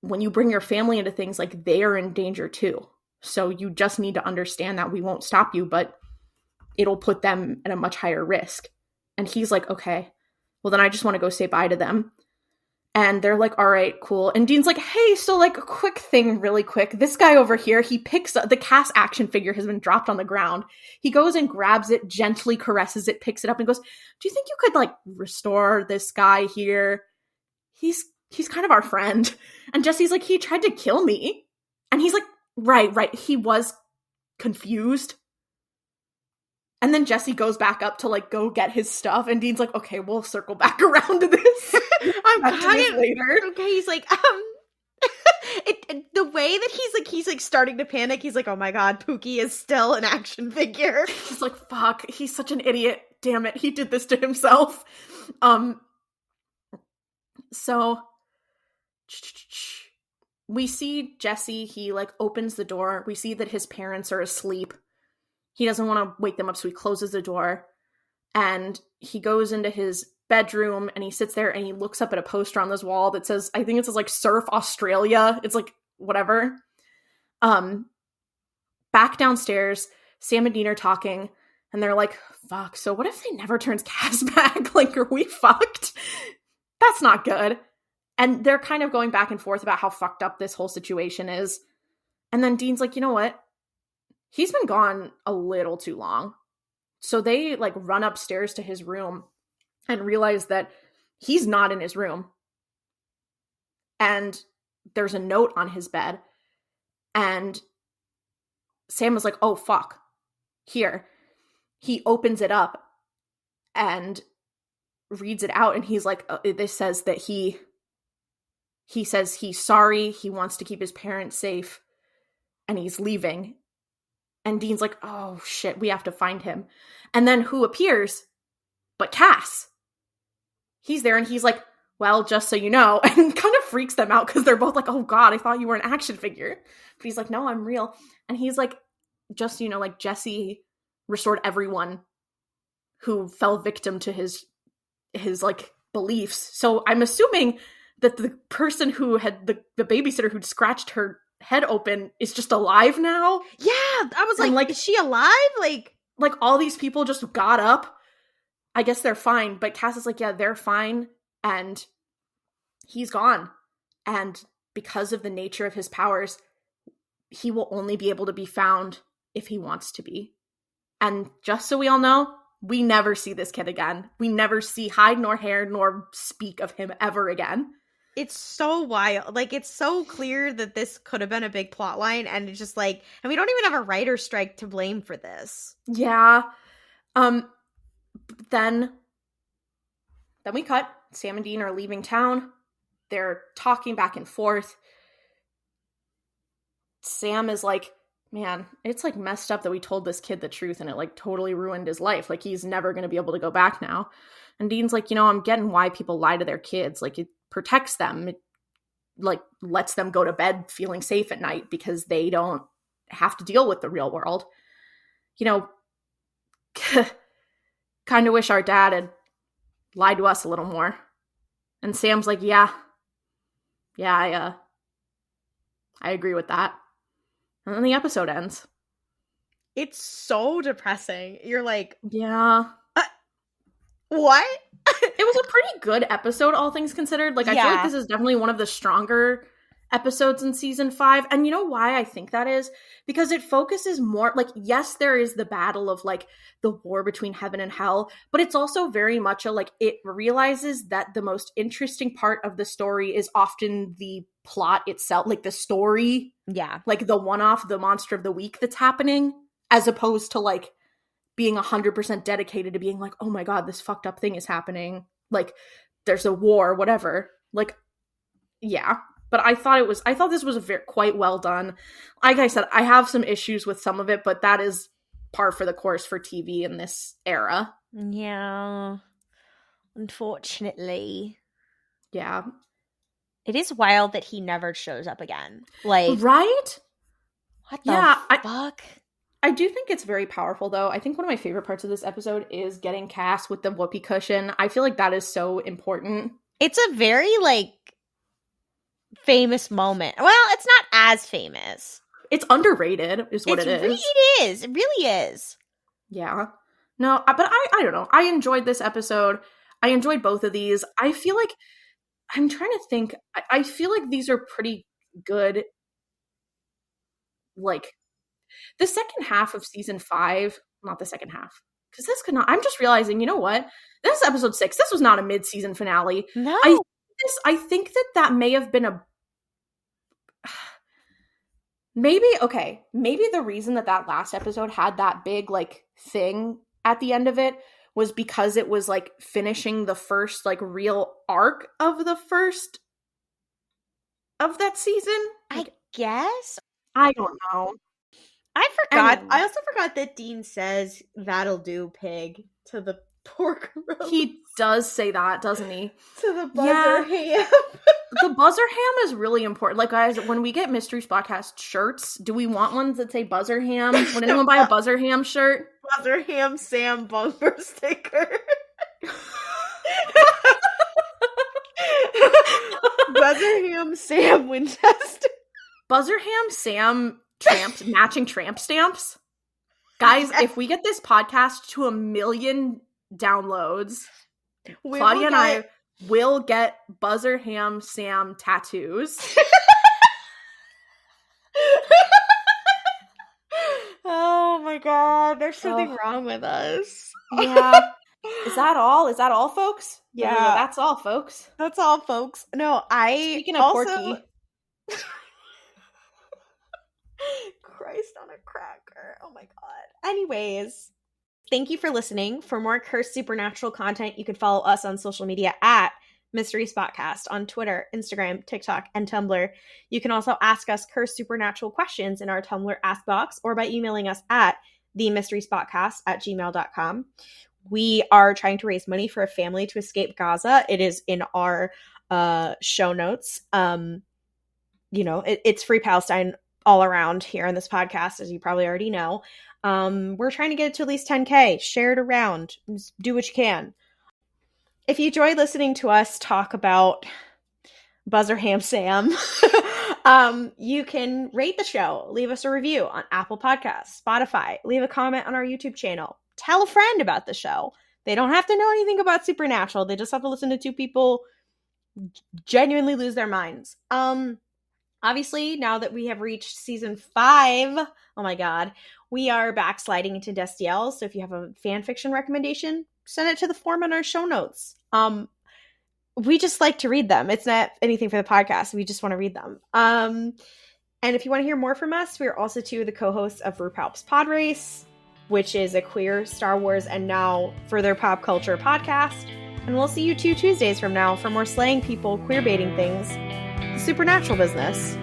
when you bring your family into things, like, they are in danger too. So you just need to understand that we won't stop you, but it'll put them at a much higher risk. And he's like, okay, well, then I just want to go say bye to them. And they're like, all right, cool. And Dean's like, hey, so like a quick thing, really quick. This guy over here, he picks up the Cass action figure has been dropped on the ground. He goes and grabs it, gently caresses it, picks it up and goes, do you think you could like restore this guy here? He's kind of our friend. And Jesse's like, he tried to kill me. And he's like, right. He was confused. And then Jesse goes back up to like go get his stuff, and Dean's like, "Okay, we'll circle back around to this. I'm kind of later." Okay, he's like, the way that he's like starting to panic. He's like, "Oh my god, Pookie is still an action figure." He's like, "Fuck, he's such an idiot. Damn it, he did this to himself." So we see Jesse. He like opens the door. We see that his parents are asleep. He doesn't want to wake them up, so he closes the door. And he goes into his bedroom, and he sits there, and he looks up at a poster on this wall that says, I think it says, like, Surf Australia. It's, like, whatever. Back downstairs, Sam and Dean are talking, and they're like, fuck, so what if they never turns Cass back? Like, are we fucked? That's not good. And they're kind of going back and forth about how fucked up this whole situation is. And then Dean's like, you know what? He's been gone a little too long. So they like run upstairs to his room and realize that he's not in his room. And there's a note on his bed. And Sam was like, oh, fuck. Here. He opens it up and reads it out. And he's like, this says that he says he's sorry. He wants to keep his parents safe. And he's leaving. And Dean's like, oh, shit, we have to find him. And then who appears but Cass? He's there, and he's like, well, just so you know, and kind of freaks them out because they're both like, oh, God, I thought you were an action figure. But he's like, no, I'm real. And he's like, just so you know, like, Jesse restored everyone who fell victim to his like, beliefs. So I'm assuming that the person who had the babysitter who'd scratched her head open is just alive now. Yeah, I was like, is she alive? Like all these people just got up. I guess they're fine, but Cass is like, yeah, they're fine, and he's gone. And because of the nature of his powers, he will only be able to be found if he wants to be. And just so we all know, we never see this kid again. We never see hide nor hair nor speak of him ever again. It's so wild. Like, it's so clear that this could have been a big plot line, and it's just like, and we don't even have a writer's strike to blame for this. Yeah. Then we cut. Sam and Dean are leaving town. They're talking back and forth. Sam is like, man, it's like messed up that we told this kid the truth and it like totally ruined his life. Like, he's never going to be able to go back now. And Dean's like, you know, I'm getting why people lie to their kids. Like, it protects them. It like lets them go to bed feeling safe at night because they don't have to deal with the real world. You know, kind of wish our dad had lied to us a little more. And Sam's like, yeah, I agree with that. And then the episode ends. It's so depressing. You're like, yeah. What? It was a pretty good episode, all things considered. Like, I feel like this is definitely one of the stronger episodes in season 5. And you know why I think that is? Because it focuses more, like, yes, there is the battle of, like, the war between heaven and hell, but it's also very much a, like, it realizes that the most interesting part of the story is often the plot itself, like, the story. Yeah. Like, the one-off, the monster of the week that's happening, as opposed to, like, being 100% dedicated to being like, oh my God, this fucked up thing is happening. Like, there's a war, whatever. Like, yeah. But I thought this was quite well done. Like I said, I have some issues with some of it, but that is par for the course for TV in this era. Yeah. unfortunately. Yeah. It is wild that he never shows up again. Like, right? What the fuck? I do think it's very powerful, though. I think one of my favorite parts of this episode is getting Cass with the whoopee cushion. I feel like that is so important. It's a very, like, famous moment. Well, it's not as famous. It's underrated, is what it is. It is. It really is. Yeah. No, but I don't know. I enjoyed this episode. I enjoyed both of these. I feel like, I'm trying to think, I feel like these are pretty good, like, the second half of season 5, not the second half, because this could not, I'm just realizing, you know what? This is episode 6. This was not a mid-season finale. No. I think that may have been maybe the reason that last episode had that big, like, thing at the end of it was because it was, like, finishing the first, like, real arc of the first of that season. I guess. I don't know. I forgot. Anyway. I also forgot that Dean says, "That'll do, pig," to the pork roast. He does say that, doesn't he? To the buzzer ham. The buzzer ham is really important. Like, guys, when we get Mystery Spotcast shirts, do we want ones that say buzzer ham? Would anyone buy a buzzer ham shirt? Buzzer ham Sam bumper sticker. Buzzer ham Sam Winchester. Buzzer ham Sam matching tramp stamps. Guys, if we get this podcast to 1 million downloads, Claudia and I will get Buzzer Ham Sam tattoos. Oh my god, there's something wrong with us. Yeah. Is that all? Is that all, folks? Yeah. That's all, folks. That's all, folks. No, Speaking of Porky. Christ on a cracker. Oh my god. Anyways, thank you for listening. For more Cursed Supernatural content, you can follow us on social media at Mystery Spotcast on Twitter, Instagram, TikTok, and Tumblr. You can also ask us Cursed Supernatural questions in our Tumblr Ask Box or by emailing us at themysteryspotcast@gmail.com. We are trying to raise money for a family to escape Gaza. It is in our show notes. It's Free Palestine all around here on this podcast, as you probably already know. We're trying to get it to at least 10K. Share it around. Just do what you can. If you enjoy listening to us talk about Buzzer Ham Sam, you can rate the show. Leave us a review on Apple Podcasts, Spotify. Leave a comment on our YouTube channel. Tell a friend about the show. They don't have to know anything about Supernatural. They just have to listen to two people genuinely lose their minds. Obviously, now that we have reached season 5, oh my god, we are backsliding into Destiel. So if you have a fan fiction recommendation, send it to the form in our show notes. We just like to read them. It's not anything for the podcast. We just want to read them. And if you want to hear more from us, we are also two of the co-hosts of RuPaul's Pod Race, which is a queer Star Wars and now further pop culture podcast. And we'll see you 2 Tuesdays from now for more slaying people, queer baiting things, the supernatural business.